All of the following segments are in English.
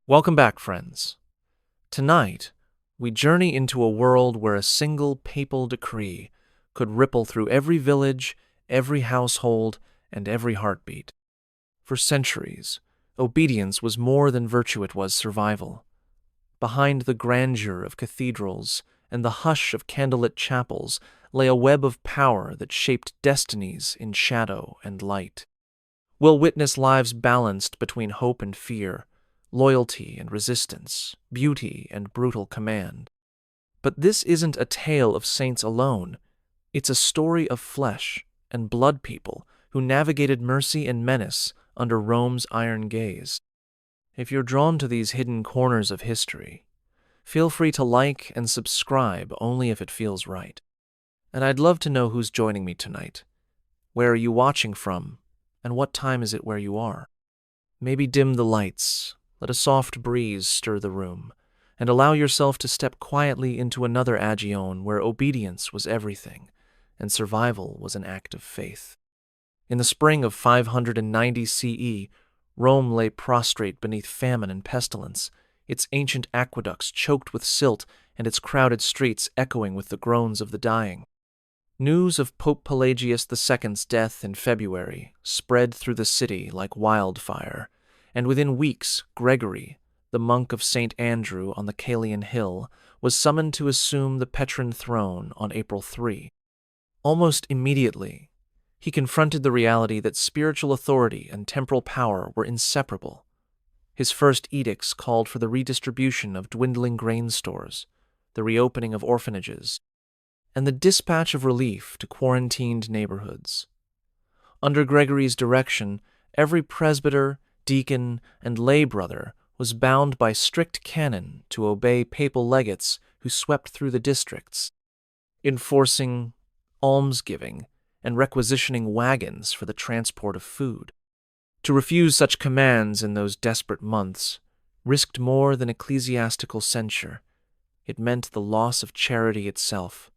Welcome back, friends. Tonight, we journey into a world where a single papal decree could ripple through every village, every household, and every heartbeat. For centuries, obedience was more than virtue, it was survival. Behind the grandeur of cathedrals and the hush of candlelit chapels lay a web of power that shaped destinies in shadow and light. We'll witness lives balanced between hope and fear, loyalty and resistance, beauty and brutal command. But this isn't a tale of saints alone. It's a story of flesh and blood people who navigated mercy and menace under Rome's iron gaze. If you're drawn to these hidden corners of history, feel free to like and subscribe only if it feels right. And I'd love to know who's joining me tonight. Where are you watching from? And what time is it where you are? Maybe dim the lights, let a soft breeze stir the room, and allow yourself to step quietly into another agion where obedience was everything, and survival was an act of faith. In the spring of 590 CE, Rome lay prostrate beneath famine and pestilence, its ancient aqueducts choked with silt and its crowded streets echoing with the groans of the dying. News of Pope Pelagius II's death in February spread through the city like wildfire, and within weeks Gregory, the monk of St. Andrew on the Caelian Hill, was summoned to assume the Petrine throne on April 3. Almost immediately, he confronted the reality that spiritual authority and temporal power were inseparable. His first edicts called for the redistribution of dwindling grain stores, the reopening of orphanages, and the dispatch of relief to quarantined neighborhoods. Under Gregory's direction, every presbyter, deacon, and lay brother was bound by strict canon to obey papal legates who swept through the districts, enforcing almsgiving and requisitioning wagons for the transport of food. To refuse such commands in those desperate months risked more than ecclesiastical censure. It meant the loss of charity itself,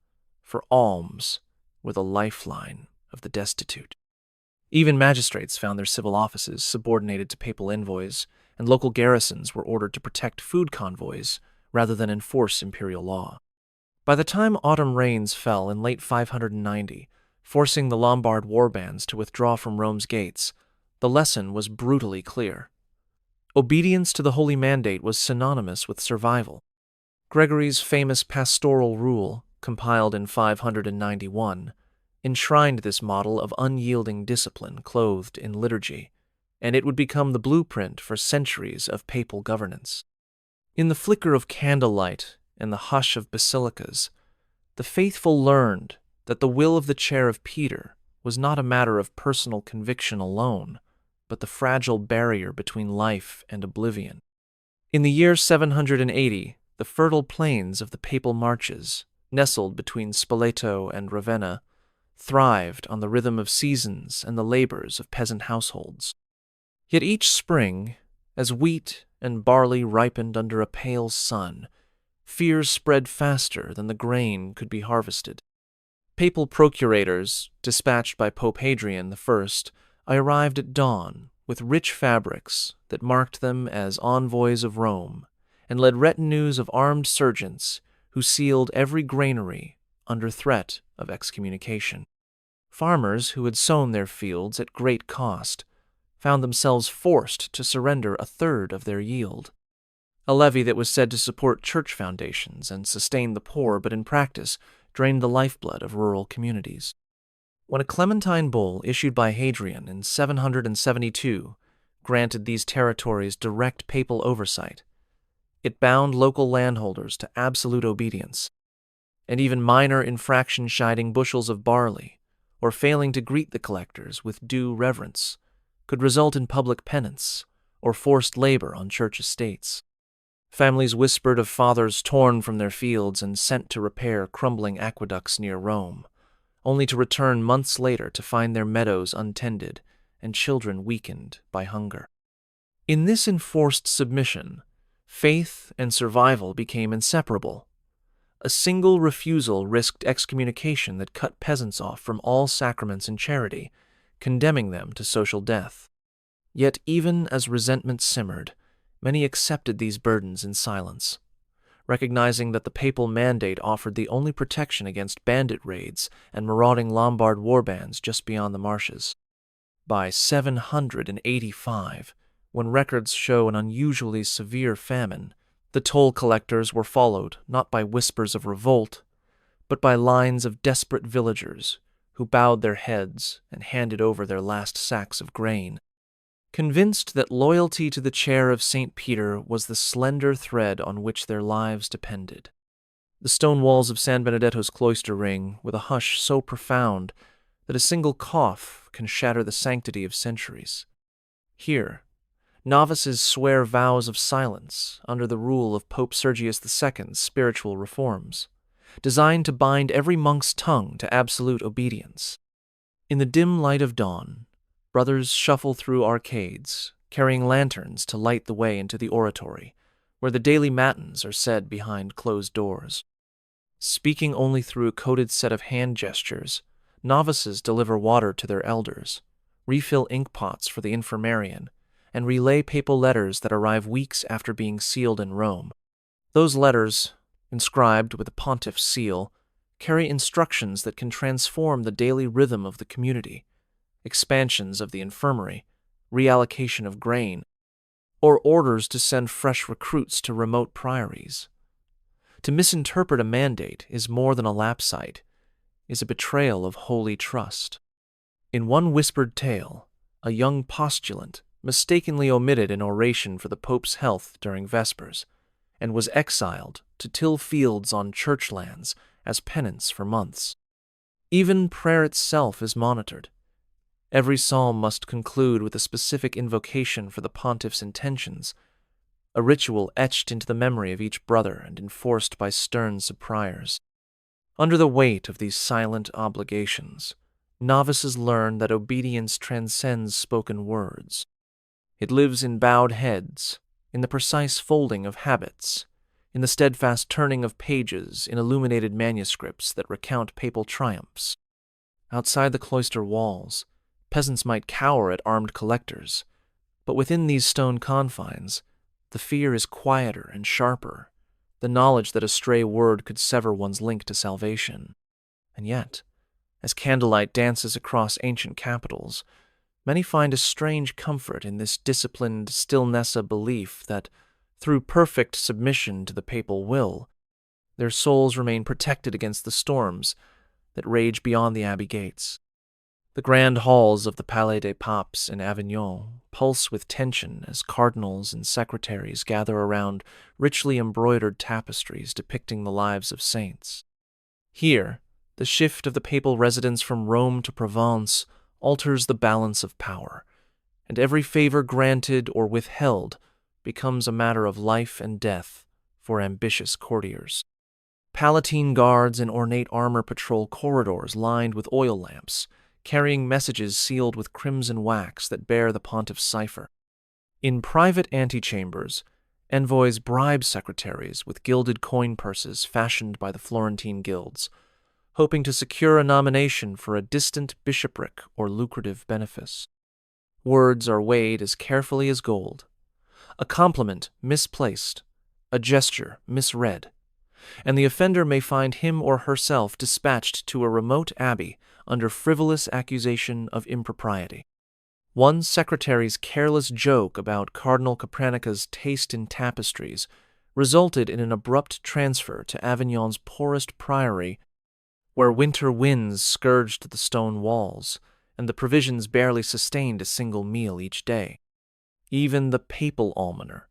for alms were the lifeline of the destitute. Even magistrates found their civil offices subordinated to papal envoys, and local garrisons were ordered to protect food convoys rather than enforce imperial law. By the time autumn rains fell in late 590, forcing the Lombard warbands to withdraw from Rome's gates, the lesson was brutally clear. Obedience to the holy mandate was synonymous with survival. Gregory's famous pastoral rule, compiled in 591, enshrined this model of unyielding discipline clothed in liturgy, and it would become the blueprint for centuries of papal governance. In the flicker of candlelight and the hush of basilicas, the faithful learned that the will of the chair of Peter was not a matter of personal conviction alone, but the fragile barrier between life and oblivion. In the year 780, the fertile plains of the papal marches, nestled between Spoleto and Ravenna, thrived on the rhythm of seasons and the labors of peasant households. Yet each spring, as wheat and barley ripened under a pale sun, fears spread faster than the grain could be harvested. Papal procurators, dispatched by Pope Hadrian I, arrived at dawn with rich fabrics that marked them as envoys of Rome, and led retinues of armed sergeants who sealed every granary under threat of excommunication. Farmers who had sown their fields at great cost found themselves forced to surrender a third of their yield, a levy that was said to support church foundations and sustain the poor, but in practice drained the lifeblood of rural communities. When a Clementine bull issued by Hadrian in 772 granted these territories direct papal oversight, it bound local landholders to absolute obedience, and even minor infractions chiding bushels of barley or failing to greet the collectors with due reverence could result in public penance or forced labor on church estates. Families whispered of fathers torn from their fields and sent to repair crumbling aqueducts near Rome, only to return months later to find their meadows untended and children weakened by hunger. In this enforced submission, faith and survival became inseparable. A single refusal risked excommunication that cut peasants off from all sacraments and charity, condemning them to social death. Yet even as resentment simmered, many accepted these burdens in silence, recognizing that the papal mandate offered the only protection against bandit raids and marauding Lombard warbands just beyond the marshes. By 785, when records show an unusually severe famine, the toll collectors were followed not by whispers of revolt, but by lines of desperate villagers who bowed their heads and handed over their last sacks of grain, convinced that loyalty to the chair of St. Peter was the slender thread on which their lives depended. The stone walls of San Benedetto's cloister ring with a hush so profound that a single cough can shatter the sanctity of centuries. Here, novices swear vows of silence under the rule of Pope Sergius II's spiritual reforms, designed to bind every monk's tongue to absolute obedience. In the dim light of dawn, brothers shuffle through arcades, carrying lanterns to light the way into the oratory, where the daily matins are said behind closed doors. Speaking only through a coded set of hand gestures, novices deliver water to their elders, refill ink pots for the infirmarian, and relay papal letters that arrive weeks after being sealed in Rome. Those letters, inscribed with the pontiff's seal, carry instructions that can transform the daily rhythm of the community, expansions of the infirmary, reallocation of grain, or orders to send fresh recruits to remote priories. To misinterpret a mandate is more than a lapsite, is a betrayal of holy trust. In one whispered tale, a young postulant mistakenly omitted an oration for the Pope's health during Vespers, and was exiled to till fields on church lands as penance for months. Even prayer itself is monitored. Every psalm must conclude with a specific invocation for the pontiff's intentions, a ritual etched into the memory of each brother and enforced by stern subpriors. Under the weight of these silent obligations, novices learn that obedience transcends spoken words. It lives in bowed heads, in the precise folding of habits, in the steadfast turning of pages in illuminated manuscripts that recount papal triumphs. Outside the cloister walls, peasants might cower at armed collectors, but within these stone confines, the fear is quieter and sharper, the knowledge that a stray word could sever one's link to salvation. And yet, as candlelight dances across ancient capitals, many find a strange comfort in this disciplined stillness of belief that, through perfect submission to the papal will, their souls remain protected against the storms that rage beyond the abbey gates. The grand halls of the Palais des Papes in Avignon pulse with tension as cardinals and secretaries gather around richly embroidered tapestries depicting the lives of saints. Here, the shift of the papal residence from Rome to Provence alters the balance of power, and every favor granted or withheld becomes a matter of life and death for ambitious courtiers. Palatine guards in ornate armor patrol corridors lined with oil lamps, carrying messages sealed with crimson wax that bear the pontiff's cipher. In private antechambers, envoys bribe secretaries with gilded coin purses fashioned by the Florentine guilds, hoping to secure a nomination for a distant bishopric or lucrative benefice. Words are weighed as carefully as gold. A compliment misplaced, a gesture misread, and the offender may find him or herself dispatched to a remote abbey under frivolous accusation of impropriety. One secretary's careless joke about Cardinal Copernicus's taste in tapestries resulted in an abrupt transfer to Avignon's poorest priory, where winter winds scourged the stone walls, and the provisions barely sustained a single meal each day. Even the papal almoner,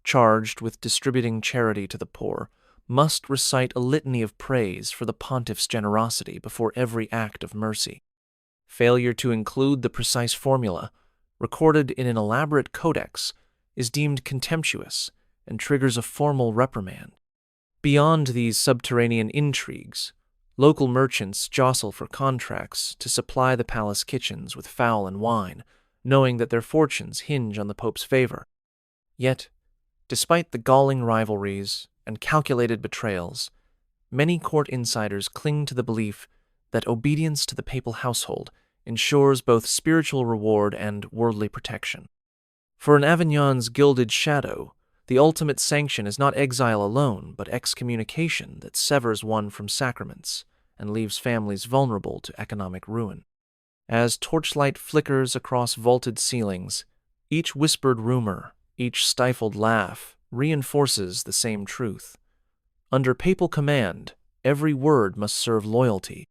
charged with distributing charity to the poor, must recite a litany of praise for the pontiff's generosity before every act of mercy. Failure to include the precise formula, recorded in an elaborate codex, is deemed contemptuous and triggers a formal reprimand. Beyond these subterranean intrigues, local merchants jostle for contracts to supply the palace kitchens with fowl and wine, knowing that their fortunes hinge on the Pope's favor. Yet, despite the galling rivalries and calculated betrayals, many court insiders cling to the belief that obedience to the papal household ensures both spiritual reward and worldly protection. For in Avignon's gilded shadow, the ultimate sanction is not exile alone, but excommunication that severs one from sacraments and leaves families vulnerable to economic ruin. As torchlight flickers across vaulted ceilings, each whispered rumor, each stifled laugh, reinforces the same truth. Under papal command, every word must serve loyalty,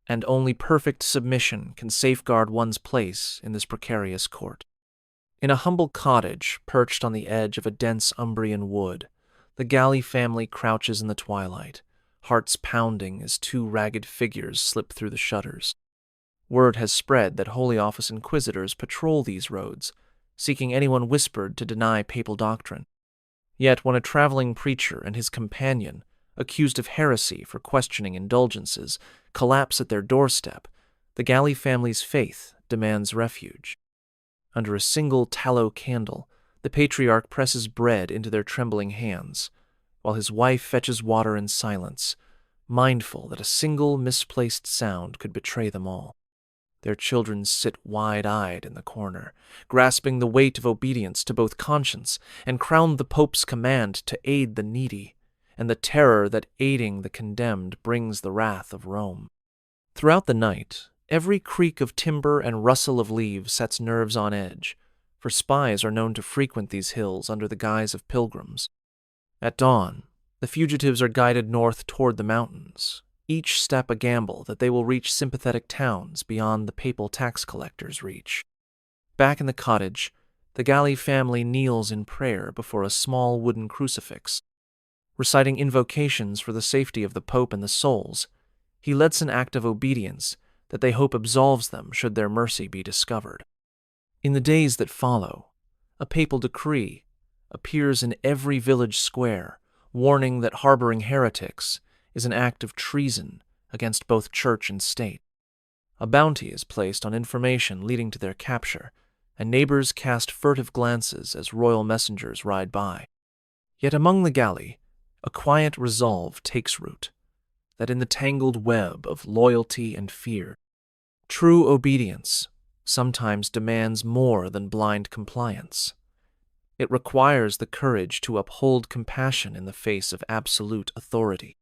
and only perfect submission can safeguard one's place in this precarious court. In a humble cottage perched on the edge of a dense Umbrian wood, the Galli family crouches in the twilight, hearts pounding as two ragged figures slip through the shutters. Word has spread that Holy Office inquisitors patrol these roads, seeking anyone whispered to deny papal doctrine. Yet when a traveling preacher and his companion, accused of heresy for questioning indulgences, collapse at their doorstep, the Galli family's faith demands refuge. Under a single tallow candle, the patriarch presses bread into their trembling hands, while his wife fetches water in silence, mindful that a single misplaced sound could betray them all. Their children sit wide-eyed in the corner, grasping the weight of obedience to both conscience and crown the Pope's command to aid the needy, and the terror that aiding the condemned brings the wrath of Rome. Throughout the night, every creak of timber and rustle of leaves sets nerves on edge, for spies are known to frequent these hills under the guise of pilgrims. At dawn, the fugitives are guided north toward the mountains, each step a gamble that they will reach sympathetic towns beyond the papal tax collector's reach. Back in the cottage, the Galli family kneels in prayer before a small wooden crucifix. Reciting invocations for the safety of the Pope and the souls, he lets an act of obedience that they hope absolves them should their mercy be discovered. In the days that follow, a papal decree appears in every village square, warning that harboring heretics is an act of treason against both church and state. A bounty is placed on information leading to their capture, and neighbors cast furtive glances as royal messengers ride by. Yet among the Galli, a quiet resolve takes root, that in the tangled web of loyalty and fear, true obedience sometimes demands more than blind compliance. It requires the courage to uphold compassion in the face of absolute authority.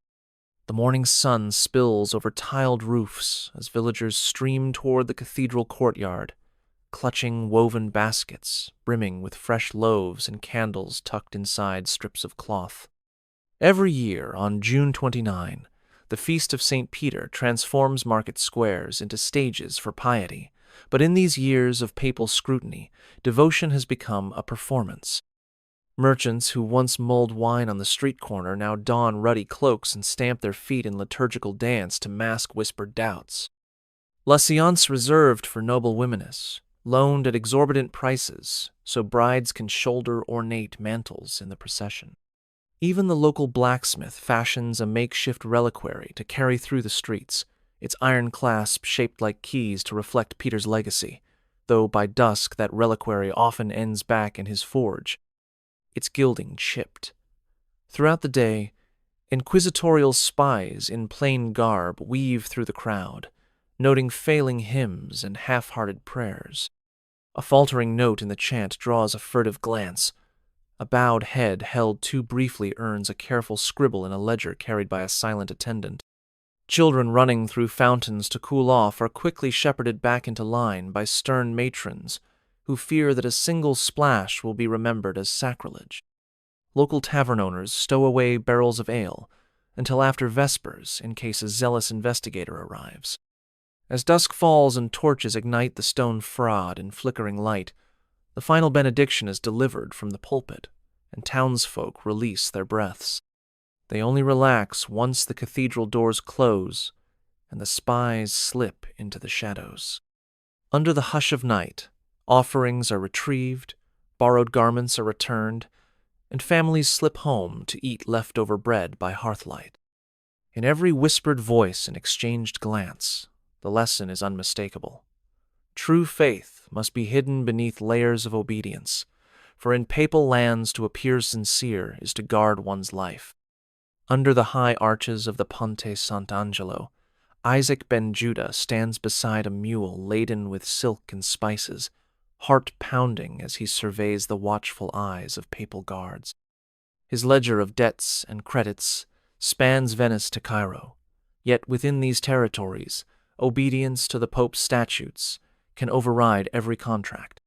The morning sun spills over tiled roofs as villagers stream toward the cathedral courtyard, clutching woven baskets brimming with fresh loaves and candles tucked inside strips of cloth. Every year on June 29, the Feast of St. Peter transforms market squares into stages for piety, but in these years of papal scrutiny, devotion has become a performance. Merchants who once mulled wine on the street corner now don ruddy cloaks and stamp their feet in liturgical dance to mask whispered doubts. La séance reserved for noble womeness, loaned at exorbitant prices so brides can shoulder ornate mantles in the procession. Even the local blacksmith fashions a makeshift reliquary to carry through the streets, its iron clasp shaped like keys to reflect Peter's legacy, though by dusk that reliquary often ends back in his forge, its gilding chipped. Throughout the day, inquisitorial spies in plain garb weave through the crowd, noting failing hymns and half-hearted prayers. A faltering note in the chant draws a furtive glance. A bowed head held too briefly earns a careful scribble in a ledger carried by a silent attendant. Children running through fountains to cool off are quickly shepherded back into line by stern matrons who fear that a single splash will be remembered as sacrilege. Local tavern owners stow away barrels of ale until after Vespers in case a zealous investigator arrives. As dusk falls and torches ignite the stone fraud in flickering light, the final benediction is delivered from the pulpit, and townsfolk release their breaths. They only relax once the cathedral doors close and the spies slip into the shadows. Under the hush of night, offerings are retrieved, borrowed garments are returned, and families slip home to eat leftover bread by hearthlight. In every whispered voice and exchanged glance, the lesson is unmistakable. True faith must be hidden beneath layers of obedience, for in papal lands to appear sincere is to guard one's life. Under the high arches of the Ponte Sant'Angelo, Isaac ben Judah stands beside a mule laden with silk and spices, heart pounding as he surveys the watchful eyes of papal guards. His ledger of debts and credits spans Venice to Cairo, yet within these territories, obedience to the Pope's statutes can override every contract.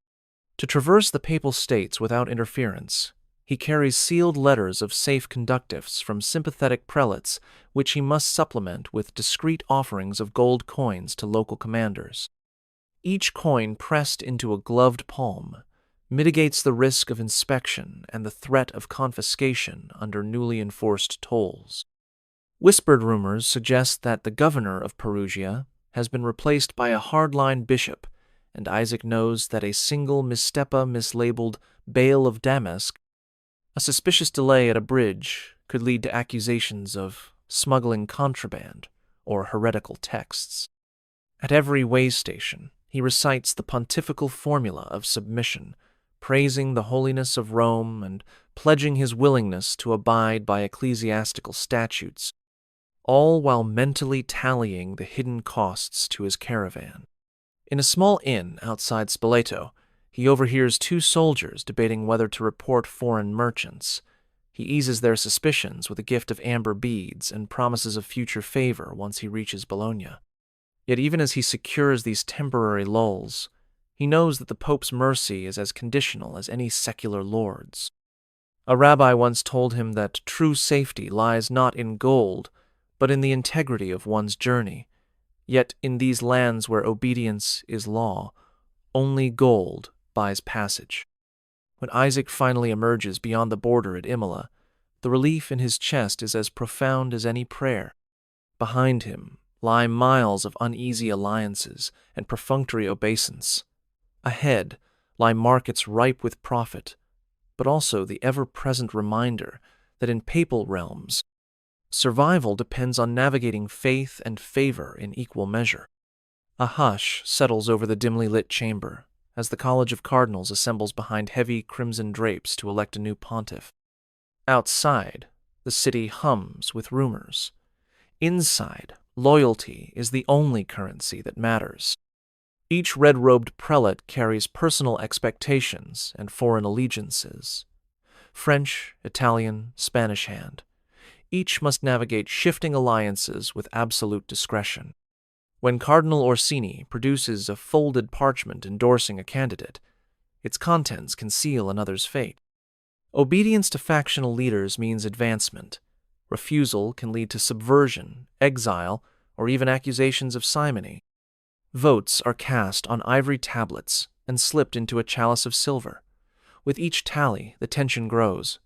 To traverse the papal states without interference, he carries sealed letters of safe conductifs from sympathetic prelates, which he must supplement with discreet offerings of gold coins to local commanders. Each coin pressed into a gloved palm mitigates the risk of inspection and the threat of confiscation under newly enforced tolls. Whispered rumors suggest that the governor of Perugia has been replaced by a hardline bishop, and Isaac knows that a single missteppa mislabeled Bale of Damask, a suspicious delay at a bridge, could lead to accusations of smuggling contraband or heretical texts. At every way station, he recites the pontifical formula of submission, praising the holiness of Rome and pledging his willingness to abide by ecclesiastical statutes, all while mentally tallying the hidden costs to his caravan. In a small inn outside Spoleto, he overhears two soldiers debating whether to report foreign merchants. He eases their suspicions with a gift of amber beads and promises of future favor once he reaches Bologna. Yet even as he secures these temporary lulls, he knows that the Pope's mercy is as conditional as any secular lord's. A rabbi once told him that true safety lies not in gold, but in the integrity of one's journey. Yet in these lands where obedience is law, only gold buys passage. When Isaac finally emerges beyond the border at Imola, the relief in his chest is as profound as any prayer. Behind him lie miles of uneasy alliances and perfunctory obeisance. Ahead lie markets ripe with profit, but also the ever-present reminder that in papal realms, survival depends on navigating faith and favor in equal measure. A hush settles over the dimly lit chamber as the College of Cardinals assembles behind heavy crimson drapes to elect a new pontiff. Outside, the city hums with rumors. Inside, loyalty is the only currency that matters. Each red-robed prelate carries personal expectations and foreign allegiances. French, Italian, Spanish hand. Each must navigate shifting alliances with absolute discretion. When Cardinal Orsini produces a folded parchment endorsing a candidate, its contents conceal another's fate. Obedience to factional leaders means advancement. Refusal can lead to subversion, exile, or even accusations of simony. Votes are cast on ivory tablets and slipped into a chalice of silver. With each tally, the tension grows.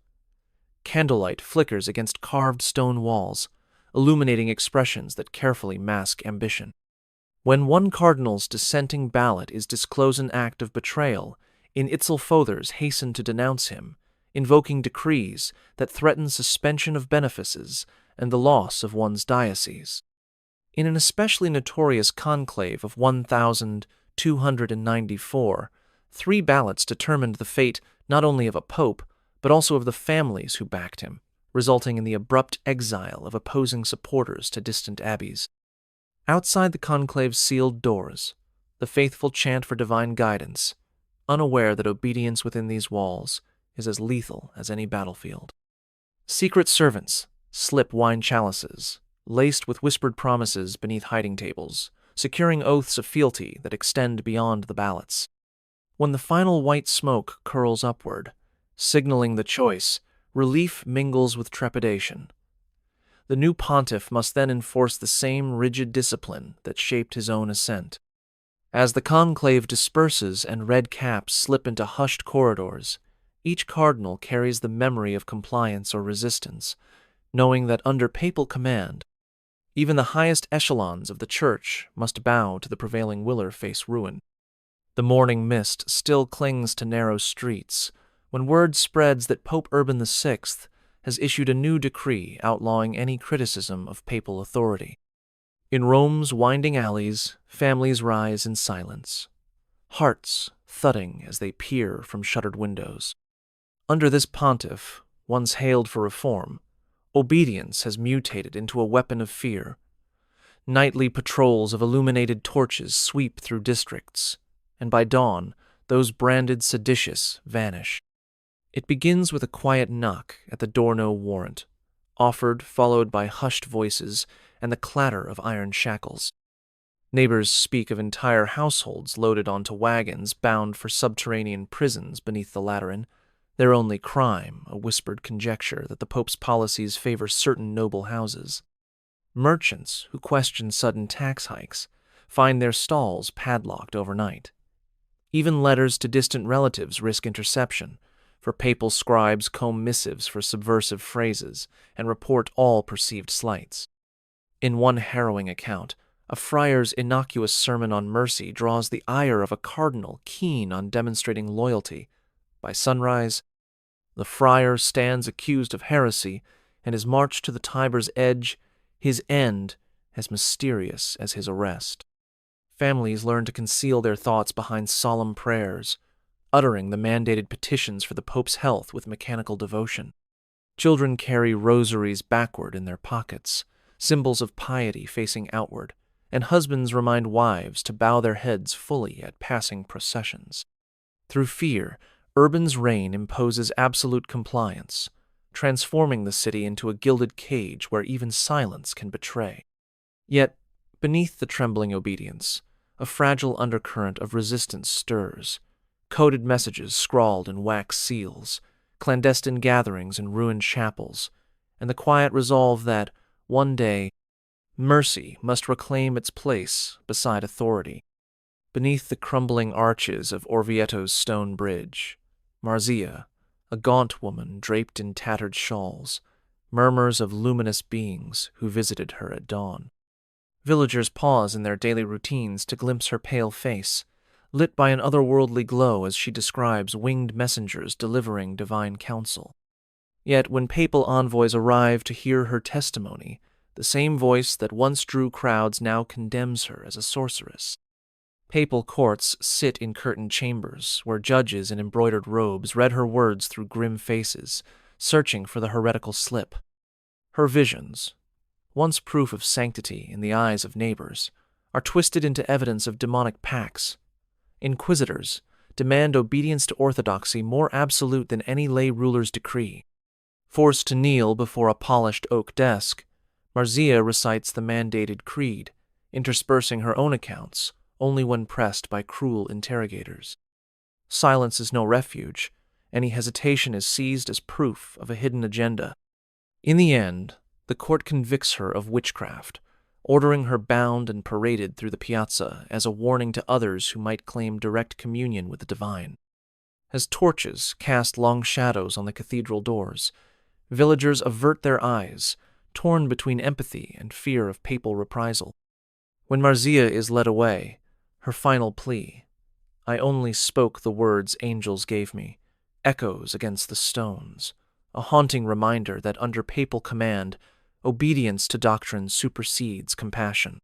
Candlelight flickers against carved stone walls, illuminating expressions that carefully mask ambition. When one cardinal's dissenting ballot is disclosed an act of betrayal, in Itzelfothers hasten to denounce him, invoking decrees that threaten suspension of benefices and the loss of one's diocese. In an especially notorious conclave of 1,294, 3 ballots determined the fate not only of a pope, but also of the families who backed him, resulting in the abrupt exile of opposing supporters to distant abbeys. Outside the conclave's sealed doors, the faithful chant for divine guidance, unaware that obedience within these walls is as lethal as any battlefield. Secret servants slip wine chalices, laced with whispered promises beneath hiding tables, securing oaths of fealty that extend beyond the ballots. When the final white smoke curls upward, signaling the choice, relief mingles with trepidation. The new pontiff must then enforce the same rigid discipline that shaped his own ascent. As the conclave disperses and red caps slip into hushed corridors, each cardinal carries the memory of compliance or resistance, knowing that under papal command, even the highest echelons of the Church must bow to the prevailing will or face ruin. The morning mist still clings to narrow streets, when word spreads that Pope Urban VI has issued a new decree outlawing any criticism of papal authority. In Rome's winding alleys, families rise in silence, hearts thudding as they peer from shuttered windows. Under this pontiff, once hailed for reform, obedience has mutated into a weapon of fear. Nightly patrols of illuminated torches sweep through districts, and by dawn, those branded seditious vanish. It begins with a quiet knock at the door-no warrant, offered, followed by hushed voices and the clatter of iron shackles. Neighbors speak of entire households loaded onto wagons bound for subterranean prisons beneath the Lateran, their only crime a whispered conjecture that the Pope's policies favor certain noble houses. Merchants who question sudden tax hikes find their stalls padlocked overnight. Even letters to distant relatives risk interception, for papal scribes comb missives for subversive phrases and report all perceived slights. In one harrowing account, a friar's innocuous sermon on mercy draws the ire of a cardinal keen on demonstrating loyalty. By sunrise, the friar stands accused of heresy and is marched to the Tiber's edge, his end as mysterious as his arrest. Families learn to conceal their thoughts behind solemn prayers, uttering the mandated petitions for the Pope's health with mechanical devotion. Children carry rosaries backward in their pockets, symbols of piety facing outward, and husbands remind wives to bow their heads fully at passing processions. Through fear, Urban's reign imposes absolute compliance, transforming the city into a gilded cage where even silence can betray. Yet, beneath the trembling obedience, a fragile undercurrent of resistance stirs, coded messages scrawled in wax seals, clandestine gatherings in ruined chapels, and the quiet resolve that, one day, mercy must reclaim its place beside authority. Beneath the crumbling arches of Orvieto's stone bridge, Marzia, a gaunt woman draped in tattered shawls, murmurs of luminous beings who visited her at dawn. Villagers pause in their daily routines to glimpse her pale face, lit by an otherworldly glow as she describes winged messengers delivering divine counsel. Yet when papal envoys arrive to hear her testimony, the same voice that once drew crowds now condemns her as a sorceress. Papal courts sit in curtained chambers where judges in embroidered robes read her words through grim faces, searching for the heretical slip. Her visions, once proof of sanctity in the eyes of neighbors, are twisted into evidence of demonic pacts. Inquisitors demand obedience to orthodoxy more absolute than any lay ruler's decree. Forced to kneel before a polished oak desk, Marzia recites the mandated creed, interspersing her own accounts only when pressed by cruel interrogators. Silence is no refuge. Any hesitation is seized as proof of a hidden agenda. In the end, the court convicts her of witchcraft, ordering her bound and paraded through the piazza as a warning to others who might claim direct communion with the divine. As torches cast long shadows on the cathedral doors, villagers avert their eyes, torn between empathy and fear of papal reprisal. When Marzia is led away, her final plea, "I only spoke the words angels gave me," echoes against the stones, a haunting reminder that under papal command, obedience to doctrine supersedes compassion.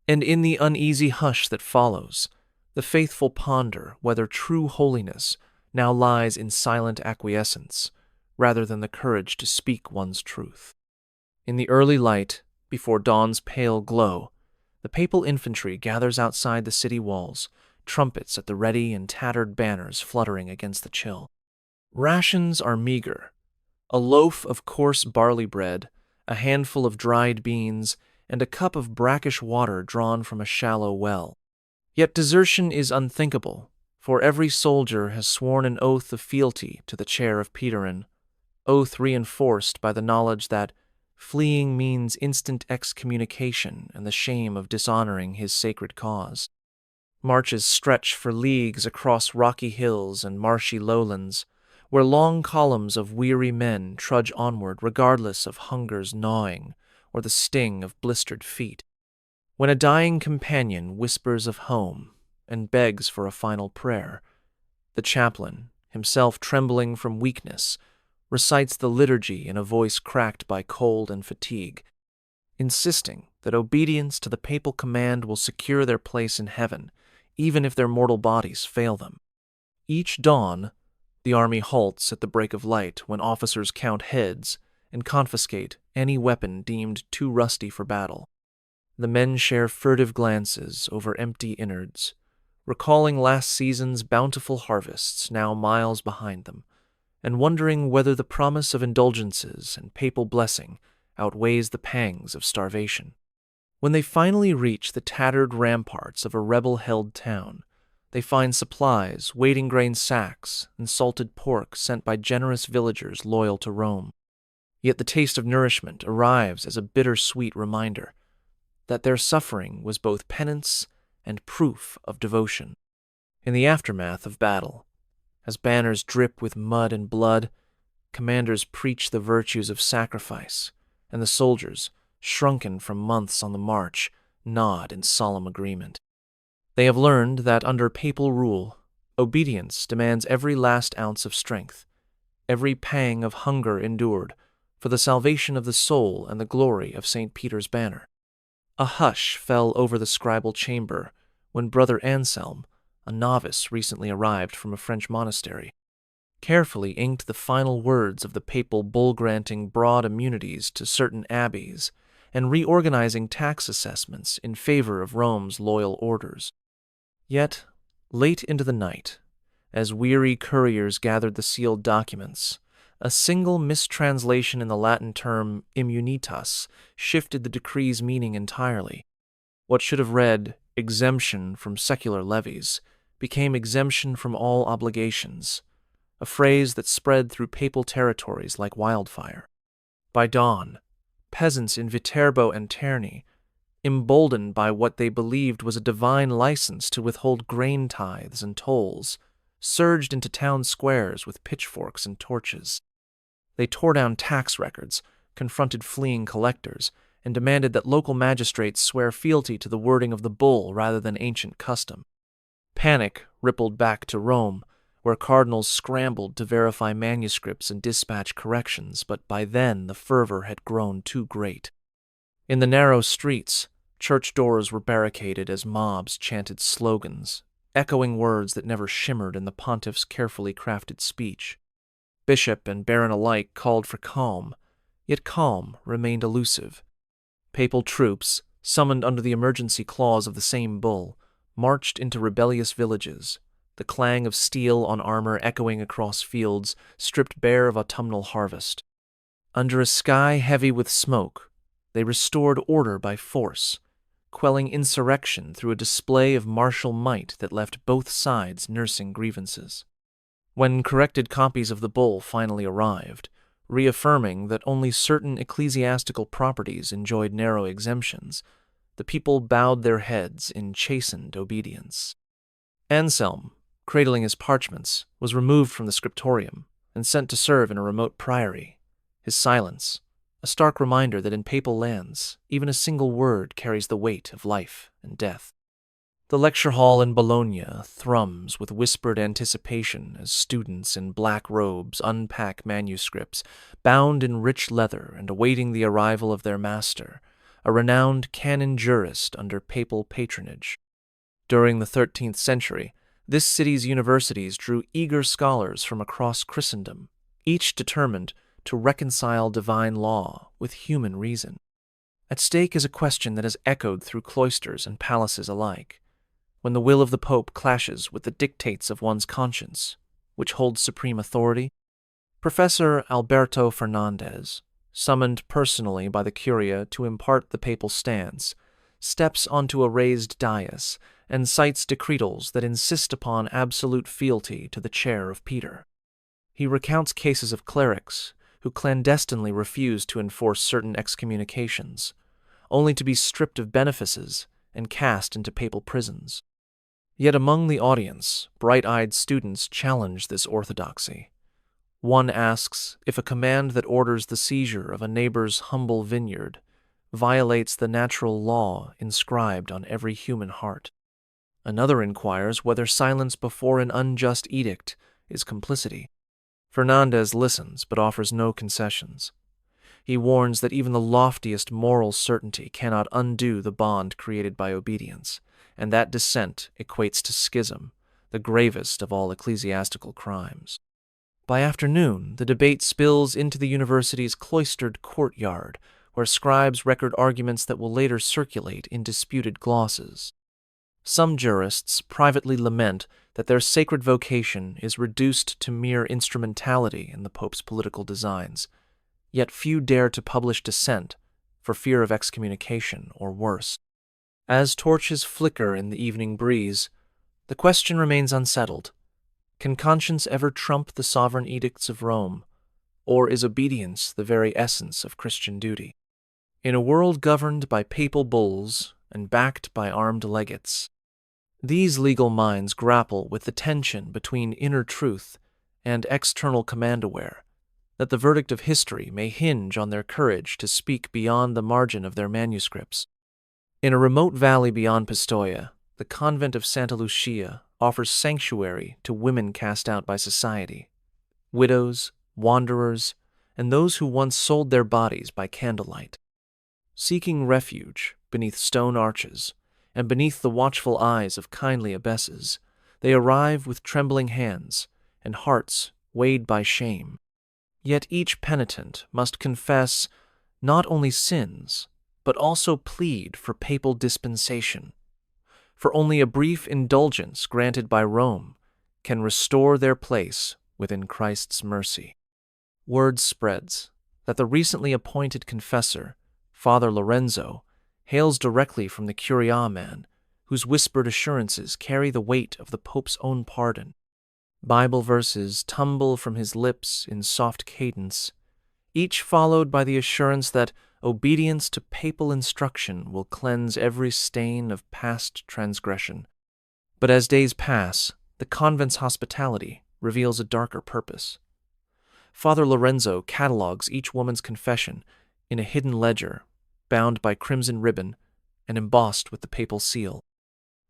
And in the uneasy hush that follows, the faithful ponder whether true holiness now lies in silent acquiescence, rather than the courage to speak one's truth. In the early light, before dawn's pale glow, the papal infantry gathers outside the city walls, trumpets at the ready and tattered banners fluttering against the chill. Rations are meager. A loaf of coarse barley bread, a handful of dried beans, and a cup of brackish water drawn from a shallow well. Yet desertion is unthinkable, for every soldier has sworn an oath of fealty to the chair of Peterin, oath reinforced by the knowledge that fleeing means instant excommunication and the shame of dishonoring his sacred cause. Marches stretch for leagues across rocky hills and marshy lowlands, where long columns of weary men trudge onward regardless of hunger's gnawing or the sting of blistered feet. When a dying companion whispers of home and begs for a final prayer, the chaplain, himself trembling from weakness, recites the liturgy in a voice cracked by cold and fatigue, insisting that obedience to the papal command will secure their place in heaven, even if their mortal bodies fail them. Each dawn, the army halts at the break of light when officers count heads and confiscate any weapon deemed too rusty for battle. The men share furtive glances over empty innards, recalling last season's bountiful harvests now miles behind them, and wondering whether the promise of indulgences and papal blessing outweighs the pangs of starvation. When they finally reach the tattered ramparts of a rebel-held town, they find supplies, waiting grain sacks, and salted pork sent by generous villagers loyal to Rome. Yet the taste of nourishment arrives as a bittersweet reminder that their suffering was both penance and proof of devotion. In the aftermath of battle, as banners drip with mud and blood, commanders preach the virtues of sacrifice, and the soldiers, shrunken from months on the march, nod in solemn agreement. They have learned that under papal rule, obedience demands every last ounce of strength, every pang of hunger endured, for the salvation of the soul and the glory of St. Peter's banner. A hush fell over the scribal chamber when Brother Anselm, a novice recently arrived from a French monastery, carefully inked the final words of the papal bull granting broad immunities to certain abbeys and reorganizing tax assessments in favor of Rome's loyal orders. Yet, late into the night, as weary couriers gathered the sealed documents, a single mistranslation in the Latin term immunitas shifted the decree's meaning entirely. What should have read exemption from secular levies became exemption from all obligations, a phrase that spread through papal territories like wildfire. By dawn, peasants in Viterbo and Terni, emboldened by what they believed was a divine license to withhold grain tithes and tolls, surged into town squares with pitchforks and torches. They tore down tax records, confronted fleeing collectors, and demanded that local magistrates swear fealty to the wording of the bull rather than ancient custom. Panic rippled back to Rome, where cardinals scrambled to verify manuscripts and dispatch corrections, but by then the fervor had grown too great. In the narrow streets, church doors were barricaded as mobs chanted slogans, echoing words that never shimmered in the pontiff's carefully crafted speech. Bishop and baron alike called for calm, yet calm remained elusive. Papal troops, summoned under the emergency clause of the same bull, marched into rebellious villages, the clang of steel on armor echoing across fields stripped bare of autumnal harvest. Under a sky heavy with smoke, they restored order by force, quelling insurrection through a display of martial might that left both sides nursing grievances. When corrected copies of the bull finally arrived, reaffirming that only certain ecclesiastical properties enjoyed narrow exemptions, the people bowed their heads in chastened obedience. Anselm, cradling his parchments, was removed from the scriptorium and sent to serve in a remote priory, his silence a stark reminder that in papal lands, even a single word carries the weight of life and death. The lecture hall in Bologna thrums with whispered anticipation as students in black robes unpack manuscripts, bound in rich leather and awaiting the arrival of their master, a renowned canon jurist under papal patronage. During the 13th century, this city's universities drew eager scholars from across Christendom, each determined to reconcile divine law with human reason. At stake is a question that has echoed through cloisters and palaces alike. When the will of the Pope clashes with the dictates of one's conscience, which holds supreme authority, Professor Alberto Fernandez, summoned personally by the Curia to impart the papal stance, steps onto a raised dais and cites decretals that insist upon absolute fealty to the chair of Peter. He recounts cases of clerics who clandestinely refused to enforce certain excommunications, only to be stripped of benefices and cast into papal prisons. Yet among the audience, bright-eyed students challenge this orthodoxy. One asks if a command that orders the seizure of a neighbor's humble vineyard violates the natural law inscribed on every human heart. Another inquires whether silence before an unjust edict is complicity. Fernandez listens but offers no concessions. He warns that even the loftiest moral certainty cannot undo the bond created by obedience, and that dissent equates to schism, the gravest of all ecclesiastical crimes. By afternoon, the debate spills into the university's cloistered courtyard, where scribes record arguments that will later circulate in disputed glosses. Some jurists privately lament that their sacred vocation is reduced to mere instrumentality in the Pope's political designs, yet few dare to publish dissent for fear of excommunication or worse. As torches flicker in the evening breeze, the question remains unsettled. Can conscience ever trump the sovereign edicts of Rome, or is obedience the very essence of Christian duty? In a world governed by papal bulls and backed by armed legates, these legal minds grapple with the tension between inner truth and external command-aware, that the verdict of history may hinge on their courage to speak beyond the margin of their manuscripts. In a remote valley beyond Pistoia, the convent of Santa Lucia offers sanctuary to women cast out by society, widows, wanderers, and those who once sold their bodies by candlelight. Seeking refuge beneath stone arches and beneath the watchful eyes of kindly abbesses, they arrive with trembling hands and hearts weighed by shame. Yet each penitent must confess not only sins, but also plead for papal dispensation, for only a brief indulgence granted by Rome can restore their place within Christ's mercy. Word spreads that the recently appointed confessor, Father Lorenzo, hails directly from the Curia man, whose whispered assurances carry the weight of the Pope's own pardon. Bible verses tumble from his lips in soft cadence, each followed by the assurance that obedience to papal instruction will cleanse every stain of past transgression. But as days pass, the convent's hospitality reveals a darker purpose. Father Lorenzo catalogues each woman's confession in a hidden ledger, bound by crimson ribbon and embossed with the papal seal.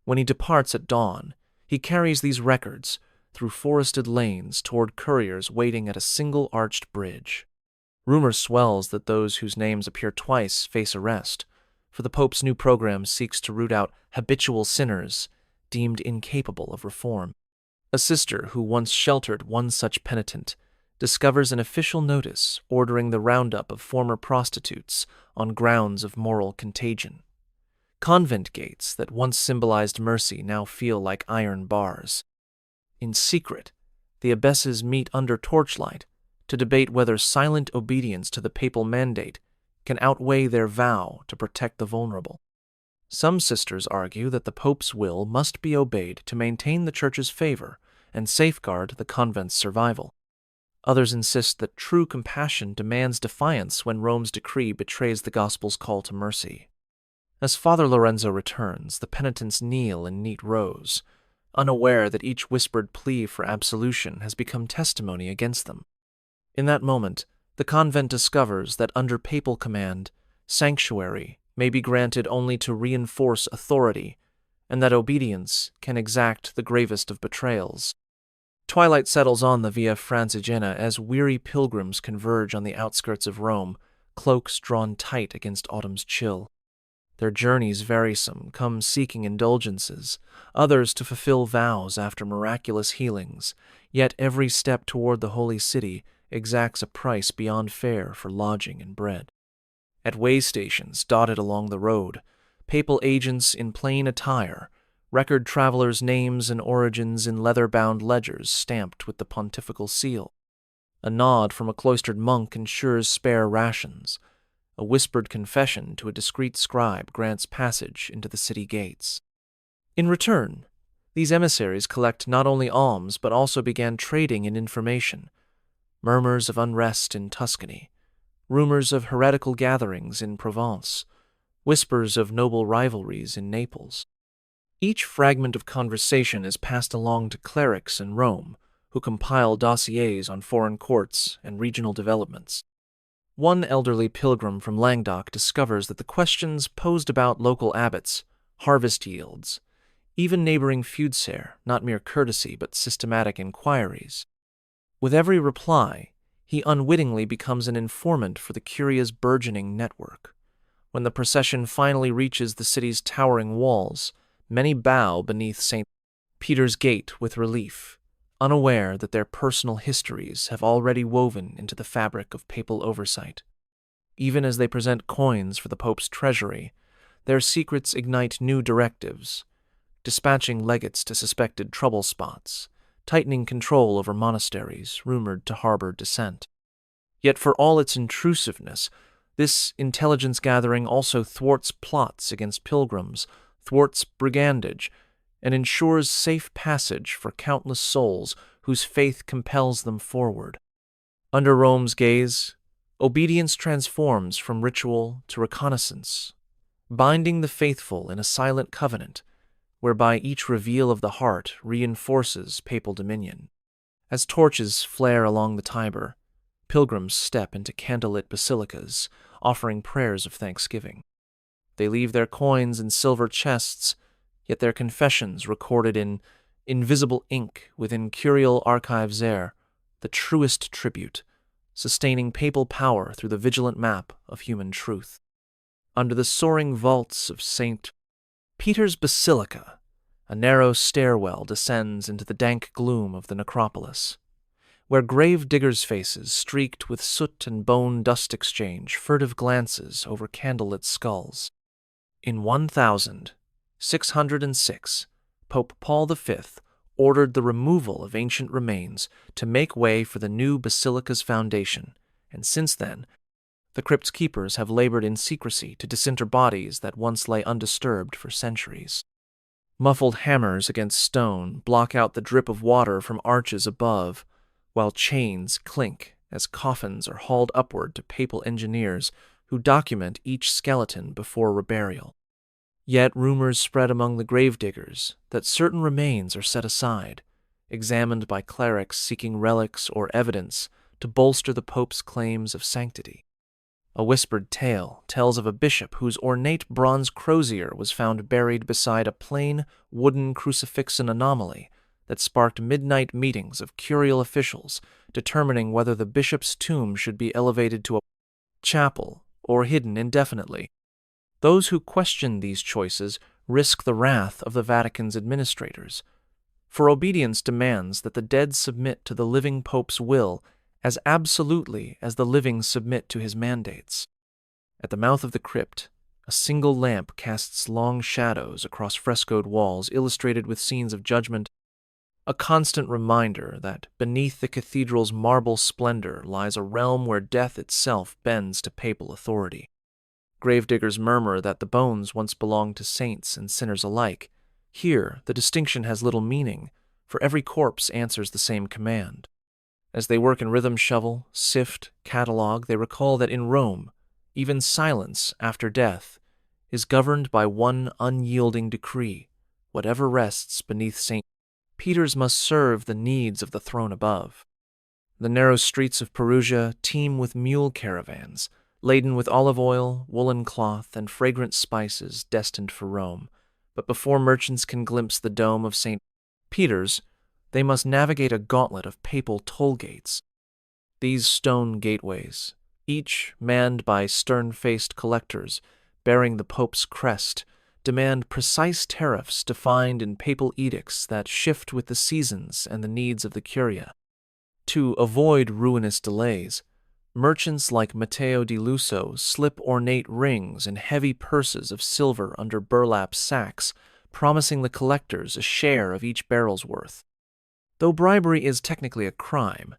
When he departs at dawn, he carries these records through forested lanes toward couriers waiting at a single arched bridge. Rumor swells that those whose names appear twice face arrest, for the Pope's new program seeks to root out habitual sinners deemed incapable of reform. A sister who once sheltered one such penitent discovers an official notice ordering the roundup of former prostitutes on grounds of moral contagion. Convent gates that once symbolized mercy now feel like iron bars. In secret, the abbesses meet under torchlight to debate whether silent obedience to the papal mandate can outweigh their vow to protect the vulnerable. Some sisters argue that the Pope's will must be obeyed to maintain the Church's favor and safeguard the convent's survival. Others insist that true compassion demands defiance when Rome's decree betrays the Gospel's call to mercy. As Father Lorenzo returns, the penitents kneel in neat rows, unaware that each whispered plea for absolution has become testimony against them. In that moment, the convent discovers that under papal command, sanctuary may be granted only to reinforce authority, and that obedience can exact the gravest of betrayals. Twilight settles on the Via Francigena as weary pilgrims converge on the outskirts of Rome, cloaks drawn tight against autumn's chill. Their journeys vary. Some come seeking indulgences, others to fulfill vows after miraculous healings, yet every step toward the holy city exacts a price beyond fare for lodging and bread. At way stations dotted along the road, papal agents in plain attire record travelers' names and origins in leather-bound ledgers stamped with the pontifical seal. A nod from a cloistered monk ensures spare rations. A whispered confession to a discreet scribe grants passage into the city gates. In return, these emissaries collect not only alms but also began trading in information. Murmurs of unrest in Tuscany, rumors of heretical gatherings in Provence, whispers of noble rivalries in Naples. Each fragment of conversation is passed along to clerics in Rome, who compile dossiers on foreign courts and regional developments. One elderly pilgrim from Languedoc discovers that the questions posed about local abbots, harvest yields, even neighboring feuds are not mere courtesy but systematic inquiries. With every reply, he unwittingly becomes an informant for the Curia's burgeoning network. When the procession finally reaches the city's towering walls, many bow beneath St. Peter's Gate with relief, unaware that their personal histories have already woven into the fabric of papal oversight. Even as they present coins for the Pope's treasury, their secrets ignite new directives. dispatching legates to suspected trouble spots, tightening control over monasteries rumored to harbor dissent. Yet for all its intrusiveness, this intelligence gathering also thwarts plots against pilgrims, thwarts brigandage, and ensures safe passage for countless souls whose faith compels them forward. Under Rome's gaze, obedience transforms from ritual to reconnaissance, binding the faithful in a silent covenant, whereby each reveal of the heart reinforces papal dominion. As torches flare along the Tiber, pilgrims step into candlelit basilicas, offering prayers of thanksgiving. They leave their coins in silver chests, yet their confessions recorded in invisible ink within curial archives there, the truest tribute, sustaining papal power through the vigilant map of human truth. Under the soaring vaults of St. Peter's Basilica, a narrow stairwell descends into the dank gloom of the necropolis, where grave diggers' faces, streaked with soot and bone dust, exchange furtive glances over candlelit skulls. In 1606, Pope Paul V ordered the removal of ancient remains to make way for the new basilica's foundation, and since then, the crypt's keepers have labored in secrecy to disinter bodies that once lay undisturbed for centuries. Muffled hammers against stone block out the drip of water from arches above, while chains clink as coffins are hauled upward to papal engineers who document each skeleton before reburial. Yet rumors spread among the gravediggers that certain remains are set aside, examined by clerics seeking relics or evidence to bolster the Pope's claims of sanctity. A whispered tale tells of a bishop whose ornate bronze crozier was found buried beside a plain wooden crucifixen anomaly that sparked midnight meetings of curial officials determining whether the bishop's tomb should be elevated to a chapel or hidden indefinitely. Those who question these choices risk the wrath of the Vatican's administrators, for obedience demands that the dead submit to the living Pope's will as absolutely as the living submit to his mandates. At the mouth of the crypt, a single lamp casts long shadows across frescoed walls illustrated with scenes of judgment, a constant reminder that beneath the cathedral's marble splendor lies a realm where death itself bends to papal authority. Gravediggers murmur that the bones once belonged to saints and sinners alike. Here, the distinction has little meaning, for every corpse answers the same command. As they work in rhythm shovel, sift, catalog, they recall that in Rome, even silence after death is governed by one unyielding decree: whatever rests beneath St. Peter's must serve the needs of the throne above. The narrow streets of Perugia teem with mule caravans, laden with olive oil, woolen cloth, and fragrant spices destined for Rome. But before merchants can glimpse the dome of St. Peter's, they must navigate a gauntlet of papal toll gates. These stone gateways, each manned by stern-faced collectors bearing the Pope's crest, demand precise tariffs defined in papal edicts that shift with the seasons and the needs of the curia. To avoid ruinous delays, merchants like Matteo di Lusso slip ornate rings and heavy purses of silver under burlap sacks, promising the collectors a share of each barrel's worth. Though bribery is technically a crime,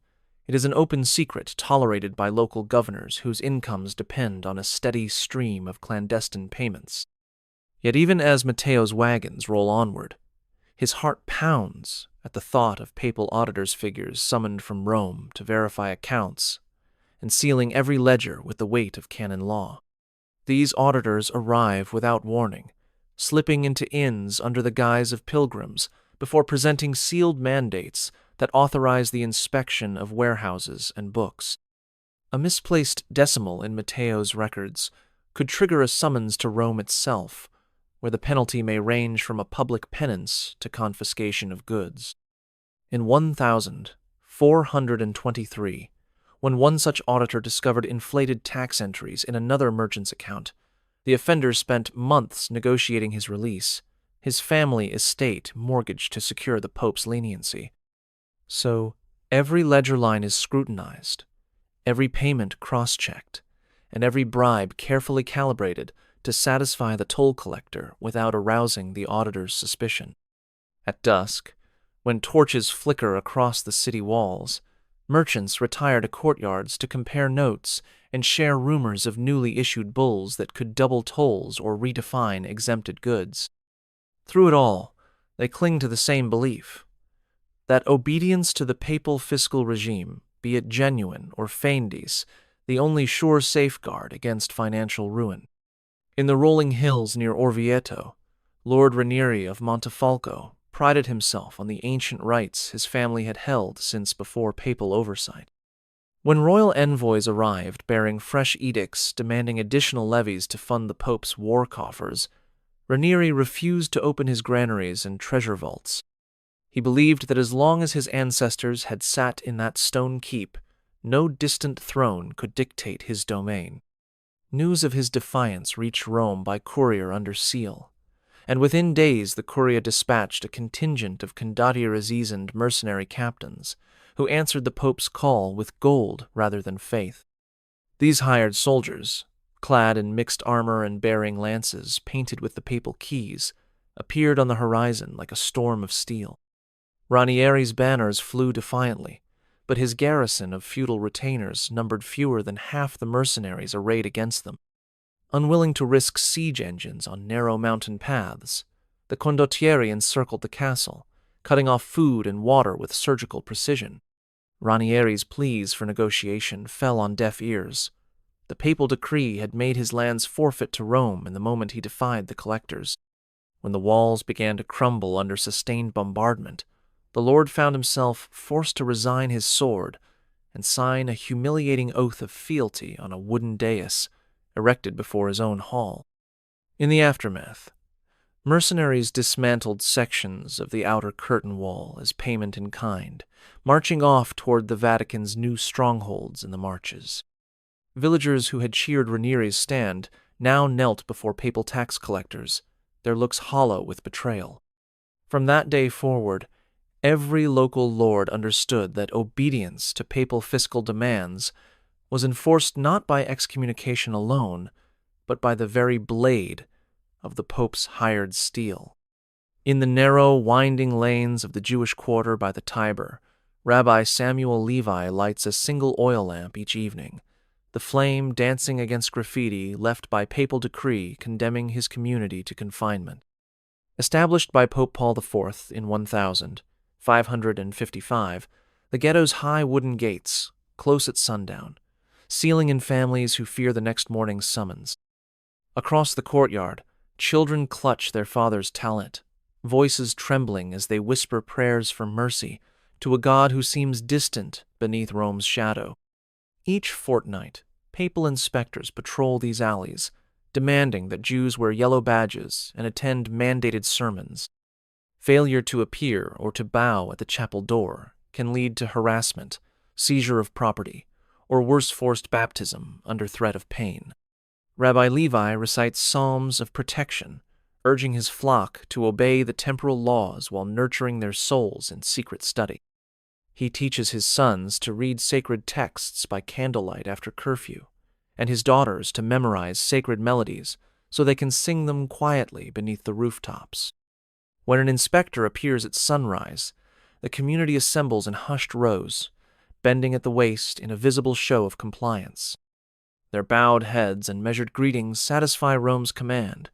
it is an open secret tolerated by local governors whose incomes depend on a steady stream of clandestine payments. Yet even as Matteo's wagons roll onward, his heart pounds at the thought of papal auditors' figures summoned from Rome to verify accounts and sealing every ledger with the weight of canon law. These auditors arrive without warning, slipping into inns under the guise of pilgrims before presenting sealed mandates that authorize the inspection of warehouses and books. A misplaced decimal in Matteo's records could trigger a summons to Rome itself, where the penalty may range from a public penance to confiscation of goods. In 1423, when one such auditor discovered inflated tax entries in another merchant's account, the offender spent months negotiating his release, his family estate mortgaged to secure the Pope's leniency. So, every ledger line is scrutinized, every payment cross-checked, and every bribe carefully calibrated to satisfy the toll collector without arousing the auditor's suspicion. At dusk, when torches flicker across the city walls, merchants retire to courtyards to compare notes and share rumors of newly issued bulls that could double tolls or redefine exempted goods. Through it all, they cling to the same belief, that obedience to the papal fiscal regime, be it genuine or feigned, the only sure safeguard against financial ruin. In the rolling hills near Orvieto, Lord Ranieri of Montefalco prided himself on the ancient rights his family had held since before papal oversight. When royal envoys arrived bearing fresh edicts demanding additional levies to fund the Pope's war coffers, Ranieri refused to open his granaries and treasure vaults. He believed that as long as his ancestors had sat in that stone keep, no distant throne could dictate his domain. News of his defiance reached Rome by courier under seal, and within days the courier dispatched a contingent of condottiere-seasoned mercenary captains who answered the Pope's call with gold rather than faith. These hired soldiers, clad in mixed armor and bearing lances painted with the papal keys, appeared on the horizon like a storm of steel. Ranieri's banners flew defiantly, but his garrison of feudal retainers numbered fewer than half the mercenaries arrayed against them. Unwilling to risk siege engines on narrow mountain paths, the condottieri encircled the castle, cutting off food and water with surgical precision. Ranieri's pleas for negotiation fell on deaf ears. The papal decree had made his lands forfeit to Rome in the moment he defied the collectors. When the walls began to crumble under sustained bombardment, the Lord found himself forced to resign his sword and sign a humiliating oath of fealty on a wooden dais erected before his own hall. In the aftermath, mercenaries dismantled sections of the outer curtain wall as payment in kind, marching off toward the Vatican's new strongholds in the marches. Villagers who had cheered Ranieri's stand now knelt before papal tax collectors, their looks hollow with betrayal. From that day forward, every local lord understood that obedience to papal fiscal demands was enforced not by excommunication alone, but by the very blade of the Pope's hired steel. In the narrow, winding lanes of the Jewish quarter by the Tiber, Rabbi Samuel Levi lights a single oil lamp each evening, the flame dancing against graffiti left by papal decree condemning his community to confinement. Established by Pope Paul IV in 1555, the ghetto's high wooden gates, close at sundown, sealing in families who fear the next morning's summons. Across the courtyard, children clutch their father's talent, voices trembling as they whisper prayers for mercy to a God who seems distant beneath Rome's shadow. Each fortnight, papal inspectors patrol these alleys, demanding that Jews wear yellow badges and attend mandated sermons. Failure to appear or to bow at the chapel door can lead to harassment, seizure of property, or worse, forced baptism under threat of pain. Rabbi Levi recites psalms of protection, urging his flock to obey the temporal laws while nurturing their souls in secret study. He teaches his sons to read sacred texts by candlelight after curfew, and his daughters to memorize sacred melodies so they can sing them quietly beneath the rooftops. When an inspector appears at sunrise, the community assembles in hushed rows, bending at the waist in a visible show of compliance. Their bowed heads and measured greetings satisfy Rome's command,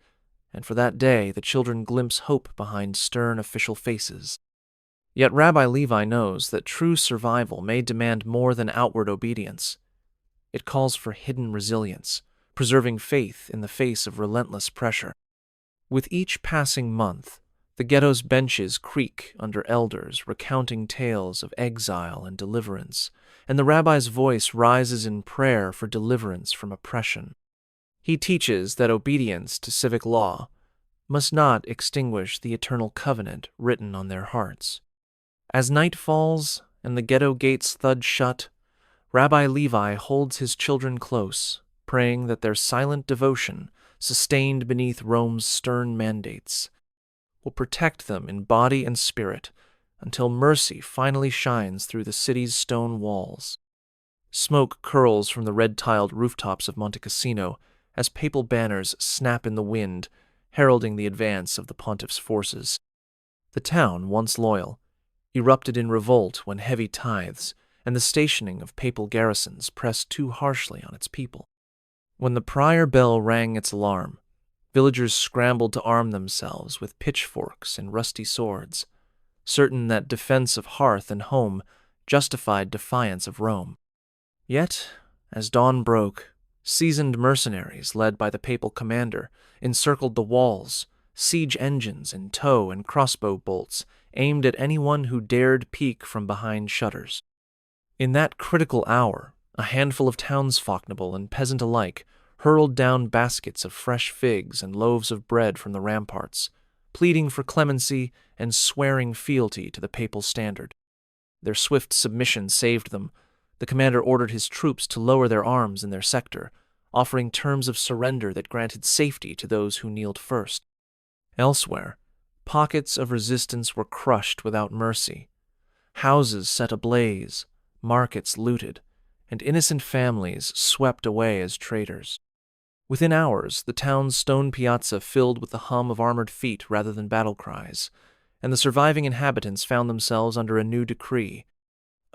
and for that day the children glimpse hope behind stern official faces. Yet Rabbi Levi knows that true survival may demand more than outward obedience. It calls for hidden resilience, preserving faith in the face of relentless pressure. With each passing month, the ghetto's benches creak under elders recounting tales of exile and deliverance, and the rabbi's voice rises in prayer for deliverance from oppression. He teaches that obedience to civic law must not extinguish the eternal covenant written on their hearts. As night falls and the ghetto gates thud shut, Rabbi Levi holds his children close, praying that their silent devotion, sustained beneath Rome's stern mandates, will protect them in body and spirit until mercy finally shines through the city's stone walls. Smoke curls from the red-tiled rooftops of Monte Cassino as papal banners snap in the wind, heralding the advance of the pontiff's forces. The town, once loyal, erupted in revolt when heavy tithes and the stationing of papal garrisons pressed too harshly on its people. When the prior bell rang its alarm, villagers scrambled to arm themselves with pitchforks and rusty swords, certain that defense of hearth and home justified defiance of Rome. Yet, as dawn broke, seasoned mercenaries led by the papal commander encircled the walls, siege engines in tow and crossbow bolts aimed at anyone who dared peek from behind shutters. In that critical hour, a handful of townsfolk and peasant alike hurled down baskets of fresh figs and loaves of bread from the ramparts, pleading for clemency and swearing fealty to the papal standard. Their swift submission saved them. The commander ordered his troops to lower their arms in their sector, offering terms of surrender that granted safety to those who kneeled first. Elsewhere, pockets of resistance were crushed without mercy, houses set ablaze, markets looted, and innocent families swept away as traitors. Within hours, the town's stone piazza filled with the hum of armored feet rather than battle cries, and the surviving inhabitants found themselves under a new decree.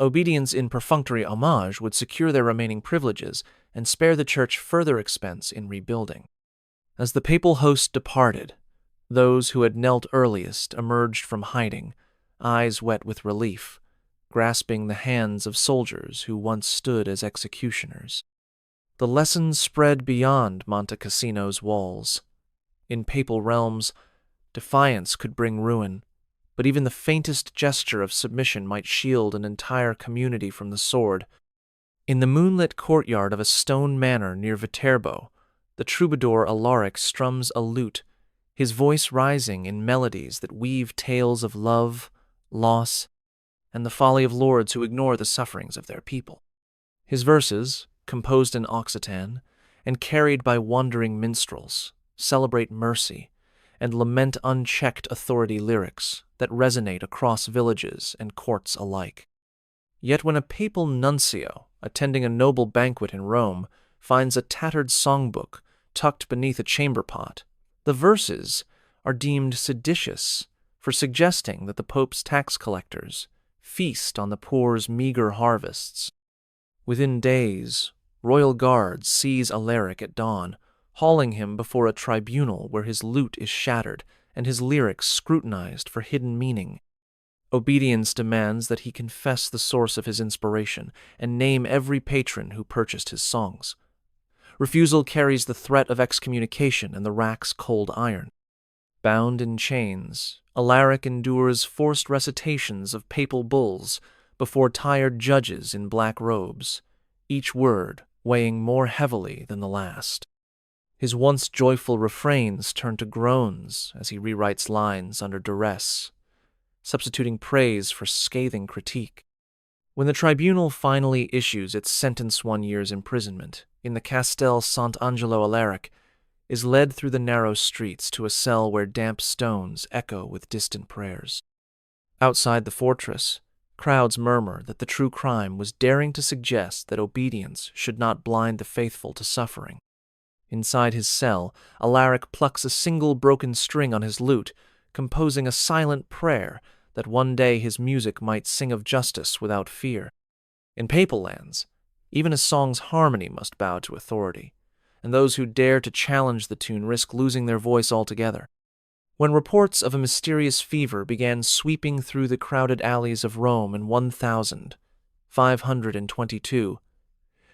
Obedience in perfunctory homage would secure their remaining privileges and spare the church further expense in rebuilding. As the papal host departed, those who had knelt earliest emerged from hiding, eyes wet with relief, grasping the hands of soldiers who once stood as executioners. The lesson spread beyond Monte Cassino's walls. In papal realms, defiance could bring ruin, but even the faintest gesture of submission might shield an entire community from the sword. In the moonlit courtyard of a stone manor near Viterbo, the troubadour Alaric strums a lute, his voice rising in melodies that weave tales of love, loss, and the folly of lords who ignore the sufferings of their people. His verses, composed in Occitan and carried by wandering minstrels, celebrate mercy and lament unchecked authority lyrics that resonate across villages and courts alike. Yet when a papal nuncio, attending a noble banquet in Rome, finds a tattered songbook tucked beneath a chamber pot, the verses are deemed seditious for suggesting that the Pope's tax collectors feast on the poor's meager harvests. Within days, royal guards seize Alaric at dawn, hauling him before a tribunal where his lute is shattered and his lyrics scrutinized for hidden meaning. Obedience demands that he confess the source of his inspiration and name every patron who purchased his songs. Refusal carries the threat of excommunication and the rack's cold iron. Bound in chains, Alaric endures forced recitations of papal bulls before tired judges in black robes, each word weighing more heavily than the last. His once joyful refrains turn to groans as he rewrites lines under duress, substituting praise for scathing critique. When the tribunal finally issues its sentence 1 year's imprisonment in the Castel Sant'Angelo, Alaric is led through the narrow streets to a cell where damp stones echo with distant prayers. Outside the fortress, crowds murmur that the true crime was daring to suggest that obedience should not blind the faithful to suffering. Inside his cell, Alaric plucks a single broken string on his lute, composing a silent prayer that one day his music might sing of justice without fear. In papal lands, even a song's harmony must bow to authority, and those who dare to challenge the tune risk losing their voice altogether. When reports of a mysterious fever began sweeping through the crowded alleys of Rome in 1522,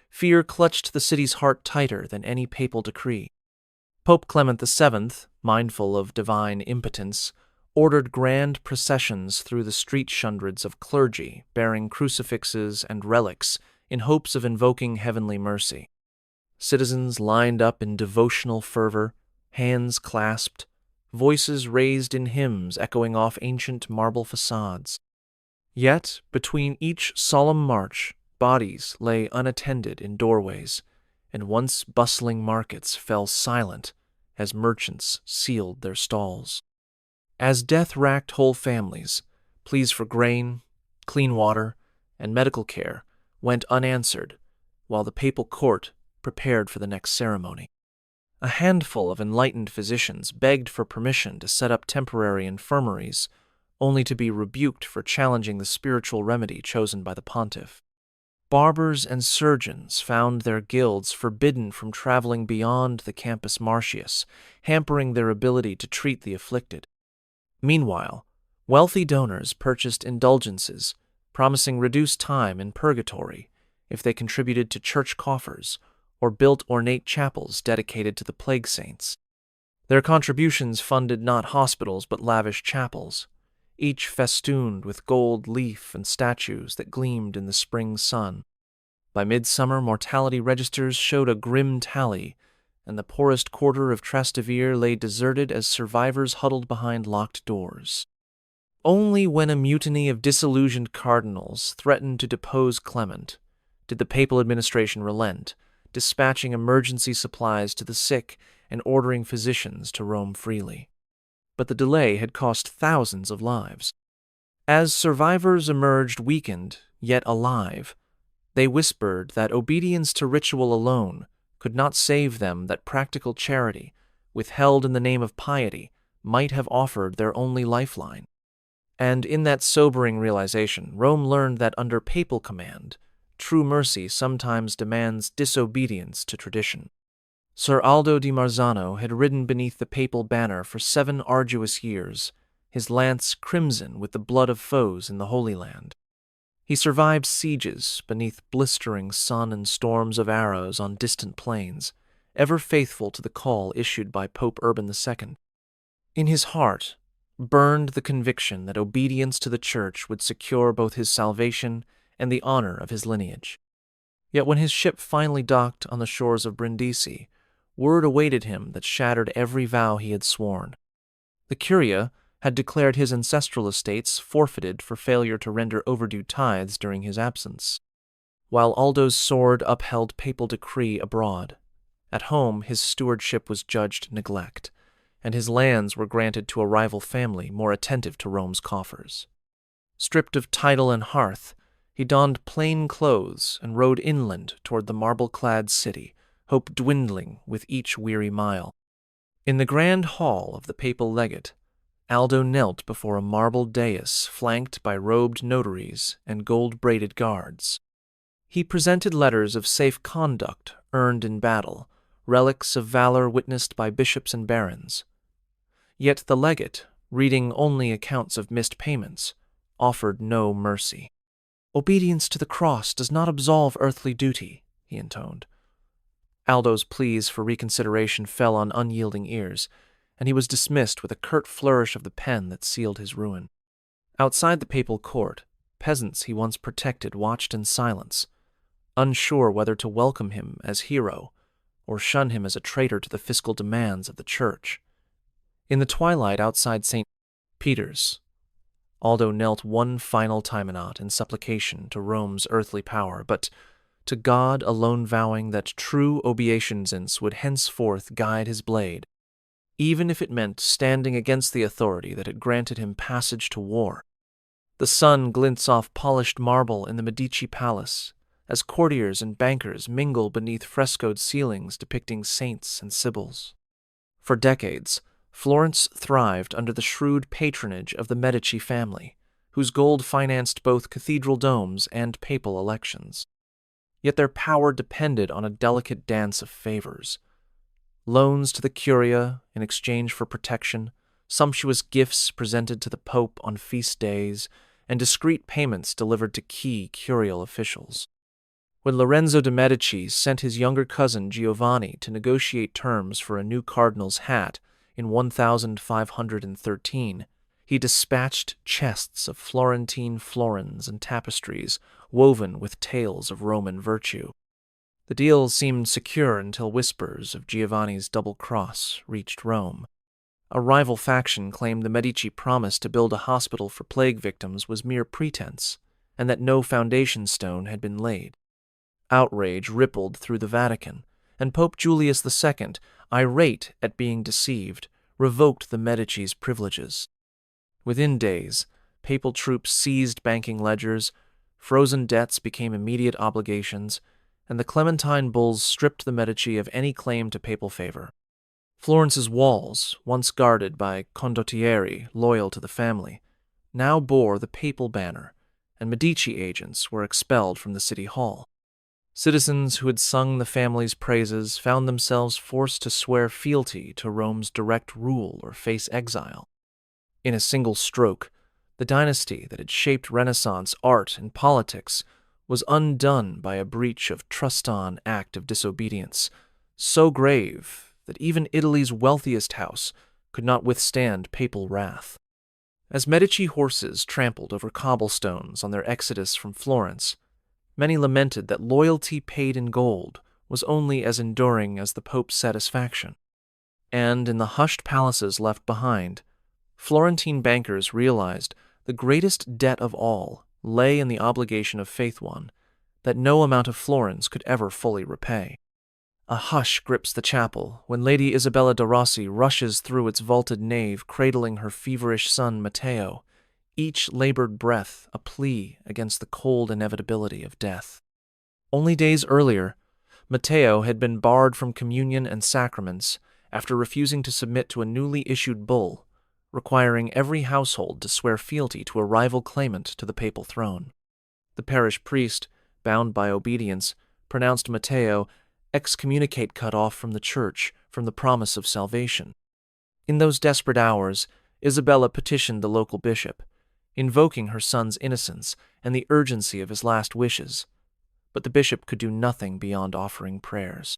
fear clutched the city's heart tighter than any papal decree. Pope Clement VII, mindful of divine impotence, ordered grand processions through the street hundreds of clergy bearing crucifixes and relics in hopes of invoking heavenly mercy. Citizens lined up in devotional fervor, hands clasped, voices raised in hymns echoing off ancient marble facades. Yet, between each solemn march, bodies lay unattended in doorways, and once bustling markets fell silent as merchants sealed their stalls. As death racked whole families, pleas for grain, clean water, and medical care went unanswered, while the papal court prepared for the next ceremony. A handful of enlightened physicians begged for permission to set up temporary infirmaries, only to be rebuked for challenging the spiritual remedy chosen by the pontiff. Barbers and surgeons found their guilds forbidden from traveling beyond the Campus Martius, hampering their ability to treat the afflicted. Meanwhile, wealthy donors purchased indulgences, promising reduced time in purgatory if they contributed to church coffers or built ornate chapels dedicated to the plague saints. Their contributions funded not hospitals but lavish chapels, each festooned with gold leaf and statues that gleamed in the spring sun. By midsummer, mortality registers showed a grim tally, and the poorest quarter of Trastevere lay deserted as survivors huddled behind locked doors. Only when a mutiny of disillusioned cardinals threatened to depose Clement did the papal administration relent, dispatching emergency supplies to the sick and ordering physicians to roam freely. But the delay had cost thousands of lives. As survivors emerged weakened, yet alive, they whispered that obedience to ritual alone could not save them, that practical charity, withheld in the name of piety, might have offered their only lifeline. And in that sobering realization, Rome learned that under papal command, true mercy sometimes demands disobedience to tradition. Sir Aldo di Marzano had ridden beneath the papal banner for 7 arduous years, his lance crimson with the blood of foes in the Holy Land. He survived sieges beneath blistering sun and storms of arrows on distant plains, ever faithful to the call issued by Pope Urban II. In his heart burned the conviction that obedience to the Church would secure both his salvation and the honor of his lineage. Yet when his ship finally docked on the shores of Brindisi, word awaited him that shattered every vow he had sworn. The Curia had declared his ancestral estates forfeited for failure to render overdue tithes during his absence, while Aldo's sword upheld papal decree abroad. At home, his stewardship was judged neglect, and his lands were granted to a rival family more attentive to Rome's coffers. Stripped of title and hearth, he donned plain clothes and rode inland toward the marble-clad city, hope dwindling with each weary mile. In the grand hall of the papal legate, Aldo knelt before a marble dais flanked by robed notaries and gold-braided guards. He presented letters of safe conduct earned in battle, relics of valor witnessed by bishops and barons. Yet the legate, reading only accounts of missed payments, offered no mercy. "Obedience to the cross does not absolve earthly duty," he intoned. Aldo's pleas for reconsideration fell on unyielding ears, and he was dismissed with a curt flourish of the pen that sealed his ruin. Outside the papal court, peasants he once protected watched in silence, unsure whether to welcome him as hero or shun him as a traitor to the fiscal demands of the Church. In the twilight outside St. Peter's, Aldo knelt one final timenot in supplication to Rome's earthly power, but to God alone vowing that true obeisance would henceforth guide his blade, even if it meant standing against the authority that had granted him passage to war. The sun glints off polished marble in the Medici Palace, as courtiers and bankers mingle beneath frescoed ceilings depicting saints and sibyls. For decades, Florence thrived under the shrewd patronage of the Medici family, whose gold financed both cathedral domes and papal elections. Yet their power depended on a delicate dance of favors. Loans to the Curia in exchange for protection, sumptuous gifts presented to the Pope on feast days, and discreet payments delivered to key curial officials. When Lorenzo de' Medici sent his younger cousin Giovanni to negotiate terms for a new cardinal's hat in 1513, he dispatched chests of Florentine florins and tapestries woven with tales of Roman virtue. The deal seemed secure until whispers of Giovanni's double cross reached Rome. A rival faction claimed the Medici promise to build a hospital for plague victims was mere pretense, and that no foundation stone had been laid. Outrage rippled through the Vatican, and Pope Julius II, irate at being deceived, revoked the Medici's privileges. Within days, papal troops seized banking ledgers, frozen debts became immediate obligations, and the Clementine bulls stripped the Medici of any claim to papal favor. Florence's walls, once guarded by condottieri loyal to the family, now bore the papal banner, and Medici agents were expelled from the city hall. Citizens who had sung the family's praises found themselves forced to swear fealty to Rome's direct rule or face exile. In a single stroke, the dynasty that had shaped Renaissance art and politics was undone by a breach of truston act of disobedience, so grave that even Italy's wealthiest house could not withstand papal wrath. As Medici horses trampled over cobblestones on their exodus from Florence, many lamented that loyalty paid in gold was only as enduring as the Pope's satisfaction. And in the hushed palaces left behind, Florentine bankers realized the greatest debt of all lay in the obligation of faith one that no amount of florins could ever fully repay. A hush grips the chapel when Lady Isabella de' Rossi rushes through its vaulted nave cradling her feverish son Matteo, each labored breath a plea against the cold inevitability of death. Only days earlier, Matteo had been barred from communion and sacraments after refusing to submit to a newly issued bull, requiring every household to swear fealty to a rival claimant to the papal throne. The parish priest, bound by obedience, pronounced Matteo excommunicate cut off from the church from the promise of salvation. In those desperate hours, Isabella petitioned the local bishop, invoking her son's innocence and the urgency of his last wishes, but the bishop could do nothing beyond offering prayers.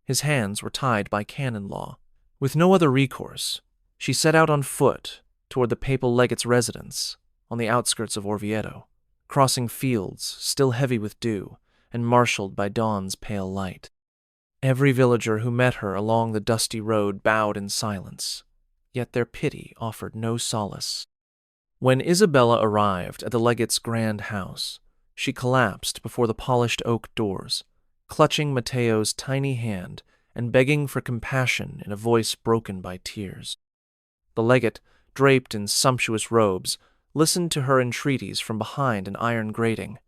His hands were tied by canon law. With no other recourse, she set out on foot toward the papal legate's residence on the outskirts of Orvieto, crossing fields still heavy with dew and marshaled by dawn's pale light. Every villager who met her along the dusty road bowed in silence, yet their pity offered no solace. When Isabella arrived at the legate's grand house, she collapsed before the polished oak doors, clutching Matteo's tiny hand and begging for compassion in a voice broken by tears. The legate, draped in sumptuous robes, listened to her entreaties from behind an iron grating.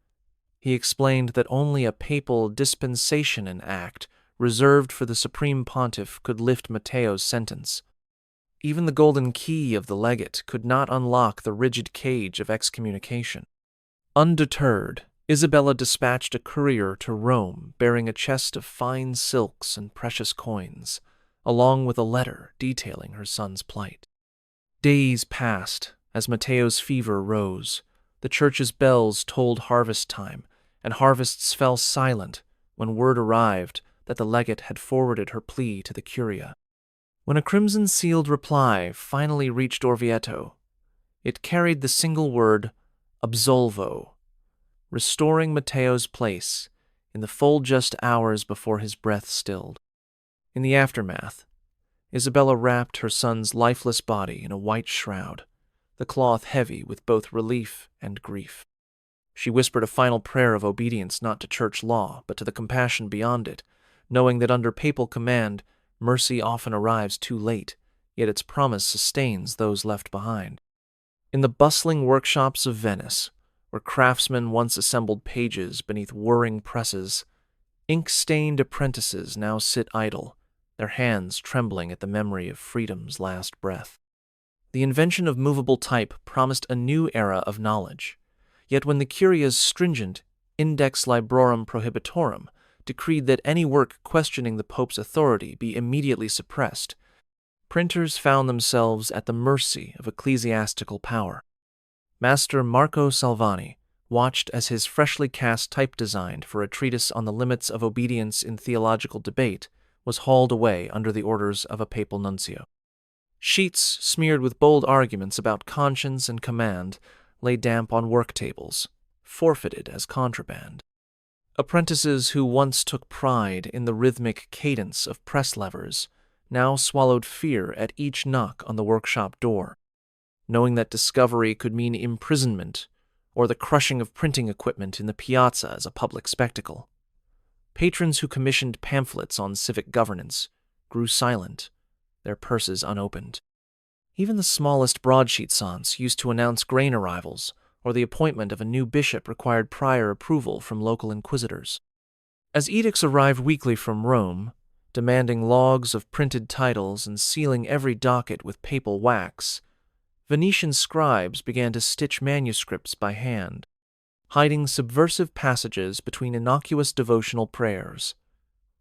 He explained that only a papal dispensationan act reserved for the supreme pontiff could lift Matteo's sentence. Even the golden key of the legate could not unlock the rigid cage of excommunication. Undeterred, Isabella dispatched a courier to Rome bearing a chest of fine silks and precious coins, along with a letter detailing her son's plight. Days passed as Matteo's fever rose. The church's bells tolled harvest time, and harvests fell silent when word arrived that the legate had forwarded her plea to the curia. When a crimson-sealed reply finally reached Orvieto, it carried the single word absolvo, restoring Matteo's place in the full just hours before his breath stilled. In the aftermath, Isabella wrapped her son's lifeless body in a white shroud, the cloth heavy with both relief and grief. She whispered a final prayer of obedience not to church law, but to the compassion beyond it, knowing that under papal command, mercy often arrives too late, yet its promise sustains those left behind. In the bustling workshops of Venice, where craftsmen once assembled pages beneath whirring presses, ink-stained apprentices now sit idle, their hands trembling at the memory of freedom's last breath. The invention of movable type promised a new era of knowledge, yet when the curia's stringent Index Librorum Prohibitorum decreed that any work questioning the Pope's authority be immediately suppressed, printers found themselves at the mercy of ecclesiastical power. Master Marco Salvani watched as his freshly cast type designed for a treatise on the limits of obedience in theological debate was hauled away under the orders of a papal nuncio. Sheets smeared with bold arguments about conscience and command lay damp on work tables, forfeited as contraband. Apprentices who once took pride in the rhythmic cadence of press levers now swallowed fear at each knock on the workshop door, knowing that discovery could mean imprisonment or the crushing of printing equipment in the piazza as a public spectacle. Patrons who commissioned pamphlets on civic governance grew silent, their purses unopened. Even the smallest broadsheet songs used to announce grain arrivals or the appointment of a new bishop required prior approval from local inquisitors. As edicts arrived weekly from Rome, demanding logs of printed titles and sealing every docket with papal wax, Venetian scribes began to stitch manuscripts by hand, hiding subversive passages between innocuous devotional prayers.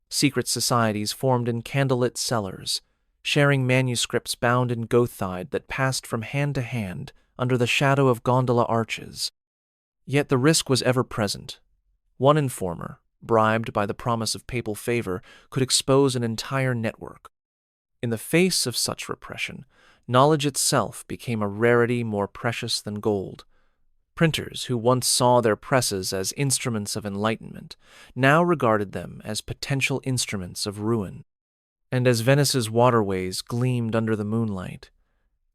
Secret societies formed in candlelit cellars, sharing manuscripts bound in goathide that passed from hand to hand under the shadow of gondola arches. Yet the risk was ever present. One informer, bribed by the promise of papal favor, could expose an entire network. In the face of such repression, knowledge itself became a rarity more precious than gold. Printers who once saw their presses as instruments of enlightenment now regarded them as potential instruments of ruin. And as Venice's waterways gleamed under the moonlight,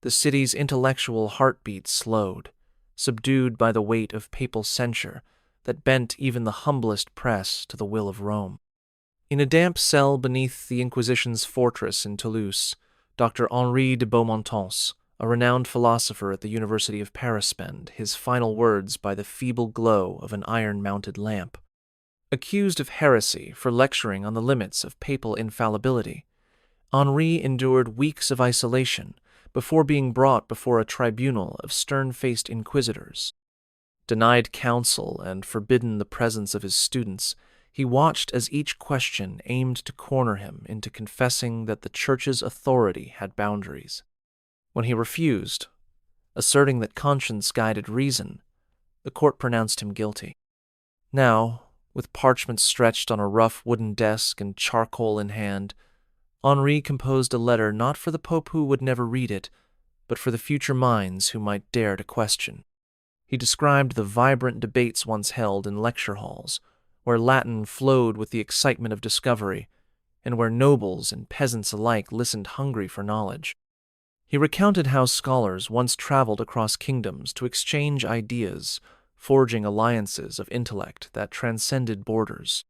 the city's intellectual heartbeat slowed, subdued by the weight of papal censure that bent even the humblest press to the will of Rome. In a damp cell beneath the Inquisition's fortress in Toulouse, Dr. Henri de Beaumontons, a renowned philosopher at the University of Paris, penned his final words by the feeble glow of an iron-mounted lamp. Accused of heresy for lecturing on the limits of papal infallibility, Henri endured weeks of isolation before being brought before a tribunal of stern-faced inquisitors. Denied counsel and forbidden the presence of his students, he watched as each question aimed to corner him into confessing that the Church's authority had boundaries. When he refused, asserting that conscience guided reason, the court pronounced him guilty. Now, with parchment stretched on a rough wooden desk and charcoal in hand, Henri composed a letter not for the Pope who would never read it, but for the future minds who might dare to question. He described the vibrant debates once held in lecture halls, where Latin flowed with the excitement of discovery, and where nobles and peasants alike listened hungry for knowledge. He recounted how scholars once traveled across kingdoms to exchange ideas, forging alliances of intellect that transcended borders.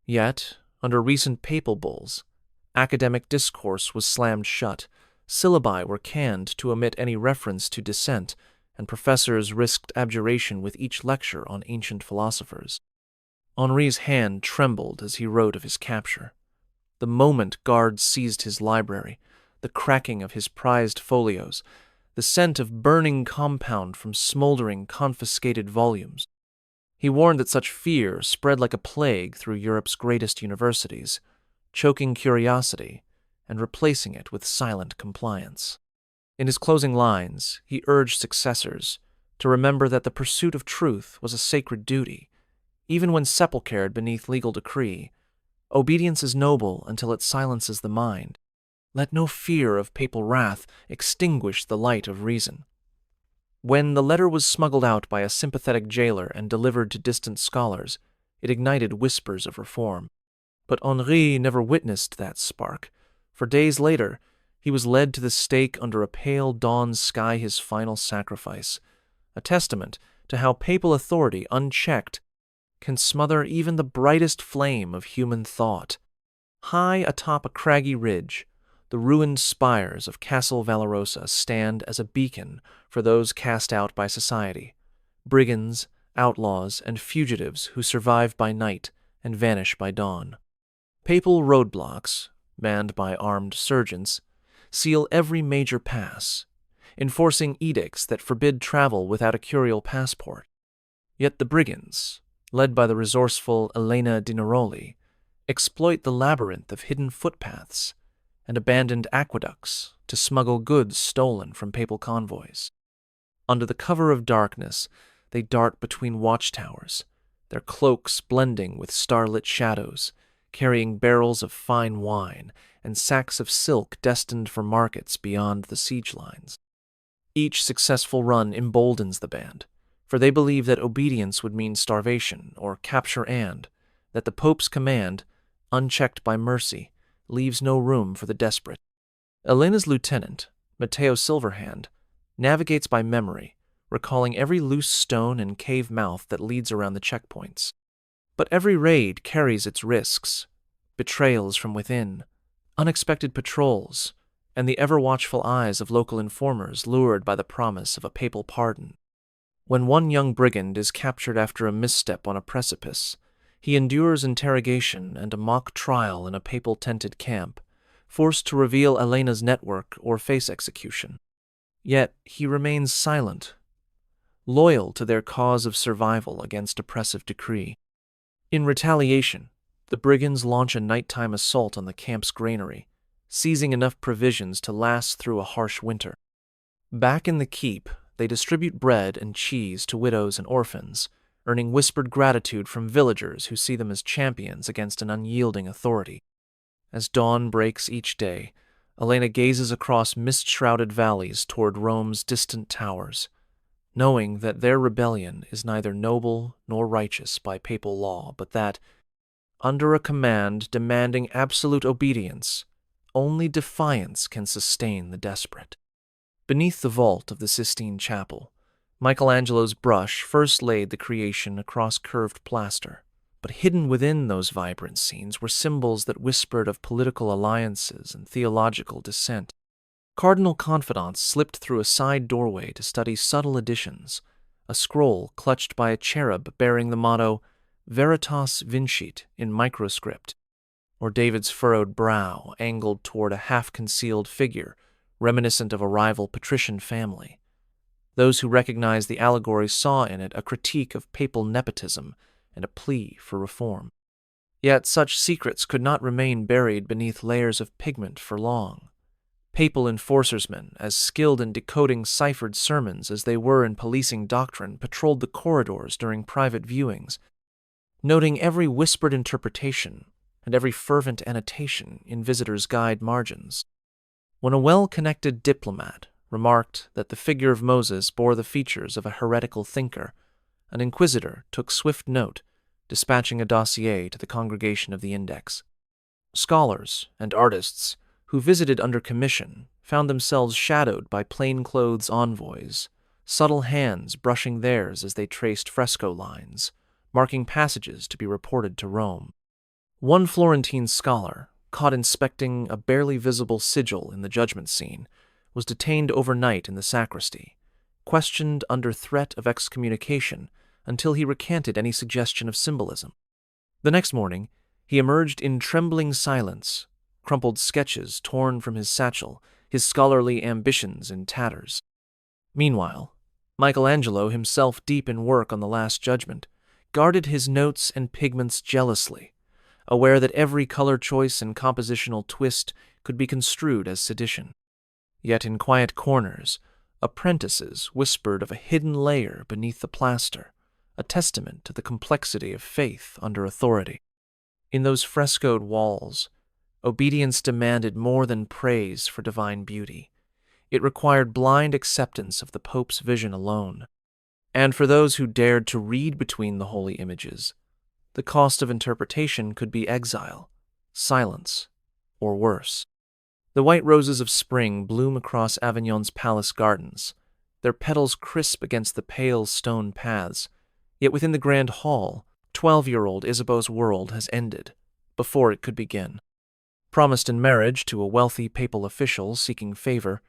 Yet, under recent papal bulls, academic discourse was slammed shut, syllabi were canned to omit any reference to dissent, and professors risked abjuration with each lecture on ancient philosophers. Henri's hand trembled as he wrote of his capture. The moment guards seized his library, the cracking of his prized folios, the scent of burning compound from smoldering confiscated volumes. He warned that such fear spread like a plague through Europe's greatest universities, choking curiosity and replacing it with silent compliance. In his closing lines, he urged successors to remember that the pursuit of truth was a sacred duty, even when sepulchred beneath legal decree. Obedience is noble until it silences the mind. Let no fear of papal wrath extinguish the light of reason. When the letter was smuggled out by a sympathetic jailer and delivered to distant scholars, it ignited whispers of reform. But Henri never witnessed that spark. For days later, he was led to the stake under a pale dawn sky, his final sacrifice, a testament to how papal authority, unchecked, can smother even the brightest flame of human thought. High atop a craggy ridge, the ruined spires of Castle Valorosa stand as a beacon for those cast out by society, brigands, outlaws, and fugitives who survive by night and vanish by dawn. Papal roadblocks, manned by armed sergeants, seal every major pass, enforcing edicts that forbid travel without a curial passport. Yet the brigands, led by the resourceful Elena di Neroli, exploit the labyrinth of hidden footpaths and abandoned aqueducts to smuggle goods stolen from papal convoys. Under the cover of darkness, they dart between watchtowers, their cloaks blending with starlit shadows, carrying barrels of fine wine and sacks of silk destined for markets beyond the siege lines. Each successful run emboldens the band, for they believe that obedience would mean starvation or capture, and that the Pope's command, unchecked by mercy, leaves no room for the desperate. Elena's lieutenant, Matteo Silverhand, navigates by memory, recalling every loose stone and cave mouth that leads around the checkpoints. But every raid carries its risks, betrayals from within, unexpected patrols, and the ever-watchful eyes of local informers lured by the promise of a papal pardon. When one young brigand is captured after a misstep on a precipice, He endures interrogation and a mock trial in a papal-tented camp, forced to reveal Elena's network or face execution. Yet he remains silent, loyal to their cause of survival against oppressive decree. In retaliation, the brigands launch a nighttime assault on the camp's granary, seizing enough provisions to last through a harsh winter. Back in the keep, they distribute bread and cheese to widows and orphans, earning whispered gratitude from villagers who see them as champions against an unyielding authority. As dawn breaks each day, Elena gazes across mist-shrouded valleys toward Rome's distant towers, knowing that their rebellion is neither noble nor righteous by papal law, but that, under a command demanding absolute obedience, only defiance can sustain the desperate. Beneath the vault of the Sistine Chapel, Michelangelo's brush first laid the creation across curved plaster, but hidden within those vibrant scenes were symbols that whispered of political alliances and theological dissent. Cardinal confidants slipped through a side doorway to study subtle additions, a scroll clutched by a cherub bearing the motto Veritas Vincit in microscript, or David's furrowed brow angled toward a half-concealed figure reminiscent of a rival patrician family. Those who recognized the allegory saw in it a critique of papal nepotism and a plea for reform. Yet such secrets could not remain buried beneath layers of pigment for long. Papal enforcersmen, as skilled in decoding ciphered sermons as they were in policing doctrine, patrolled the corridors during private viewings, noting every whispered interpretation and every fervent annotation in visitors' guide margins. When a well-connected diplomat remarked that the figure of Moses bore the features of a heretical thinker, an inquisitor took swift note, dispatching a dossier to the congregation of the Index. Scholars and artists who visited under commission found themselves shadowed by plainclothes envoys, subtle hands brushing theirs as they traced fresco lines, marking passages to be reported to Rome. One Florentine scholar, caught inspecting a barely visible sigil in the judgment scene, was detained overnight in the sacristy, questioned under threat of excommunication until he recanted any suggestion of symbolism. The next morning, he emerged in trembling silence, crumpled sketches torn from his satchel, his scholarly ambitions in tatters. Meanwhile, Michelangelo, himself deep in work on the Last Judgment, guarded his notes and pigments jealously, aware that every color choice and compositional twist could be construed as sedition. Yet in quiet corners, apprentices whispered of a hidden layer beneath the plaster, a testament to the complexity of faith under authority. In those frescoed walls, obedience demanded more than praise for divine beauty. It required blind acceptance of the Pope's vision alone. And for those who dared to read between the holy images, the cost of interpretation could be exile, silence, or worse. The white roses of spring bloom across Avignon's palace gardens, their petals crisp against the pale stone paths, yet within the grand hall, 12-year-old Isabeau's world has ended, before it could begin. Promised in marriage to a wealthy papal official seeking favor,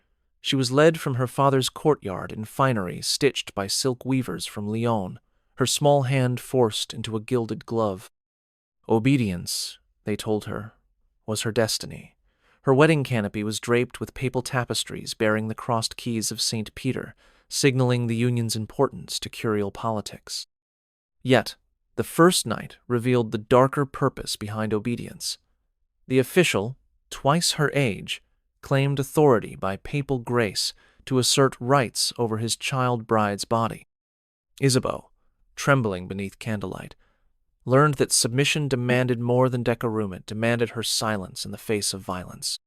she was led from her father's courtyard in finery stitched by silk weavers from Lyon, her small hand forced into a gilded glove. Obedience, they told her, was her destiny. Her wedding canopy was draped with papal tapestries bearing the crossed keys of St. Peter, signaling the union's importance to curial politics. Yet, the first night revealed the darker purpose behind obedience. The official, twice her age, claimed authority by papal grace to assert rights over his child bride's body. Isabeau, trembling beneath candlelight, learned that submission demanded more than decorum, it demanded her silence in the face of violence.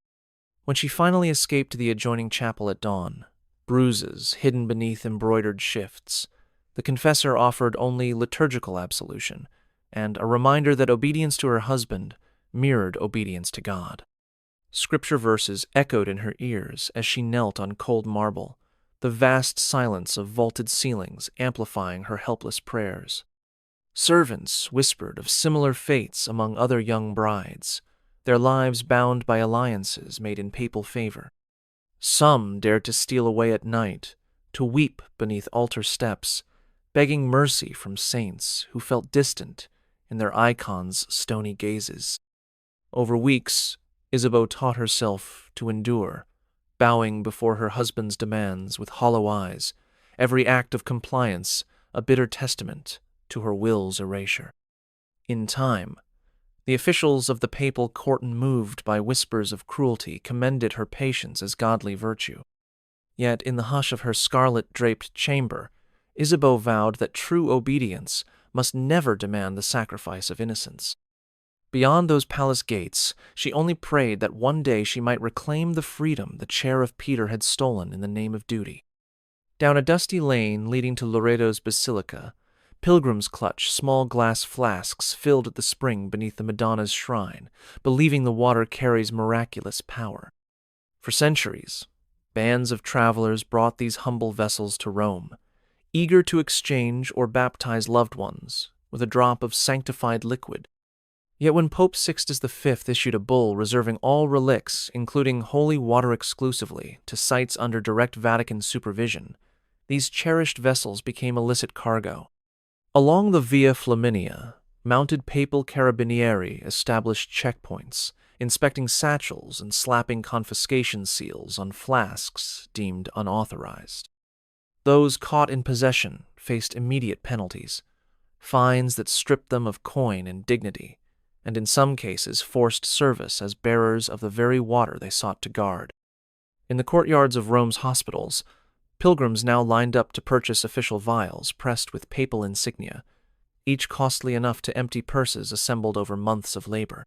When she finally escaped to the adjoining chapel at dawn, bruises hidden beneath embroidered shifts, the confessor offered only liturgical absolution and a reminder that obedience to her husband mirrored obedience to God. Scripture verses echoed in her ears as she knelt on cold marble, the vast silence of vaulted ceilings amplifying her helpless prayers. Servants whispered of similar fates among other young brides, their lives bound by alliances made in papal favor. Some dared to steal away at night, to weep beneath altar steps, begging mercy from saints who felt distant, in their icons' stony gazes. Over weeks, Isabeau taught herself to endure, bowing before her husband's demands with hollow eyes, every act of compliance a bitter testament to her will's erasure. In time, the officials of the papal court, moved by whispers of cruelty, commended her patience as godly virtue. Yet in the hush of her scarlet-draped chamber, Isabeau vowed that true obedience must never demand the sacrifice of innocence. Beyond those palace gates, she only prayed that one day she might reclaim the freedom the chair of Peter had stolen in the name of duty. Down a dusty lane leading to Loredo's basilica, pilgrims clutch small glass flasks filled at the spring beneath the Madonna's shrine, believing the water carries miraculous power. For centuries, bands of travelers brought these humble vessels to Rome, eager to exchange or baptize loved ones with a drop of sanctified liquid. Yet when Pope Sixtus V issued a bull reserving all relics, including holy water exclusively, to sites under direct Vatican supervision, these cherished vessels became illicit cargo. Along the Via Flaminia, mounted papal carabinieri established checkpoints, inspecting satchels and slapping confiscation seals on flasks deemed unauthorized. Those caught in possession faced immediate penalties, fines that stripped them of coin and dignity, and in some cases forced service as bearers of the very water they sought to guard. In the courtyards of Rome's hospitals, pilgrims now lined up to purchase official vials pressed with papal insignia, each costly enough to empty purses assembled over months of labor.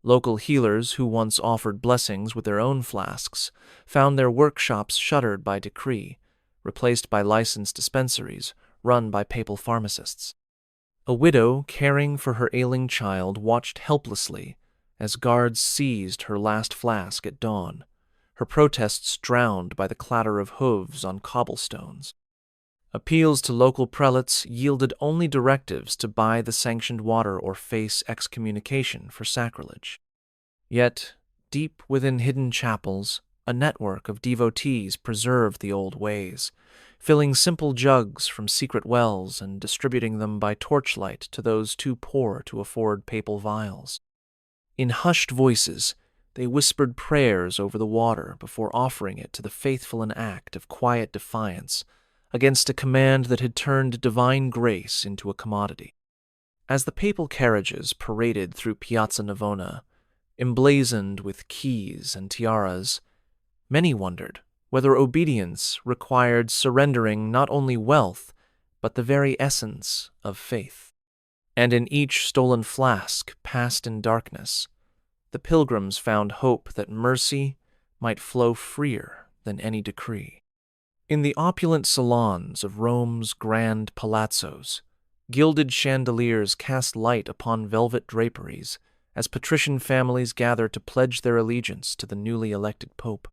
Local healers who once offered blessings with their own flasks found their workshops shuttered by decree, replaced by licensed dispensaries run by papal pharmacists. A widow caring for her ailing child watched helplessly as guards seized her last flask at dawn, her protests drowned by the clatter of hooves on cobblestones. Appeals to local prelates yielded only directives to buy the sanctioned water or face excommunication for sacrilege. Yet, deep within hidden chapels, a network of devotees preserved the old ways, filling simple jugs from secret wells and distributing them by torchlight to those too poor to afford papal vials. In hushed voices, they whispered prayers over the water before offering it to the faithful, an act of quiet defiance against a command that had turned divine grace into a commodity. As the papal carriages paraded through Piazza Navona, emblazoned with keys and tiaras, many wondered whether obedience required surrendering not only wealth, but the very essence of faith. And in each stolen flask passed in darkness, the pilgrims found hope that mercy might flow freer than any decree. In the opulent salons of Rome's grand palazzos, gilded chandeliers cast light upon velvet draperies as patrician families gather to pledge their allegiance to the newly elected pope.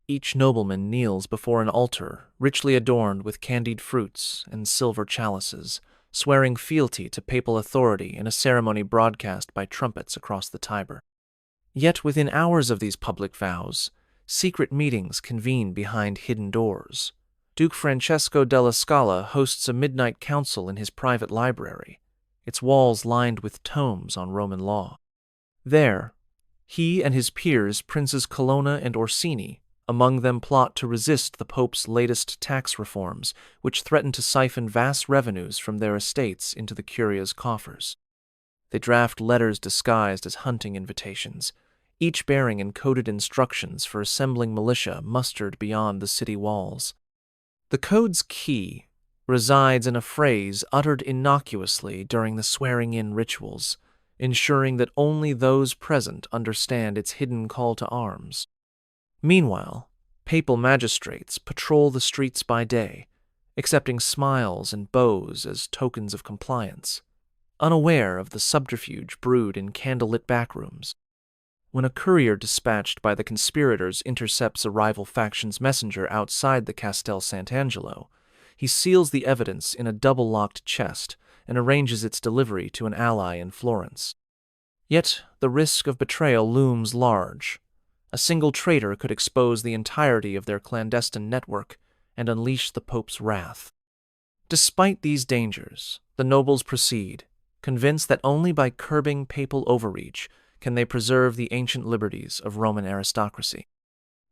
Each nobleman kneels before an altar richly adorned with candied fruits and silver chalices, swearing fealty to papal authority in a ceremony broadcast by trumpets across the Tiber. Yet within hours of these public vows, secret meetings convene behind hidden doors. Duke Francesco della Scala hosts a midnight council in his private library, its walls lined with tomes on Roman law. There, he and his peers, Princes Colonna and Orsini, among them plot to resist the Pope's latest tax reforms, which threaten to siphon vast revenues from their estates into the Curia's coffers. They draft letters disguised as hunting invitations, each bearing encoded instructions for assembling militia mustered beyond the city walls. The code's key resides in a phrase uttered innocuously during the swearing-in rituals, ensuring that only those present understand its hidden call to arms. Meanwhile, papal magistrates patrol the streets by day, accepting smiles and bows as tokens of compliance, unaware of the subterfuge brewed in candlelit backrooms. When a courier dispatched by the conspirators intercepts a rival faction's messenger outside the Castel Sant'Angelo, he seals the evidence in a double-locked chest and arranges its delivery to an ally in Florence. Yet the risk of betrayal looms large. A single traitor could expose the entirety of their clandestine network and unleash the Pope's wrath. Despite these dangers, the nobles proceed, convinced that only by curbing papal overreach can they preserve the ancient liberties of Roman aristocracy.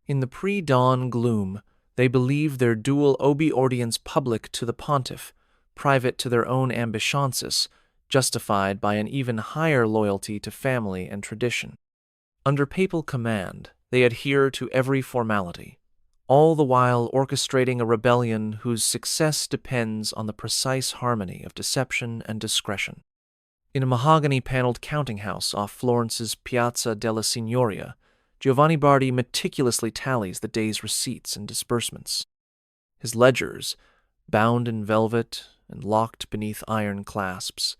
In the pre-dawn gloom, they believe their dual obi ordiens public to the pontiff, private to their own ambitionsis, justified by an even higher loyalty to family and tradition. Under papal command, they adhere to every formality, all the while orchestrating a rebellion whose success depends on the precise harmony of deception and discretion. In a mahogany-paneled counting house off Florence's Piazza della Signoria, Giovanni Bardi meticulously tallies the day's receipts and disbursements. His ledgers, bound in velvet and locked beneath iron clasps,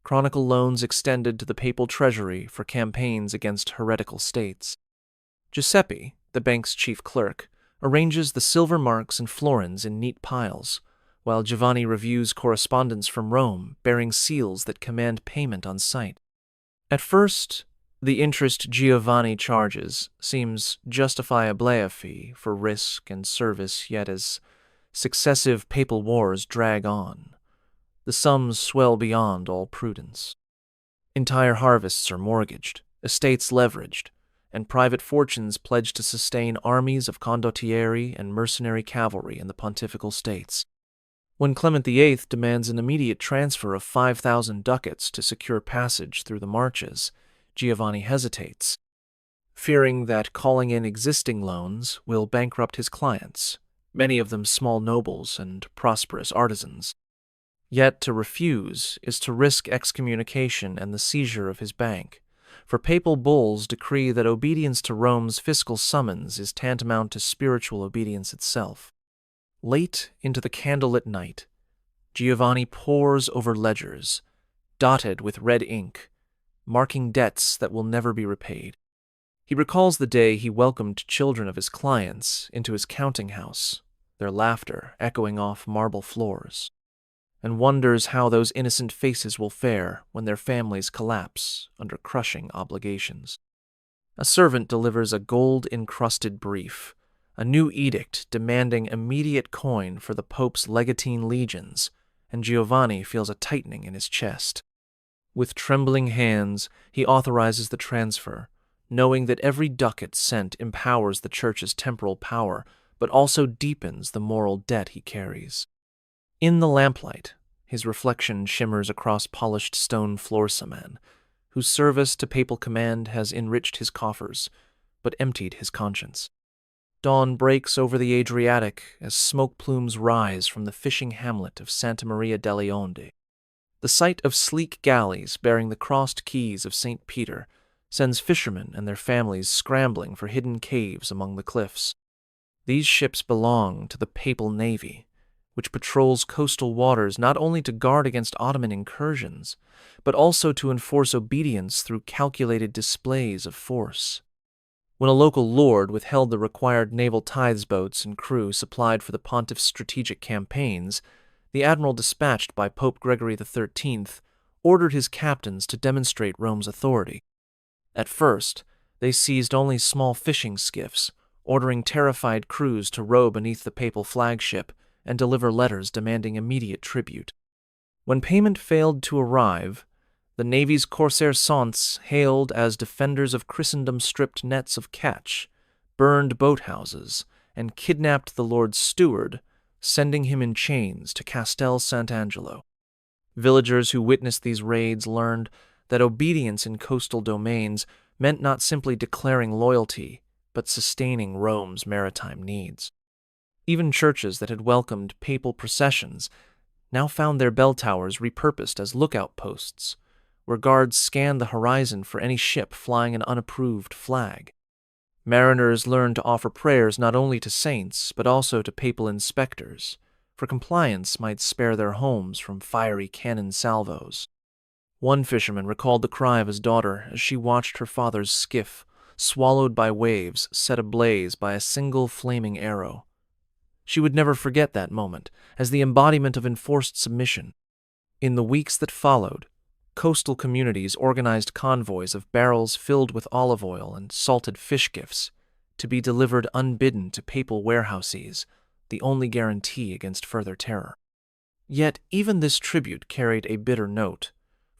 chronicle loans extended to the papal treasury for campaigns against heretical states. Giuseppe, the bank's chief clerk, arranges the silver marks and florins in neat piles, while Giovanni reviews correspondence from Rome bearing seals that command payment on sight. At first, the interest Giovanni charges seems justifiably a fee for risk and service, yet as successive papal wars drag on, the sums swell beyond all prudence. Entire harvests are mortgaged, estates leveraged, and private fortunes pledged to sustain armies of condottieri and mercenary cavalry in the pontifical states. When Clement VIII demands an immediate transfer of 5,000 ducats to secure passage through the marches, Giovanni hesitates, fearing that calling in existing loans will bankrupt his clients, many of them small nobles and prosperous artisans. Yet to refuse is to risk excommunication and the seizure of his bank, for papal bulls decree that obedience to Rome's fiscal summons is tantamount to spiritual obedience itself. Late into the candlelit night, Giovanni pores over ledgers, dotted with red ink, marking debts that will never be repaid. He recalls the day he welcomed children of his clients into his counting house, their laughter echoing off marble floors, and wonders how those innocent faces will fare when their families collapse under crushing obligations. A servant delivers a gold-encrusted brief, a new edict demanding immediate coin for the Pope's legatine legions, and Giovanni feels a tightening in his chest. With trembling hands, he authorizes the transfer, knowing that every ducat sent empowers the Church's temporal power, but also deepens the moral debt he carries. In the lamplight, his reflection shimmers across polished stone floor cement, whose service to papal command has enriched his coffers, but emptied his conscience. Dawn breaks over the Adriatic as smoke plumes rise from the fishing hamlet of Santa Maria delle Onde. The sight of sleek galleys bearing the crossed keys of St. Peter sends fishermen and their families scrambling for hidden caves among the cliffs. These ships belong to the papal navy, which patrols coastal waters not only to guard against Ottoman incursions, but also to enforce obedience through calculated displays of force. When a local lord withheld the required naval tithes boats and crew supplied for the pontiff's strategic campaigns, the admiral dispatched by Pope Gregory XIII ordered his captains to demonstrate Rome's authority. At first, they seized only small fishing skiffs, ordering terrified crews to row beneath the papal flagship and deliver letters demanding immediate tribute. When payment failed to arrive, the Navy's corsair saints, hailed as defenders of Christendom's stripped nets of catch, burned boathouses, and kidnapped the Lord's steward, sending him in chains to Castel Sant'Angelo. Villagers who witnessed these raids learned that obedience in coastal domains meant not simply declaring loyalty, but sustaining Rome's maritime needs. Even churches that had welcomed papal processions now found their bell towers repurposed as lookout posts, where guards scanned the horizon for any ship flying an unapproved flag. Mariners learned to offer prayers not only to saints, but also to papal inspectors, for compliance might spare their homes from fiery cannon salvos. One fisherman recalled the cry of his daughter as she watched her father's skiff, swallowed by waves, set ablaze by a single flaming arrow. She would never forget that moment as the embodiment of enforced submission. In the weeks that followed, coastal communities organized convoys of barrels filled with olive oil and salted fish gifts to be delivered unbidden to papal warehouses, the only guarantee against further terror. Yet even this tribute carried a bitter note,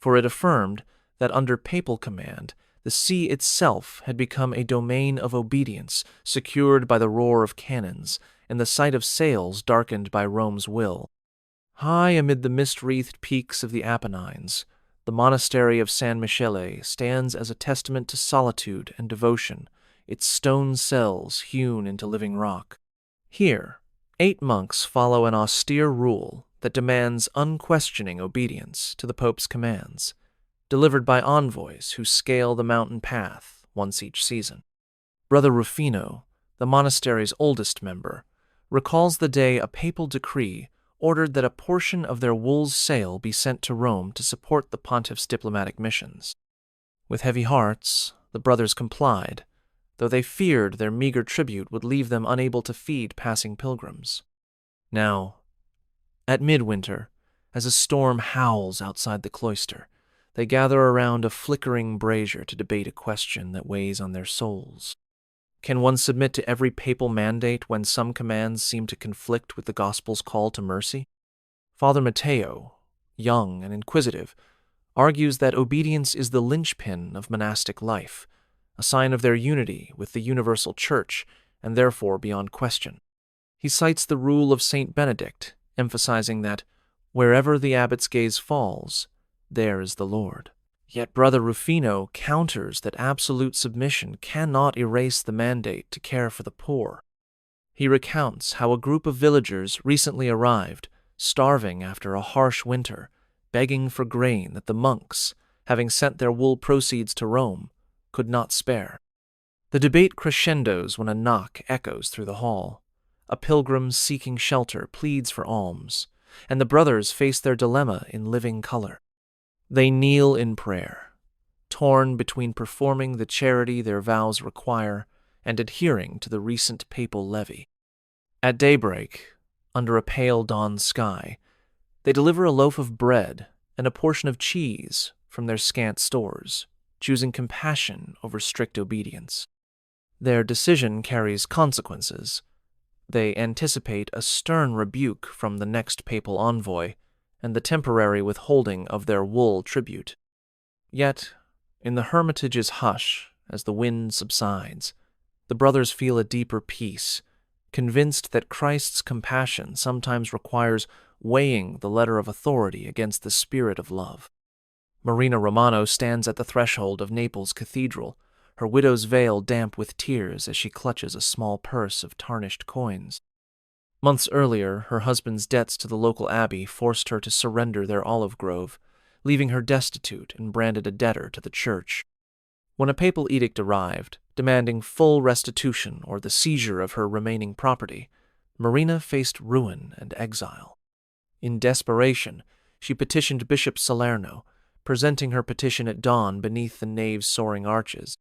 for it affirmed that under papal command, the sea itself had become a domain of obedience, secured by the roar of cannons, and the sight of sails darkened by Rome's will. High amid the mist-wreathed peaks of the Apennines, the monastery of San Michele stands as a testament to solitude and devotion, its stone cells hewn into living rock. Here, 8 monks follow an austere rule that demands unquestioning obedience to the Pope's commands, delivered by envoys who scale the mountain path once each season. Brother Rufino, the monastery's oldest member, recalls the day a papal decree ordered that a portion of their wool's sail be sent to Rome to support the pontiff's diplomatic missions. With heavy hearts, the brothers complied, though they feared their meager tribute would leave them unable to feed passing pilgrims. Now, at midwinter, as a storm howls outside the cloister, they gather around a flickering brazier to debate a question that weighs on their souls. Can one submit to every papal mandate when some commands seem to conflict with the gospel's call to mercy? Father Matteo, young and inquisitive, argues that obedience is the linchpin of monastic life, a sign of their unity with the universal church and therefore beyond question. He cites the rule of Saint Benedict, emphasizing that wherever the abbot's gaze falls, there is the Lord. Yet Brother Rufino counters that absolute submission cannot erase the mandate to care for the poor. He recounts how a group of villagers recently arrived, starving after a harsh winter, begging for grain that the monks, having sent their wool proceeds to Rome, could not spare. The debate crescendos when a knock echoes through the hall. A pilgrim seeking shelter pleads for alms, and the brothers face their dilemma in living color. They kneel in prayer, torn between performing the charity their vows require and adhering to the recent papal levy. At daybreak, under a pale dawn sky, they deliver a loaf of bread and a portion of cheese from their scant stores, choosing compassion over strict obedience. Their decision carries consequences. They anticipate a stern rebuke from the next papal envoy and the temporary withholding of their wool tribute. Yet, in the hermitage's hush, as the wind subsides, the brothers feel a deeper peace, convinced that Christ's compassion sometimes requires weighing the letter of authority against the spirit of love. Marina Romano stands at the threshold of Naples Cathedral, her widow's veil damp with tears as she clutches a small purse of tarnished coins. Months earlier, her husband's debts to the local abbey forced her to surrender their olive grove, leaving her destitute and branded a debtor to the church. When a papal edict arrived, demanding full restitution or the seizure of her remaining property, Marina faced ruin and exile. In desperation, she petitioned Bishop Salerno, presenting her petition at dawn beneath the nave's soaring arches.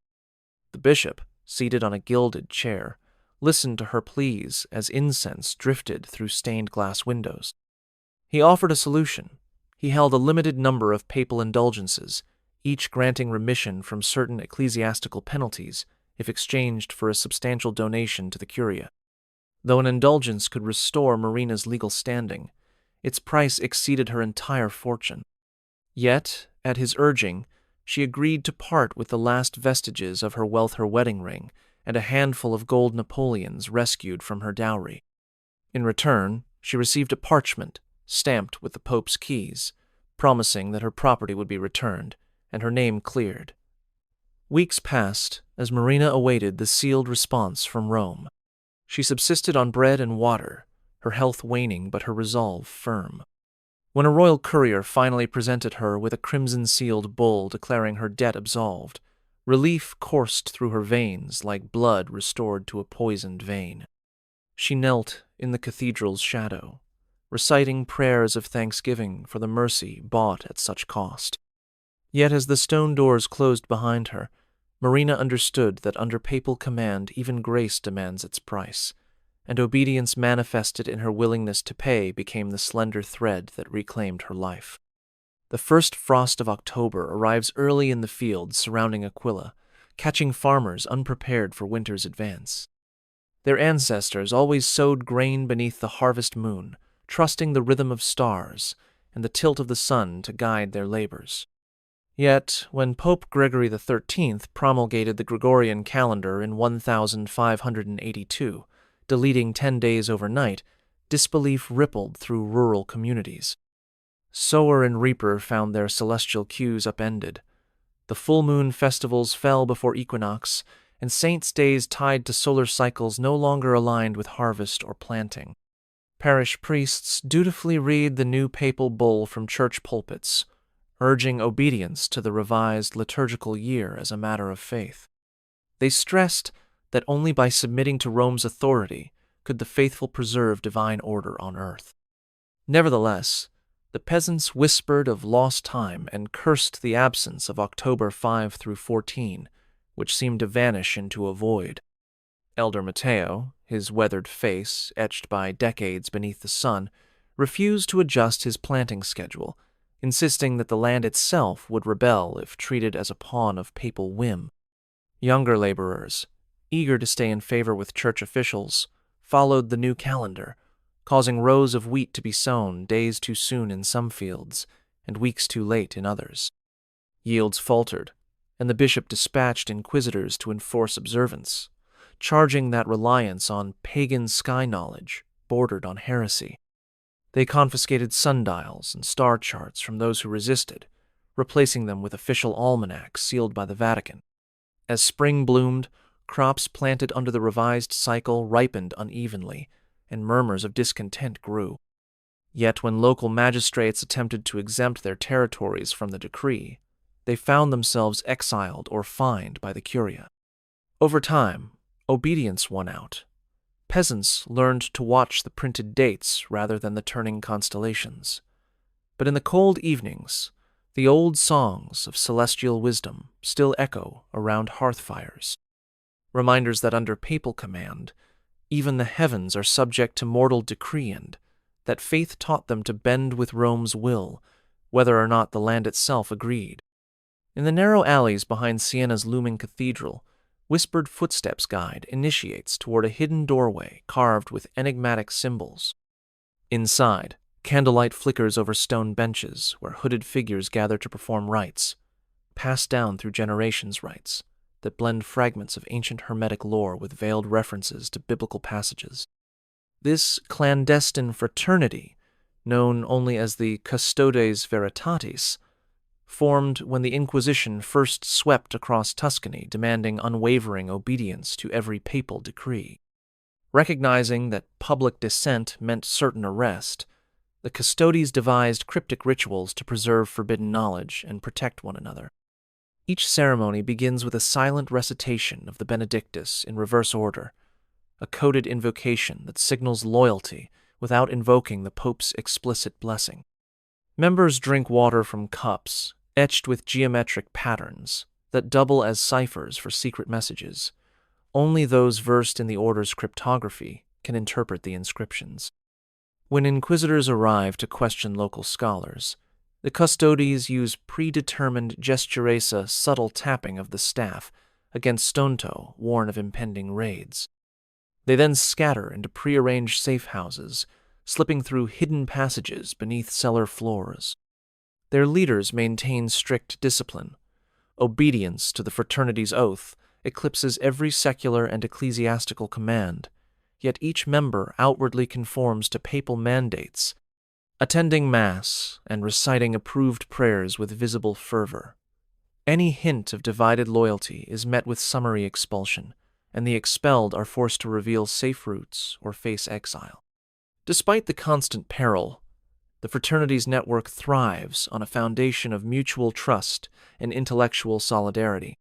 The bishop, seated on a gilded chair, listened to her pleas as incense drifted through stained glass windows. He offered a solution. He held a limited number of papal indulgences, each granting remission from certain ecclesiastical penalties if exchanged for a substantial donation to the curia. Though an indulgence could restore Marina's legal standing, its price exceeded her entire fortune. Yet, at his urging, she agreed to part with the last vestiges of her wealth, her wedding ring, and a handful of gold Napoleons rescued from her dowry. In return, she received a parchment stamped with the Pope's keys, promising that her property would be returned and her name cleared. Weeks passed as Marina awaited the sealed response from Rome. She subsisted on bread and water, her health waning but her resolve firm. When a royal courier finally presented her with a crimson-sealed bull declaring her debt absolved, relief coursed through her veins like blood restored to a poisoned vein. She knelt in the cathedral's shadow, reciting prayers of thanksgiving for the mercy bought at such cost. Yet as the stone doors closed behind her, Marina understood that under papal command even grace demands its price, and obedience manifested in her willingness to pay became the slender thread that reclaimed her life. The first frost of October arrives early in the fields surrounding Aquila, catching farmers unprepared for winter's advance. Their ancestors always sowed grain beneath the harvest moon, trusting the rhythm of stars and the tilt of the sun to guide their labors. Yet, when Pope Gregory XIII promulgated the Gregorian calendar in 1582, deleting 10 days overnight, disbelief rippled through rural communities. Sower and reaper found their celestial cues upended. The full moon festivals fell before equinox, and saints' days tied to solar cycles no longer aligned with harvest or planting. Parish priests dutifully read the new papal bull from church pulpits, urging obedience to the revised liturgical year as a matter of faith. They stressed that only by submitting to Rome's authority could the faithful preserve divine order on earth. Nevertheless, the peasants whispered of lost time and cursed the absence of October 5 through 14, which seemed to vanish into a void. Elder Matteo, his weathered face etched by decades beneath the sun, refused to adjust his planting schedule, insisting that the land itself would rebel if treated as a pawn of papal whim. Younger laborers, eager to stay in favor with church officials, followed the new calendar, causing rows of wheat to be sown days too soon in some fields and weeks too late in others. Yields faltered, and the bishop dispatched inquisitors to enforce observance, charging that reliance on pagan sky knowledge bordered on heresy. They confiscated sundials and star charts from those who resisted, replacing them with official almanacs sealed by the Vatican. As spring bloomed, crops planted under the revised cycle ripened unevenly, and murmurs of discontent grew. Yet when local magistrates attempted to exempt their territories from the decree, they found themselves exiled or fined by the Curia. Over time, obedience won out. Peasants learned to watch the printed dates rather than the turning constellations. But in the cold evenings, the old songs of celestial wisdom still echo around hearth fires, reminders that under papal command, even the heavens are subject to mortal decree and that faith taught them to bend with Rome's will, whether or not the land itself agreed. In the narrow alleys behind Siena's looming cathedral, whispered footsteps guide initiates toward a hidden doorway carved with enigmatic symbols. Inside, candlelight flickers over stone benches where hooded figures gather to perform rites, passed down through generations rites that blend fragments of ancient Hermetic lore with veiled references to biblical passages. This clandestine fraternity, known only as the Custodes Veritatis, formed when the Inquisition first swept across Tuscany, demanding unwavering obedience to every papal decree. Recognizing that public dissent meant certain arrest, the Custodes devised cryptic rituals to preserve forbidden knowledge and protect one another. Each ceremony begins with a silent recitation of the Benedictus in reverse order, a coded invocation that signals loyalty without invoking the Pope's explicit blessing. Members drink water from cups, etched with geometric patterns that double as ciphers for secret messages. Only those versed in the order's cryptography can interpret the inscriptions. When inquisitors arrive to question local scholars, the custodes use predetermined gesturesa subtle tapping of the staff against stone toe warned of impending raids. They then scatter into prearranged safe houses, slipping through hidden passages beneath cellar floors. Their leaders maintain strict discipline. Obedience to the fraternity's oath eclipses every secular and ecclesiastical command, yet each member outwardly conforms to papal mandates, attending Mass and reciting approved prayers with visible fervor. Any hint of divided loyalty is met with summary expulsion, and the expelled are forced to reveal safe routes or face exile. Despite the constant peril, the fraternity's network thrives on a foundation of mutual trust and intellectual solidarity.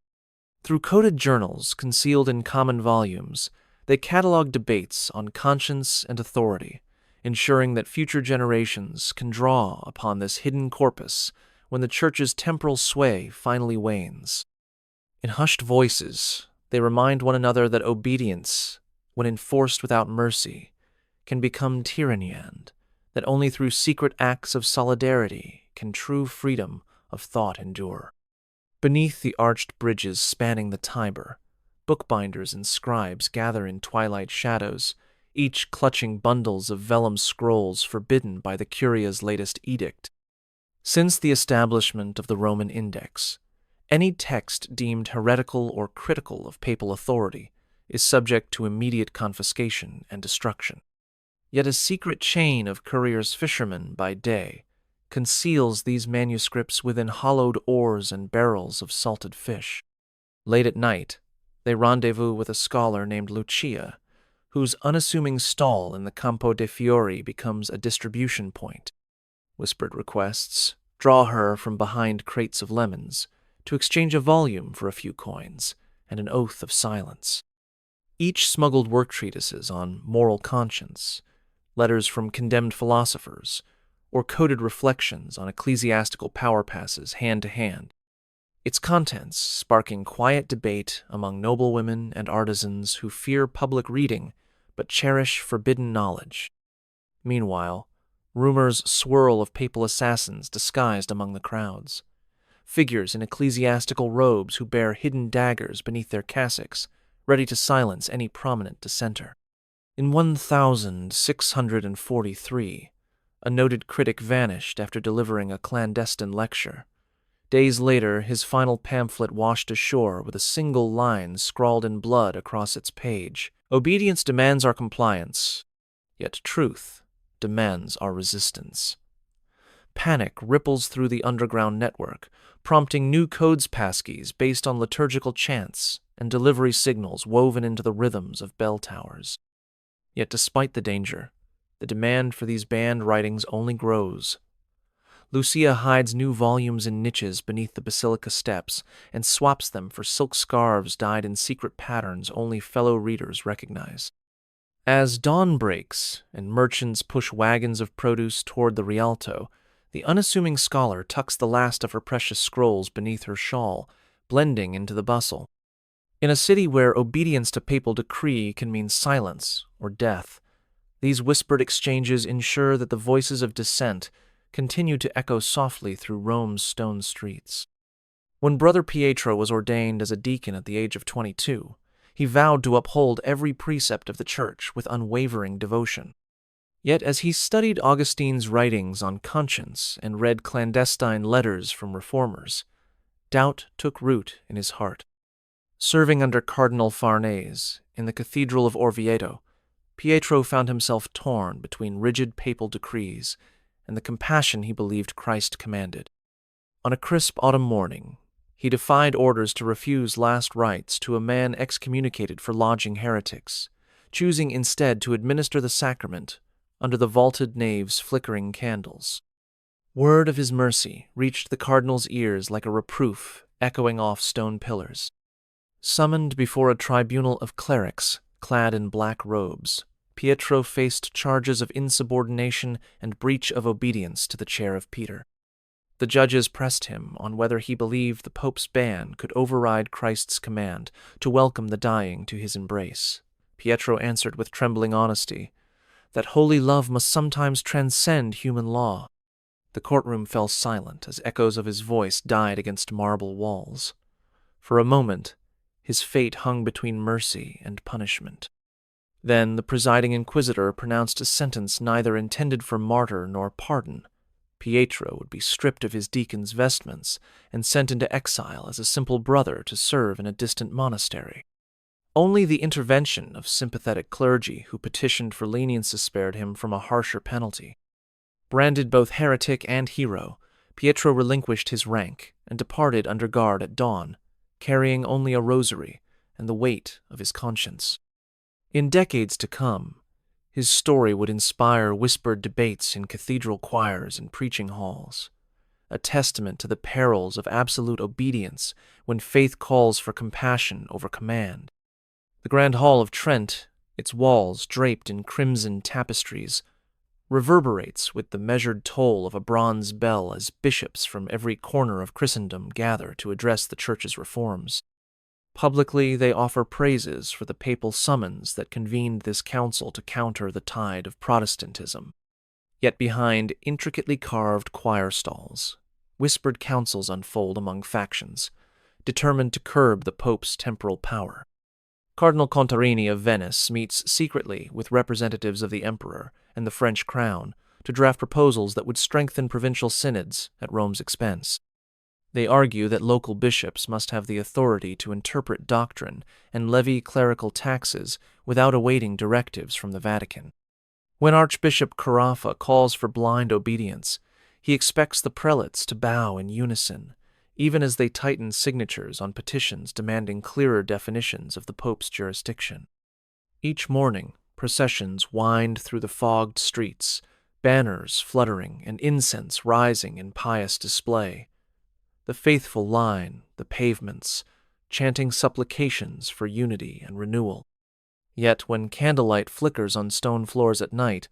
Through coded journals concealed in common volumes, they catalog debates on conscience and authority, ensuring that future generations can draw upon this hidden corpus when the Church's temporal sway finally wanes. In hushed voices, they remind one another that obedience, when enforced without mercy, can become tyranny and that only through secret acts of solidarity can true freedom of thought endure. Beneath the arched bridges spanning the Tiber, bookbinders and scribes gather in twilight shadows, each clutching bundles of vellum scrolls forbidden by the Curia's latest edict. Since the establishment of the Roman Index, any text deemed heretical or critical of papal authority is subject to immediate confiscation and destruction. Yet a secret chain of couriers fishermen by day conceals these manuscripts within hollowed oars and barrels of salted fish. Late at night, they rendezvous with a scholar named Lucia, whose unassuming stall in the Campo de' Fiori becomes a distribution point. Whispered requests draw her from behind crates of lemons to exchange a volume for a few coins and an oath of silence. Each smuggled work treatises on moral conscience, letters from condemned philosophers, or coded reflections on ecclesiastical power passes hand to hand, its contents sparking quiet debate among noblewomen and artisans who fear public reading but cherish forbidden knowledge. Meanwhile, rumors swirl of papal assassins disguised among the crowds, figures in ecclesiastical robes who bear hidden daggers beneath their cassocks, ready to silence any prominent dissenter. In 1643, a noted critic vanished after delivering a clandestine lecture. Days later, his final pamphlet washed ashore with a single line scrawled in blood across its page. Obedience demands our compliance, yet truth demands our resistance. Panic ripples through the underground network, prompting new codes passkeys based on liturgical chants and delivery signals woven into the rhythms of bell towers. Yet despite the danger, the demand for these banned writings only grows. Lucia hides new volumes in niches beneath the basilica steps and swaps them for silk scarves dyed in secret patterns only fellow readers recognize. As dawn breaks and merchants push wagons of produce toward the Rialto, the unassuming scholar tucks the last of her precious scrolls beneath her shawl, blending into the bustle. In a city where obedience to papal decree can mean silence or death, these whispered exchanges ensure that the voices of dissent continue to echo softly through Rome's stone streets. When Brother Pietro was ordained as a deacon at the age of 22, he vowed to uphold every precept of the Church with unwavering devotion. Yet as he studied Augustine's writings on conscience and read clandestine letters from reformers, doubt took root in his heart. Serving under Cardinal Farnese in the Cathedral of Orvieto, Pietro found himself torn between rigid papal decrees and the compassion he believed Christ commanded. On a crisp autumn morning, he defied orders to refuse last rites to a man excommunicated for lodging heretics, choosing instead to administer the sacrament under the vaulted nave's flickering candles. Word of his mercy reached the cardinal's ears like a reproof echoing off stone pillars. Summoned before a tribunal of clerics clad in black robes, Pietro faced charges of insubordination and breach of obedience to the chair of Peter. The judges pressed him on whether he believed the Pope's ban could override Christ's command to welcome the dying to his embrace. Pietro answered with trembling honesty that holy love must sometimes transcend human law. The courtroom fell silent as echoes of his voice died against marble walls. For a moment, his fate hung between mercy and punishment. Then the presiding inquisitor pronounced a sentence neither intended for martyr nor pardon. Pietro would be stripped of his deacon's vestments and sent into exile as a simple brother to serve in a distant monastery. Only the intervention of sympathetic clergy who petitioned for leniency spared him from a harsher penalty. Branded both heretic and hero, Pietro relinquished his rank and departed under guard at dawn, carrying only a rosary and the weight of his conscience. In decades to come, his story would inspire whispered debates in cathedral choirs and preaching halls, a testament to the perils of absolute obedience when faith calls for compassion over command. The Grand Hall of Trent, its walls draped in crimson tapestries, reverberates with the measured toll of a bronze bell as bishops from every corner of Christendom gather to address the Church's reforms. Publicly, they offer praises for the papal summons that convened this council to counter the tide of Protestantism. Yet behind intricately carved choir stalls, whispered councils unfold among factions, determined to curb the Pope's temporal power. Cardinal Contarini of Venice meets secretly with representatives of the Emperor and the French crown to draft proposals that would strengthen provincial synods at Rome's expense. They argue that local bishops must have the authority to interpret doctrine and levy clerical taxes without awaiting directives from the Vatican. When Archbishop Carafa calls for blind obedience, he expects the prelates to bow in unison, even as they tighten signatures on petitions demanding clearer definitions of the Pope's jurisdiction. Each morning, processions wind through the fogged streets, banners fluttering and incense rising in pious display. The faithful line the pavements, chanting supplications for unity and renewal. Yet when candlelight flickers on stone floors at night,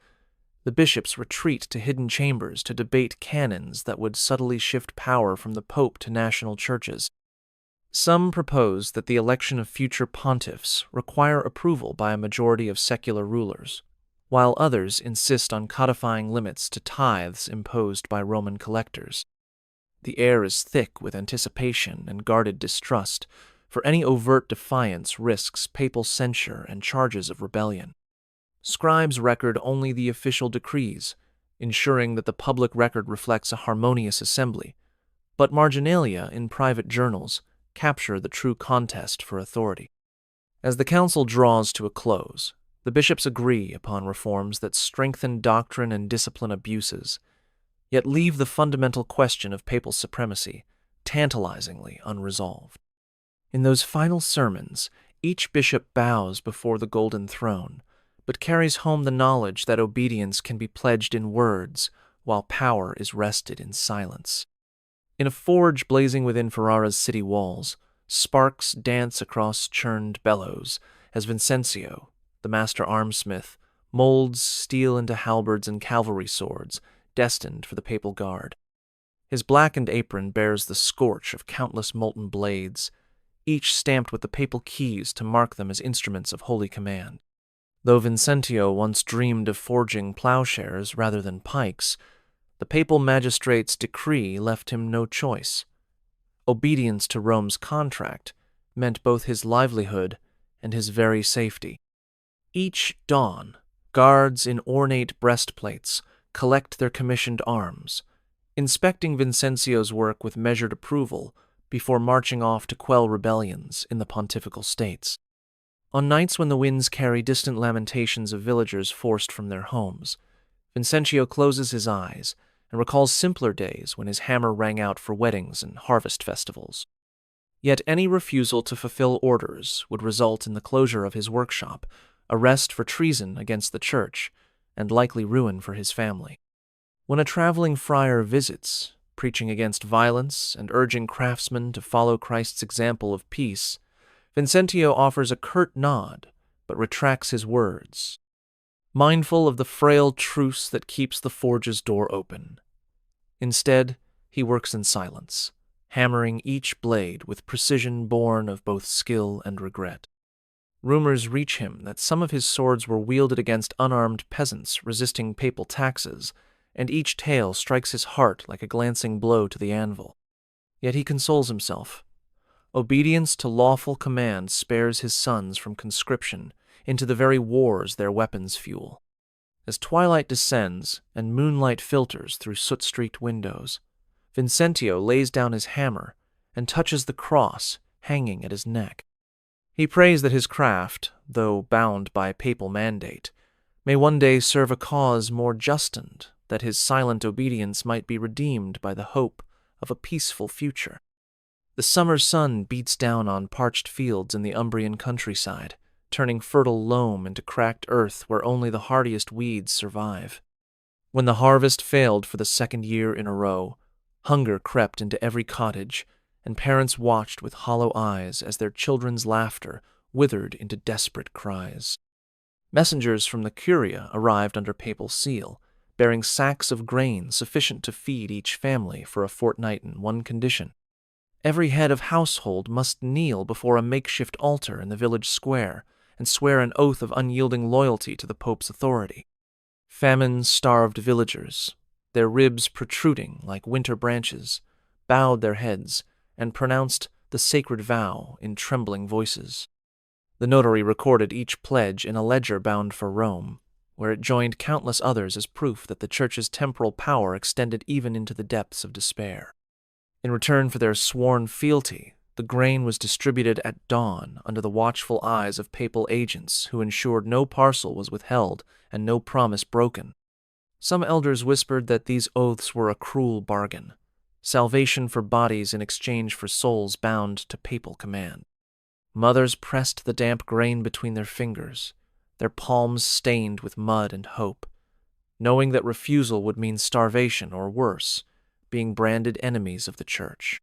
the bishops retreat to hidden chambers to debate canons that would subtly shift power from the Pope to national churches. Some propose that the election of future pontiffs require approval by a majority of secular rulers, while others insist on codifying limits to tithes imposed by Roman collectors. The air is thick with anticipation and guarded distrust, for any overt defiance risks papal censure and charges of rebellion. Scribes record only the official decrees, ensuring that the public record reflects a harmonious assembly, but marginalia in private journals capture the true contest for authority. As the council draws to a close, the bishops agree upon reforms that strengthen doctrine and discipline abuses, yet leave the fundamental question of papal supremacy tantalizingly unresolved. In those final sermons, each bishop bows before the golden throne, but carries home the knowledge that obedience can be pledged in words, while power is wrested in silence. In a forge blazing within Ferrara's city walls, sparks dance across churned bellows as Vincencio, the master armsmith, molds steel into halberds and cavalry swords, destined for the papal guard. His blackened apron bears the scorch of countless molten blades, each stamped with the papal keys to mark them as instruments of holy command. Though Vincentio once dreamed of forging plowshares rather than pikes, the papal magistrate's decree left him no choice. Obedience to Rome's contract meant both his livelihood and his very safety. Each dawn, guards in ornate breastplates collect their commissioned arms, inspecting Vincencio's work with measured approval before marching off to quell rebellions in the pontifical states. On nights when the winds carry distant lamentations of villagers forced from their homes, Vincencio closes his eyes and recalls simpler days when his hammer rang out for weddings and harvest festivals. Yet any refusal to fulfill orders would result in the closure of his workshop, arrest for treason against the church, and likely ruin for his family. When a traveling friar visits, preaching against violence and urging craftsmen to follow Christ's example of peace, Vincentio offers a curt nod, but retracts his words, mindful of the frail truce that keeps the forge's door open. Instead, he works in silence, hammering each blade with precision born of both skill and regret. Rumors reach him that some of his swords were wielded against unarmed peasants resisting papal taxes, and each tale strikes his heart like a glancing blow to the anvil. Yet he consoles himself. Obedience to lawful command spares his sons from conscription into the very wars their weapons fuel. As twilight descends and moonlight filters through soot-streaked windows, Vincentio lays down his hammer and touches the cross hanging at his neck. He prays that his craft, though bound by papal mandate, may one day serve a cause more justent, that his silent obedience might be redeemed by the hope of a peaceful future. The summer sun beats down on parched fields in the Umbrian countryside, turning fertile loam into cracked earth where only the hardiest weeds survive. When the harvest failed for the second year in a row, hunger crept into every cottage, and parents watched with hollow eyes as their children's laughter withered into desperate cries. Messengers from the Curia arrived under papal seal, bearing sacks of grain sufficient to feed each family for a fortnight in one condition. Every head of household must kneel before a makeshift altar in the village square and swear an oath of unyielding loyalty to the Pope's authority. Famine-starved villagers, their ribs protruding like winter branches, bowed their heads and pronounced the sacred vow in trembling voices. The notary recorded each pledge in a ledger bound for Rome, where it joined countless others as proof that the Church's temporal power extended even into the depths of despair. In return for their sworn fealty, the grain was distributed at dawn under the watchful eyes of papal agents who ensured no parcel was withheld and no promise broken. Some elders whispered that these oaths were a cruel bargain, salvation for bodies in exchange for souls bound to papal command. Mothers pressed the damp grain between their fingers, their palms stained with mud and hope, knowing that refusal would mean starvation or worse, being branded enemies of the Church.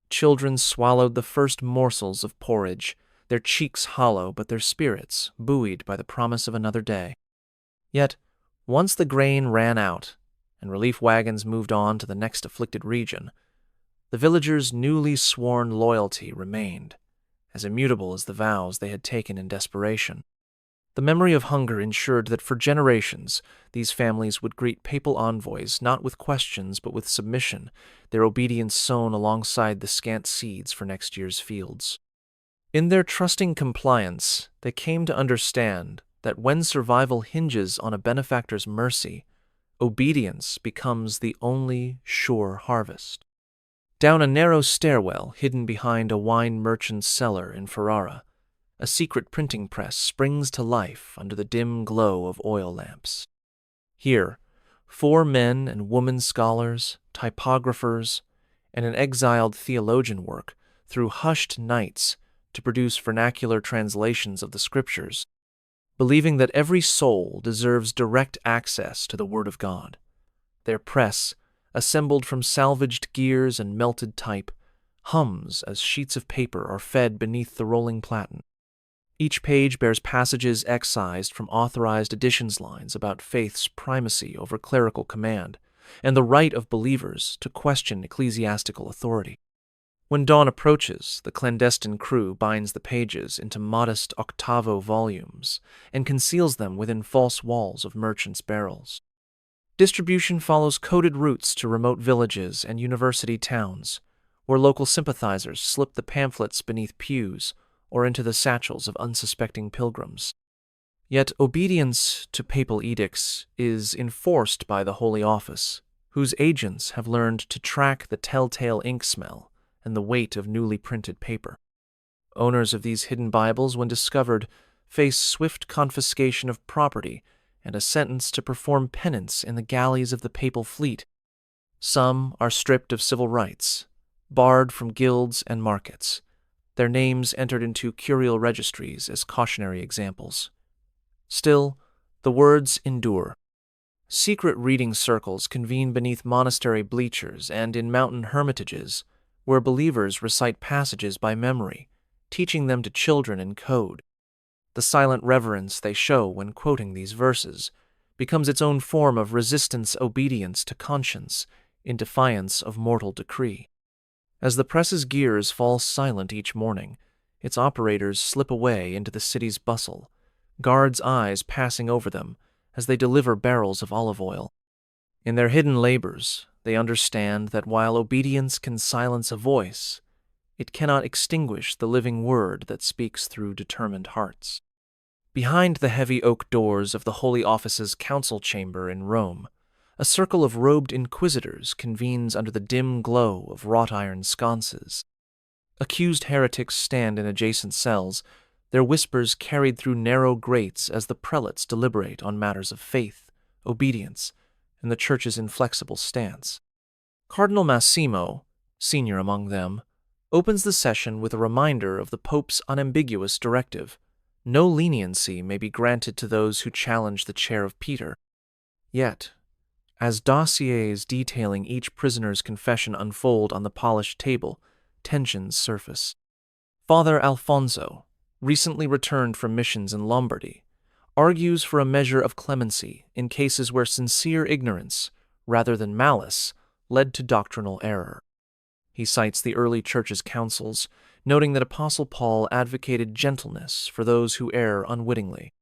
Children swallowed the first morsels of porridge, their cheeks hollow but their spirits buoyed by the promise of another day. Yet, once the grain ran out and relief wagons moved on to the next afflicted region, the villagers' newly sworn loyalty remained, as immutable as the vows they had taken in desperation. The memory of hunger ensured that for generations these families would greet papal envoys not with questions but with submission, their obedience sown alongside the scant seeds for next year's fields. In their trusting compliance, they came to understand that when survival hinges on a benefactor's mercy, obedience becomes the only sure harvest. Down a narrow stairwell hidden behind a wine merchant's cellar in Ferrara, a secret printing press springs to life under the dim glow of oil lamps. Here, 4 men and women scholars, typographers, and an exiled theologian work through hushed nights to produce vernacular translations of the Scriptures, believing that every soul deserves direct access to the Word of God. Their press, assembled from salvaged gears and melted type, hums as sheets of paper are fed beneath the rolling platen. Each page bears passages excised from authorized editions lines about faith's primacy over clerical command and the right of believers to question ecclesiastical authority. When dawn approaches, the clandestine crew binds the pages into modest octavo volumes and conceals them within false walls of merchants' barrels. Distribution follows coded routes to remote villages and university towns, where local sympathizers slip the pamphlets beneath pews or into the satchels of unsuspecting pilgrims. Yet obedience to papal edicts is enforced by the Holy Office, whose agents have learned to track the telltale ink smell and the weight of newly printed paper. Owners of these hidden Bibles, when discovered, face swift confiscation of property and a sentence to perform penance in the galleys of the papal fleet. Some are stripped of civil rights, barred from guilds and markets, their names entered into curial registries as cautionary examples. Still, the words endure. Secret reading circles convene beneath monastery bleachers and in mountain hermitages, where believers recite passages by memory, teaching them to children in code. The silent reverence they show when quoting these verses becomes its own form of resistance obedience to conscience in defiance of mortal decree. As the press's gears fall silent each morning, its operators slip away into the city's bustle, guards' eyes passing over them as they deliver barrels of olive oil. In their hidden labors, they understand that while obedience can silence a voice, it cannot extinguish the living word that speaks through determined hearts. Behind the heavy oak doors of the Holy Office's council chamber in Rome, a circle of robed inquisitors convenes under the dim glow of wrought-iron sconces. Accused heretics stand in adjacent cells, their whispers carried through narrow grates as the prelates deliberate on matters of faith, obedience, and the Church's inflexible stance. Cardinal Massimo, senior among them, opens the session with a reminder of the Pope's unambiguous directive: no leniency may be granted to those who challenge the chair of Peter. Yet, as dossiers detailing each prisoner's confession unfold on the polished table, tensions surface. Father Alfonso, recently returned from missions in Lombardy, argues for a measure of clemency in cases where sincere ignorance, rather than malice, led to doctrinal error. He cites the early Church's councils, noting that Apostle Paul advocated gentleness for those who err unwittingly.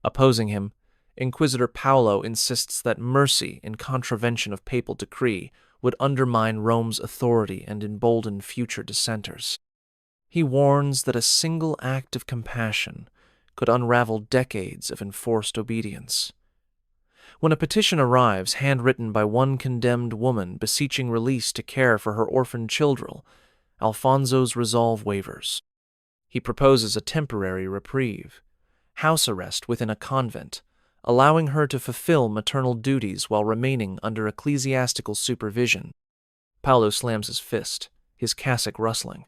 Opposing him, Inquisitor Paolo insists that mercy in contravention of papal decree would undermine Rome's authority and embolden future dissenters. He warns that a single act of compassion could unravel decades of enforced obedience, When a petition arrives handwritten by one condemned woman beseeching release to care for her orphaned children, Alfonso's resolve wavers. He proposes a temporary reprieve, house arrest within a convent, allowing her to fulfill maternal duties while remaining under ecclesiastical supervision. Paolo slams his fist, his cassock rustling.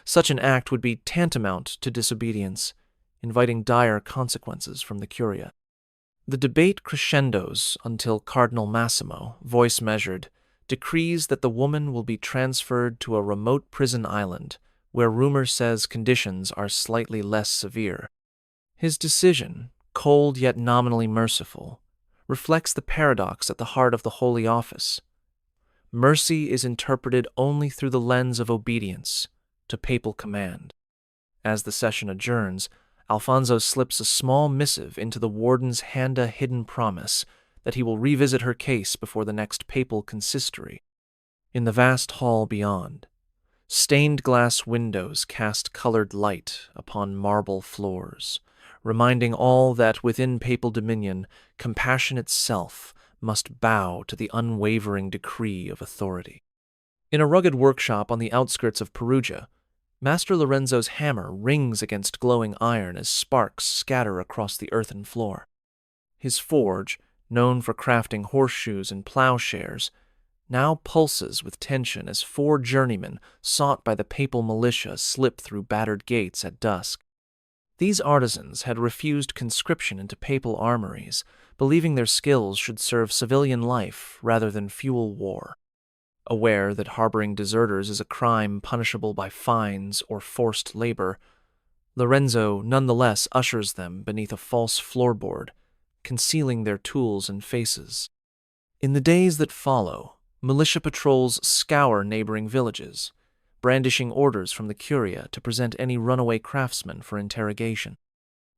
Such an act would be tantamount to disobedience, inviting dire consequences from the Curia. The debate crescendos until Cardinal Massimo, voice measured, decrees that the woman will be transferred to a remote prison island where rumor says conditions are slightly less severe. His decision, cold yet nominally merciful, reflects the paradox at the heart of the Holy Office. Mercy is interpreted only through the lens of obedience to papal command. As the session adjourns, Alfonso slips a small missive into the warden's hand, a hidden promise that he will revisit her case before the next papal consistory. In the vast hall beyond, stained glass windows cast colored light upon marble floors, reminding all that within papal dominion, compassion itself must bow to the unwavering decree of authority. In a rugged workshop on the outskirts of Perugia, Master Lorenzo's hammer rings against glowing iron as sparks scatter across the earthen floor. His forge, known for crafting horseshoes and plowshares, now pulses with tension as 4 journeymen sought by the papal militia slip through battered gates at dusk. These artisans had refused conscription into papal armories, believing their skills should serve civilian life rather than fuel war. Aware that harboring deserters is a crime punishable by fines or forced labor, Lorenzo nonetheless ushers them beneath a false floorboard, concealing their tools and faces. In the days that follow, militia patrols scour neighboring villages, brandishing orders from the Curia to present any runaway craftsmen for interrogation.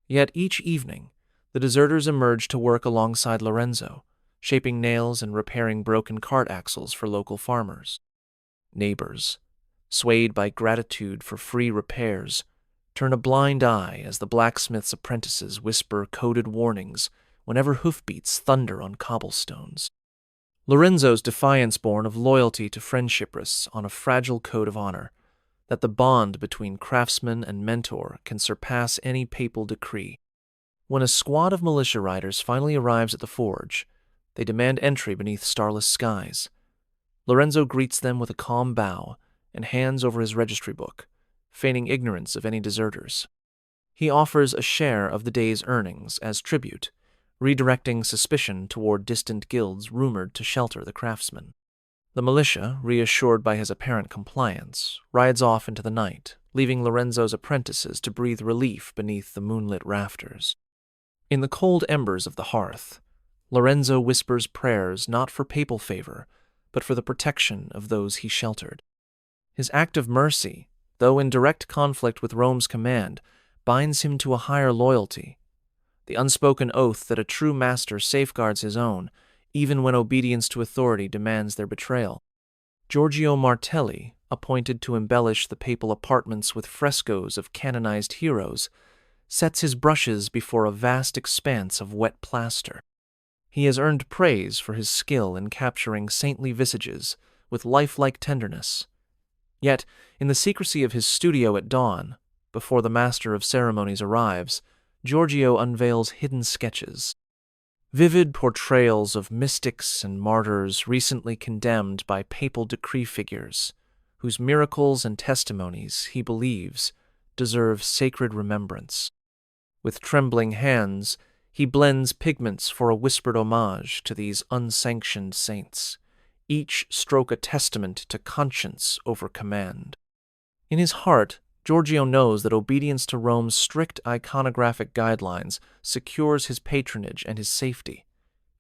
Yet each evening, the deserters emerge to work alongside Lorenzo, shaping nails and repairing broken cart axles for local farmers. Neighbors, swayed by gratitude for free repairs, turn a blind eye as the blacksmith's apprentices whisper coded warnings whenever hoofbeats thunder on cobblestones. Lorenzo's defiance born of loyalty to friendship rests on a fragile code of honor, that the bond between craftsman and mentor can surpass any papal decree. When a squad of militia riders finally arrives at the forge, they demand entry beneath starless skies. Lorenzo greets them with a calm bow and hands over his registry book, feigning ignorance of any deserters. He offers a share of the day's earnings as tribute, redirecting suspicion toward distant guilds rumored to shelter the craftsmen. The militia, reassured by his apparent compliance, rides off into the night, leaving Lorenzo's apprentices to breathe relief beneath the moonlit rafters. In the cold embers of the hearth, Lorenzo whispers prayers not for papal favor, but for the protection of those he sheltered. His act of mercy, though in direct conflict with Rome's command, binds him to a higher loyalty, the unspoken oath that a true master safeguards his own, even when obedience to authority demands their betrayal. Giorgio Martelli, appointed to embellish the papal apartments with frescoes of canonized heroes, sets his brushes before a vast expanse of wet plaster. He has earned praise for his skill in capturing saintly visages with lifelike tenderness. Yet, in the secrecy of his studio at dawn, before the master of ceremonies arrives, Giorgio unveils hidden sketches. Vivid portrayals of mystics and martyrs recently condemned by papal decree figures, whose miracles and testimonies, he believes, deserve sacred remembrance. With trembling hands, he blends pigments for a whispered homage to these unsanctioned saints, each stroke a testament to conscience over command. In his heart, Giorgio knows that obedience to Rome's strict iconographic guidelines secures his patronage and his safety.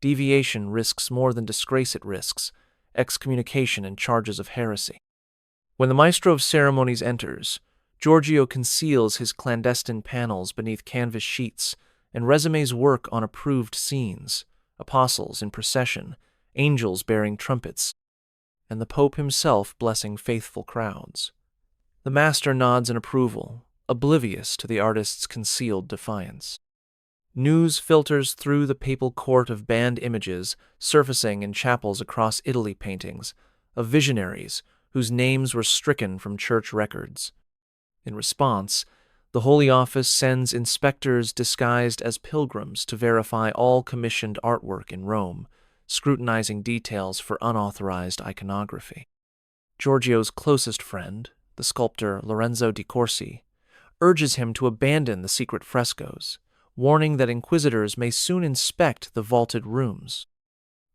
Deviation risks more than disgrace it risks, excommunication and charges of heresy. When the maestro of ceremonies enters, Giorgio conceals his clandestine panels beneath canvas sheets and resumes work on approved scenes, apostles in procession, angels bearing trumpets, and the Pope himself blessing faithful crowds. The master nods in approval, oblivious to the artist's concealed defiance. News filters through the papal court of banned images surfacing in chapels across Italy paintings of visionaries whose names were stricken from church records. In response, the Holy Office sends inspectors disguised as pilgrims to verify all commissioned artwork in Rome, scrutinizing details for unauthorized iconography. Giorgio's closest friend, the sculptor Lorenzo di Corsi, urges him to abandon the secret frescoes, warning that inquisitors may soon inspect the vaulted rooms.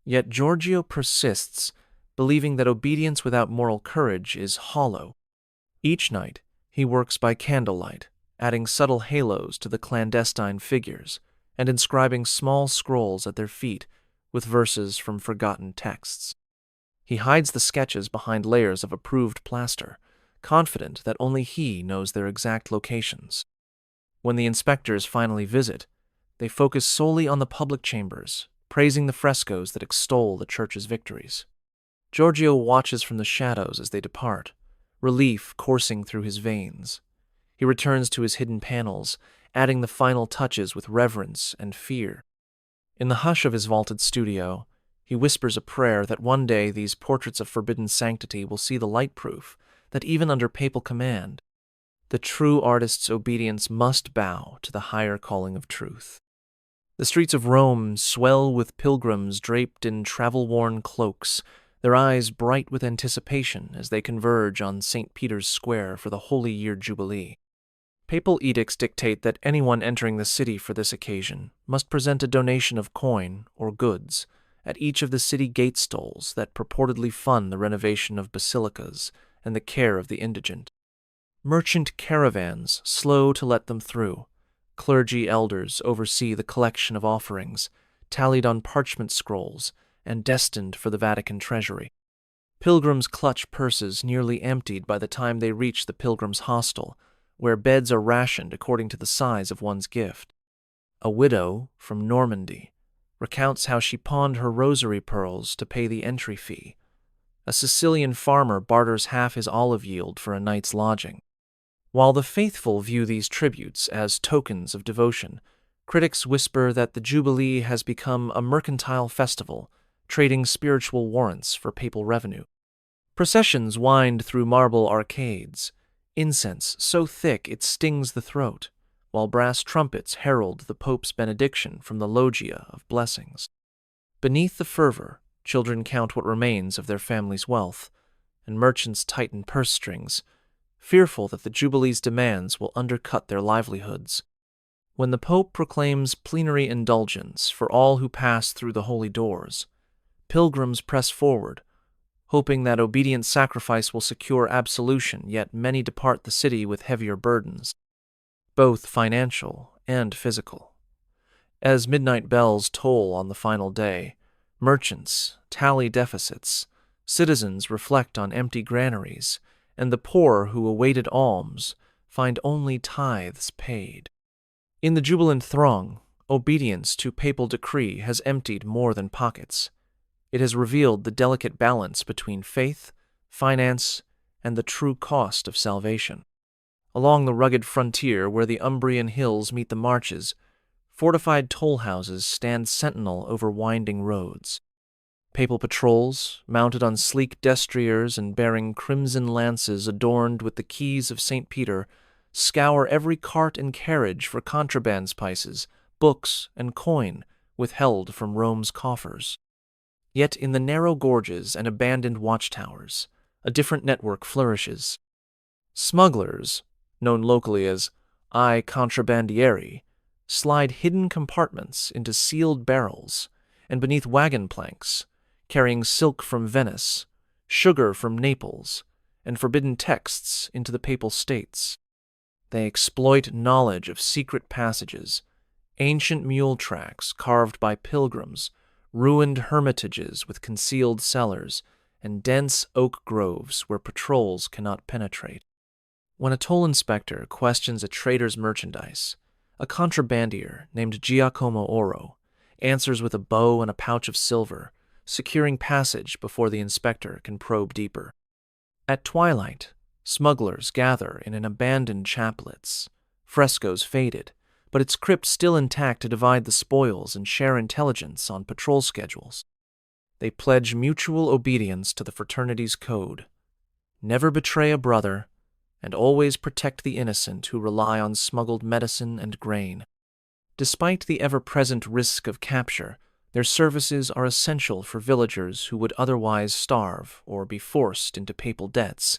Yet Giorgio persists, believing that obedience without moral courage is hollow. Each night, he works by candlelight, adding subtle halos to the clandestine figures and inscribing small scrolls at their feet with verses from forgotten texts. He hides the sketches behind layers of approved plaster, confident that only he knows their exact locations. When the inspectors finally visit, they focus solely on the public chambers, praising the frescoes that extol the church's victories. Giorgio watches from the shadows as they depart, relief coursing through his veins. He returns to his hidden panels, adding the final touches with reverence and fear. In the hush of his vaulted studio, he whispers a prayer that one day these portraits of forbidden sanctity will see the light proof that even under papal command, the true artist's obedience must bow to the higher calling of truth. The streets of Rome swell with pilgrims draped in travel-worn cloaks, their eyes bright with anticipation as they converge on St. Peter's Square for the Holy Year Jubilee. Papal edicts dictate that anyone entering the city for this occasion must present a donation of coin or goods at each of the city gate stalls that purportedly fund the renovation of basilicas and the care of the indigent. Merchant caravans slow to let them through. Clergy elders oversee the collection of offerings, tallied on parchment scrolls and destined for the Vatican treasury. Pilgrims clutch purses nearly emptied by the time they reach the pilgrims' hostel, where beds are rationed according to the size of one's gift. A widow from Normandy recounts how she pawned her rosary pearls to pay the entry fee. A Sicilian farmer barters half his olive yield for a night's lodging. While the faithful view these tributes as tokens of devotion, critics whisper that the Jubilee has become a mercantile festival, trading spiritual warrants for papal revenue. Processions wind through marble arcades, incense so thick it stings the throat, while brass trumpets herald the Pope's benediction from the loggia of blessings. Beneath the fervor, children count what remains of their family's wealth, and merchants tighten purse strings, fearful that the Jubilee's demands will undercut their livelihoods. When the Pope proclaims plenary indulgence for all who pass through the holy doors, pilgrims press forward, hoping that obedient sacrifice will secure absolution, yet many depart the city with heavier burdens, both financial and physical. As midnight bells toll on the final day, merchants tally deficits, citizens reflect on empty granaries, and the poor who awaited alms find only tithes paid. In the jubilant throng, obedience to papal decree has emptied more than pockets. It has revealed the delicate balance between faith, finance, and the true cost of salvation. Along the rugged frontier where the Umbrian hills meet the marches, fortified toll houses stand sentinel over winding roads. Papal patrols, mounted on sleek destriers and bearing crimson lances adorned with the keys of St. Peter, scour every cart and carriage for contraband spices, books, and coin withheld from Rome's coffers. Yet in the narrow gorges and abandoned watchtowers, a different network flourishes. Smugglers, known locally as I contrabandieri, slide hidden compartments into sealed barrels and beneath wagon planks, carrying silk from Venice, sugar from Naples, and forbidden texts into the Papal States. They exploit knowledge of secret passages, ancient mule tracks carved by pilgrims, ruined hermitages with concealed cellars, and dense oak groves where patrols cannot penetrate. When a toll inspector questions a trader's merchandise, a contrabandier named Giacomo Oro answers with a bow and a pouch of silver, securing passage before the inspector can probe deeper. At twilight, smugglers gather in an abandoned chaplets, frescoes faded, but but its crypt still intact to divide the spoils and share intelligence on patrol schedules. They pledge mutual obedience to the fraternity's code. Never betray a brother, and always protect the innocent who rely on smuggled medicine and grain. Despite the ever-present risk of capture, their services are essential for villagers who would otherwise starve or be forced into papal debts.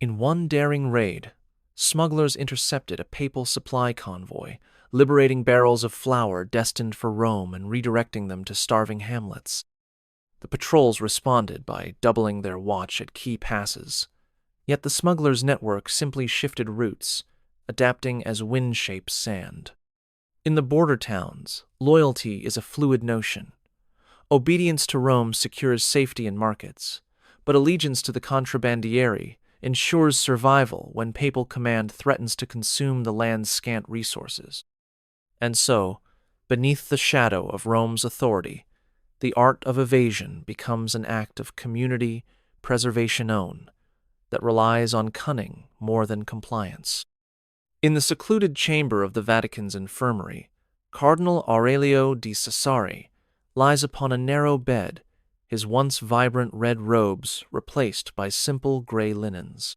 In one daring raid, smugglers intercepted a papal supply convoy, liberating barrels of flour destined for Rome and redirecting them to starving hamlets. The patrols responded by doubling their watch at key passes, yet the smugglers' network simply shifted routes, adapting as wind shapes sand. In the border towns, loyalty is a fluid notion. Obedience to Rome secures safety in markets, but allegiance to the contrabandieri ensures survival when papal command threatens to consume the land's scant resources. And so, beneath the shadow of Rome's authority, the art of evasion becomes an act of community preservation that relies on cunning more than compliance. In the secluded chamber of the Vatican's infirmary, Cardinal Aurelio di Cesare lies upon a narrow bed, his once vibrant red robes replaced by simple gray linens.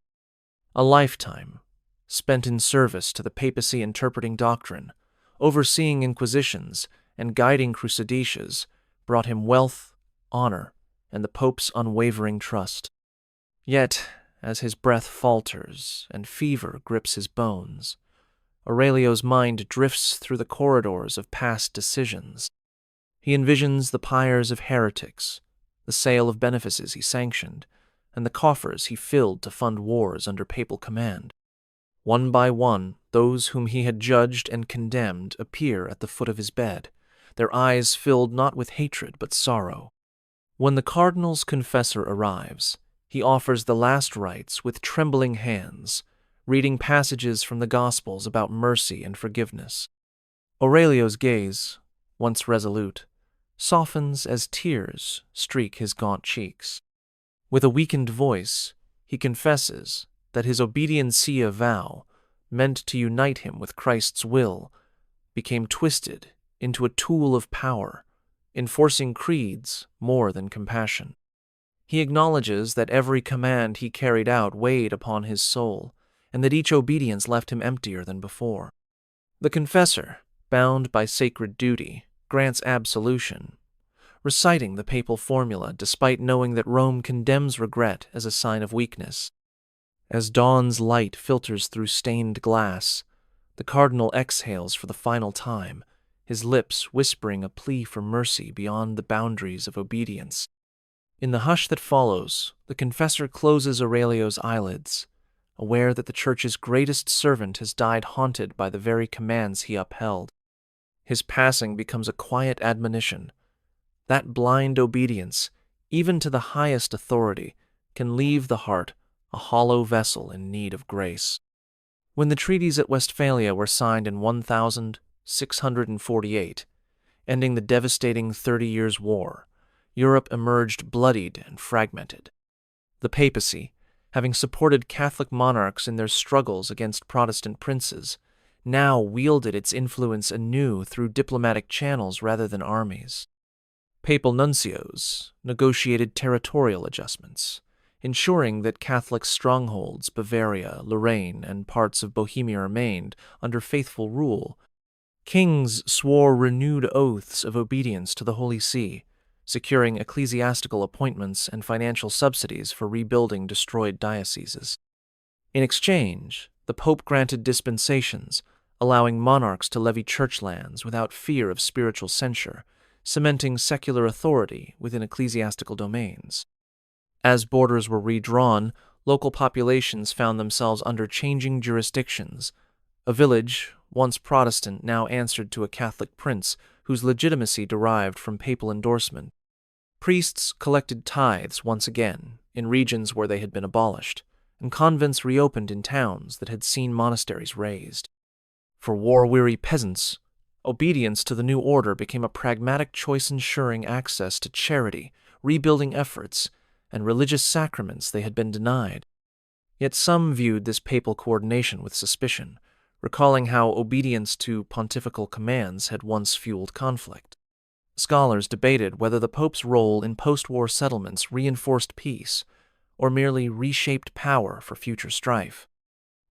A lifetime, spent in service to the papacy interpreting doctrine, overseeing inquisitions, and guiding crusadicias, brought him wealth, honor, and the Pope's unwavering trust. Yet, as his breath falters and fever grips his bones, Aurelio's mind drifts through the corridors of past decisions. He envisions the pyres of heretics, the sale of benefices he sanctioned, and the coffers he filled to fund wars under papal command. One by one, those whom he had judged and condemned appear at the foot of his bed, their eyes filled not with hatred but sorrow. When the cardinal's confessor arrives, he offers the last rites with trembling hands, reading passages from the Gospels about mercy and forgiveness. Aurelio's gaze, once resolute, softens as tears streak his gaunt cheeks. With a weakened voice, he confesses that his obediencia vow, meant to unite him with Christ's will, became twisted into a tool of power, enforcing creeds more than compassion. He acknowledges that every command he carried out weighed upon his soul, and that each obedience left him emptier than before. The confessor, bound by sacred duty, grants absolution, reciting the papal formula despite knowing that Rome condemns regret as a sign of weakness. As dawn's light filters through stained glass, the cardinal exhales for the final time, his lips whispering a plea for mercy beyond the boundaries of obedience. In the hush that follows, the confessor closes Aurelio's eyelids, aware that the Church's greatest servant has died haunted by the very commands he upheld. His passing becomes a quiet admonition. That blind obedience, even to the highest authority, can leave the heart a hollow vessel in need of grace. When the treaties at Westphalia were signed in 1648, ending the devastating 30 Years' War, Europe emerged bloodied and fragmented. The papacy, having supported Catholic monarchs in their struggles against Protestant princes, now wielded its influence anew through diplomatic channels rather than armies. Papal nuncios negotiated territorial adjustments, ensuring that Catholic strongholds, Bavaria, Lorraine, and parts of Bohemia remained under faithful rule. Kings swore renewed oaths of obedience to the Holy See, securing ecclesiastical appointments and financial subsidies for rebuilding destroyed dioceses. In exchange, the Pope granted dispensations, allowing monarchs to levy church lands without fear of spiritual censure, cementing secular authority within ecclesiastical domains. As borders were redrawn, local populations found themselves under changing jurisdictions. A village, once Protestant, now answered to a Catholic prince whose legitimacy derived from papal endorsement. Priests collected tithes once again in regions where they had been abolished, and convents reopened in towns that had seen monasteries razed. For war-weary peasants, obedience to the new order became a pragmatic choice ensuring access to charity, rebuilding efforts, and religious sacraments they had been denied. Yet some viewed this papal coordination with suspicion, recalling how obedience to pontifical commands had once fueled conflict. Scholars debated whether the Pope's role in post-war settlements reinforced peace or merely reshaped power for future strife.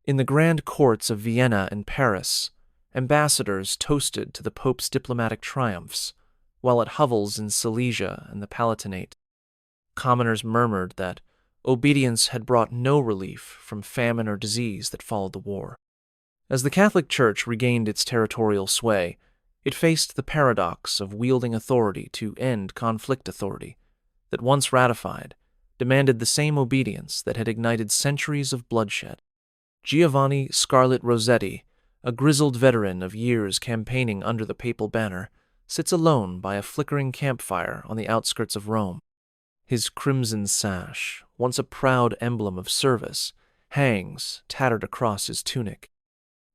In the grand courts of Vienna and Paris, ambassadors toasted to the Pope's diplomatic triumphs, while at hovels in Silesia and the Palatinate, commoners murmured that obedience had brought no relief from famine or disease that followed the war. As the Catholic Church regained its territorial sway, it faced the paradox of wielding authority to end conflict authority that, once ratified, demanded the same obedience that had ignited centuries of bloodshed. Giovanni Scarlet Rossetti, a grizzled veteran of years campaigning under the papal banner, sits alone by a flickering campfire on the outskirts of Rome. His crimson sash, once a proud emblem of service, hangs tattered across his tunic.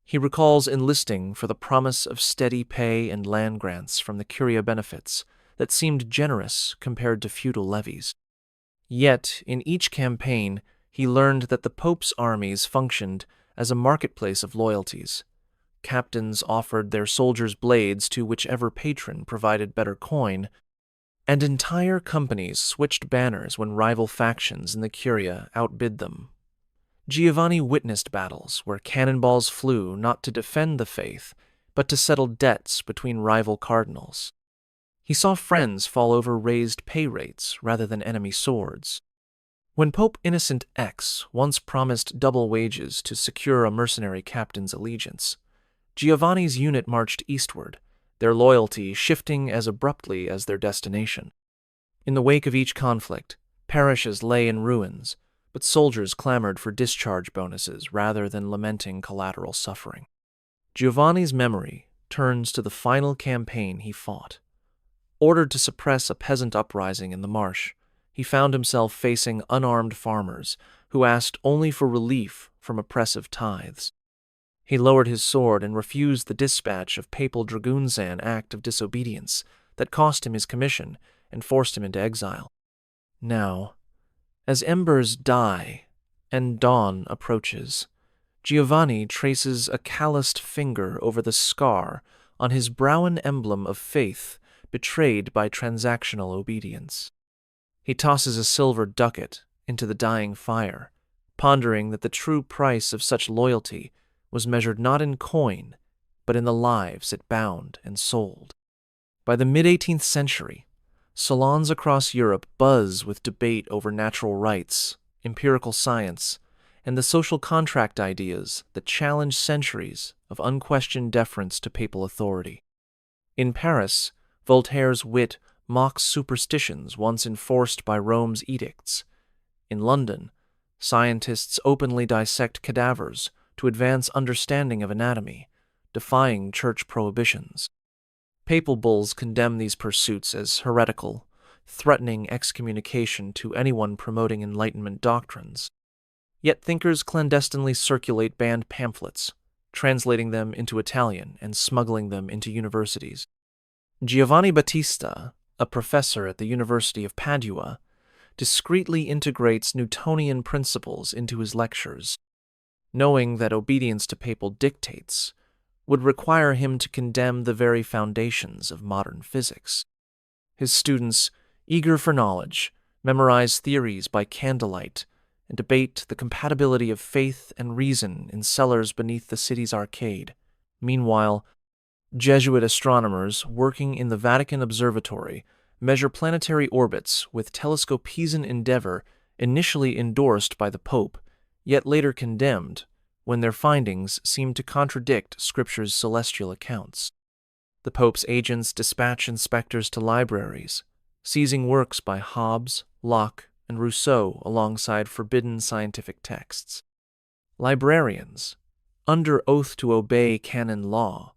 He recalls enlisting for the promise of steady pay and land grants from the curia benefits that seemed generous compared to feudal levies. Yet, in each campaign, he learned that the Pope's armies functioned as a marketplace of loyalties. Captains offered their soldiers blades to whichever patron provided better coin, and entire companies switched banners when rival factions in the curia outbid them. Giovanni witnessed battles where cannonballs flew not to defend the faith, but to settle debts between rival cardinals. He saw friends fall over raised pay rates rather than enemy swords. When Pope Innocent X once promised double wages to secure a mercenary captain's allegiance, Giovanni's unit marched eastward, their loyalty shifting as abruptly as their destination. In the wake of each conflict, parishes lay in ruins, but soldiers clamored for discharge bonuses rather than lamenting collateral suffering. Giovanni's memory turns to the final campaign he fought. Ordered to suppress a peasant uprising in the marsh, he found himself facing unarmed farmers who asked only for relief from oppressive tithes. He lowered his sword and refused the dispatch of papal dragoons, an act of disobedience that cost him his commission and forced him into exile. Now, as embers die and dawn approaches, Giovanni traces a calloused finger over the scar on his Brown emblem of faith betrayed by transactional obedience. He tosses a silver ducat into the dying fire, pondering that the true price of such loyalty was measured not in coin, but in the lives it bound and sold. By the mid-18th century, salons across Europe buzz with debate over natural rights, empirical science, and the social contract ideas that challenge centuries of unquestioned deference to papal authority. In Paris, Voltaire's wit mocks superstitions once enforced by Rome's edicts. In London, scientists openly dissect cadavers to advance understanding of anatomy, defying church prohibitions. Papal bulls condemn these pursuits as heretical, threatening excommunication to anyone promoting Enlightenment doctrines. Yet thinkers clandestinely circulate banned pamphlets, translating them into Italian and smuggling them into universities. Giovanni Battista, a professor at the University of Padua, discreetly integrates Newtonian principles into his lectures, knowing that obedience to papal dictates would require him to condemn the very foundations of modern physics. His students, eager for knowledge, memorize theories by candlelight and debate the compatibility of faith and reason in cellars beneath the city's arcade. Meanwhile, Jesuit astronomers working in the Vatican Observatory measure planetary orbits with telescopian endeavor initially endorsed by the Pope, yet later condemned when their findings seem to contradict Scripture's celestial accounts. The Pope's agents dispatch inspectors to libraries, seizing works by Hobbes, Locke, and Rousseau alongside forbidden scientific texts. Librarians, under oath to obey canon law,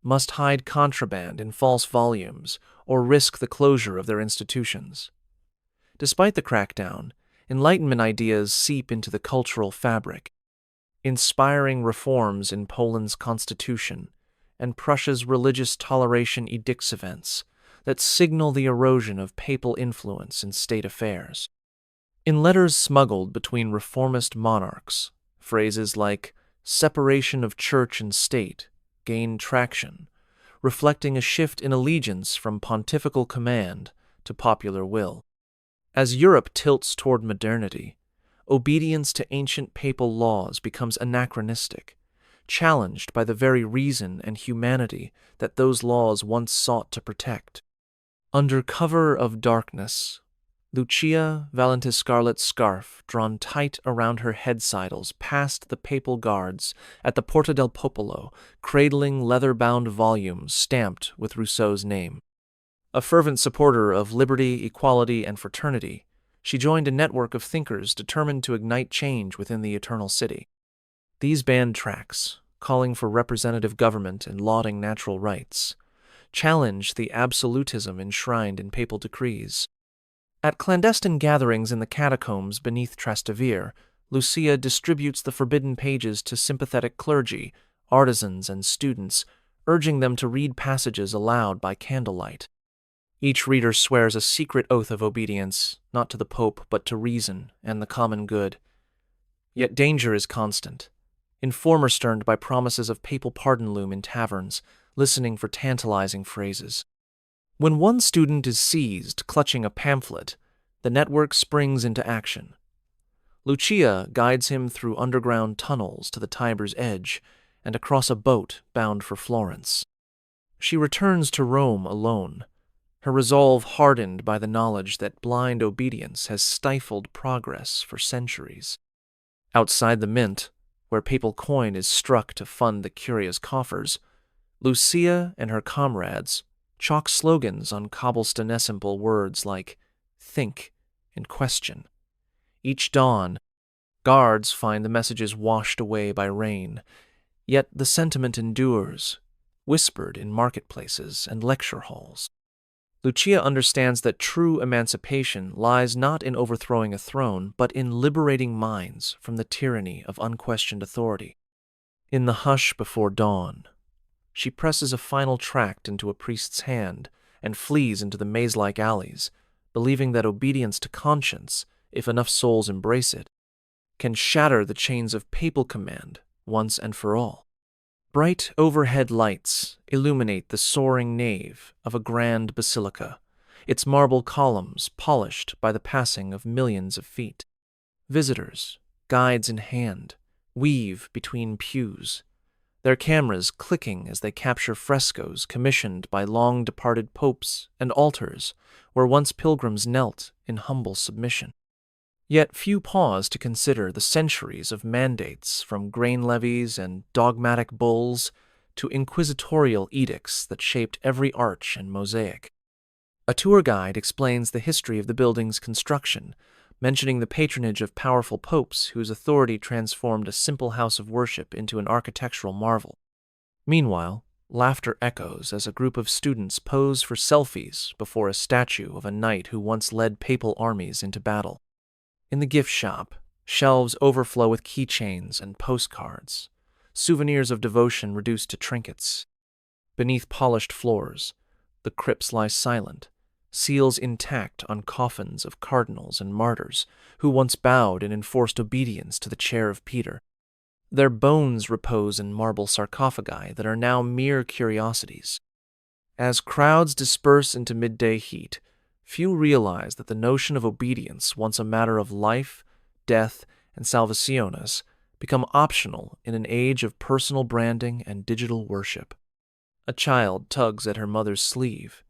must hide contraband in false volumes or risk the closure of their institutions. Despite the crackdown, Enlightenment ideas seep into the cultural fabric, inspiring reforms in Poland's constitution and Prussia's religious toleration edicts events that signal the erosion of papal influence in state affairs. In letters smuggled between reformist monarchs, phrases like separation of church and state gained traction, reflecting a shift in allegiance from pontifical command to popular will. As Europe tilts toward modernity, obedience to ancient papal laws becomes anachronistic, challenged by the very reason and humanity that those laws once sought to protect. Under cover of darkness, Lucia Valentis Scarlet's scarf drawn tight around her head sidles passed the papal guards at the Porta del Popolo, cradling leather-bound volumes stamped with Rousseau's name. A fervent supporter of liberty, equality, and fraternity, she joined a network of thinkers determined to ignite change within the Eternal City. These banned tracts, calling for representative government and lauding natural rights, challenged the absolutism enshrined in papal decrees. At clandestine gatherings in the catacombs beneath Trastevere, Lucia distributes the forbidden pages to sympathetic clergy, artisans, and students, urging them to read passages aloud by candlelight. Each reader swears a secret oath of obedience, not to the Pope but to reason and the common good. Yet danger is constant. Informers stirred by promises of papal pardon loom in taverns, listening for tantalizing phrases. When one student is seized clutching a pamphlet, the network springs into action. Lucia guides him through underground tunnels to the Tiber's edge and across a boat bound for Florence. She returns to Rome alone, her resolve hardened by the knowledge that blind obedience has stifled progress for centuries. Outside the mint, where papal coin is struck to fund the curious coffers, Lucia and her comrades chalk slogans on cobblestonessimple words like think and question. Each dawn, guards find the messages washed away by rain, yet the sentiment endures, whispered in marketplaces and lecture halls. Lucia understands that true emancipation lies not in overthrowing a throne, but in liberating minds from the tyranny of unquestioned authority. In the hush before dawn, she presses a final tract into a priest's hand and flees into the maze-like alleys, believing that obedience to conscience, if enough souls embrace it, can shatter the chains of papal command once and for all. Bright overhead lights illuminate the soaring nave of a grand basilica, its marble columns polished by the passing of millions of feet. Visitors, guides in hand, weave between pews, their cameras clicking as they capture frescoes commissioned by long-departed popes and altars where once pilgrims knelt in humble submission. Yet few pause to consider the centuries of mandates from grain levies and dogmatic bulls to inquisitorial edicts that shaped every arch and mosaic. A tour guide explains the history of the building's construction, mentioning the patronage of powerful popes whose authority transformed a simple house of worship into an architectural marvel. Meanwhile, laughter echoes as a group of students pose for selfies before a statue of a knight who once led papal armies into battle. In the gift shop, shelves overflow with keychains and postcards, souvenirs of devotion reduced to trinkets. Beneath polished floors, the crypts lie silent, seals intact on coffins of cardinals and martyrs who once bowed in enforced obedience to the chair of Peter. Their bones repose in marble sarcophagi that are now mere curiosities. As crowds disperse into midday heat, few realize that the notion of obedience, once a matter of life, death, and salvationes, become optional in an age of personal branding and digital worship. A child tugs at her mother's sleeve,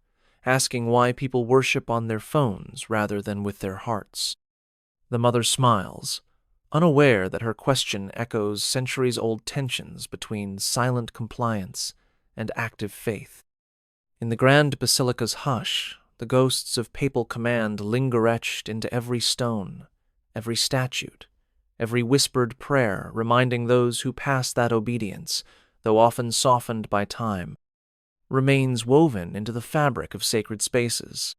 asking why people worship on their phones rather than with their hearts. The mother smiles, unaware that her question echoes centuries-old tensions between silent compliance and active faith. In the grand basilica's hush, the ghosts of papal command linger etched into every stone, every statute, every whispered prayer, reminding those who pass that obedience, though often softened by time, remains woven into the fabric of sacred spaces.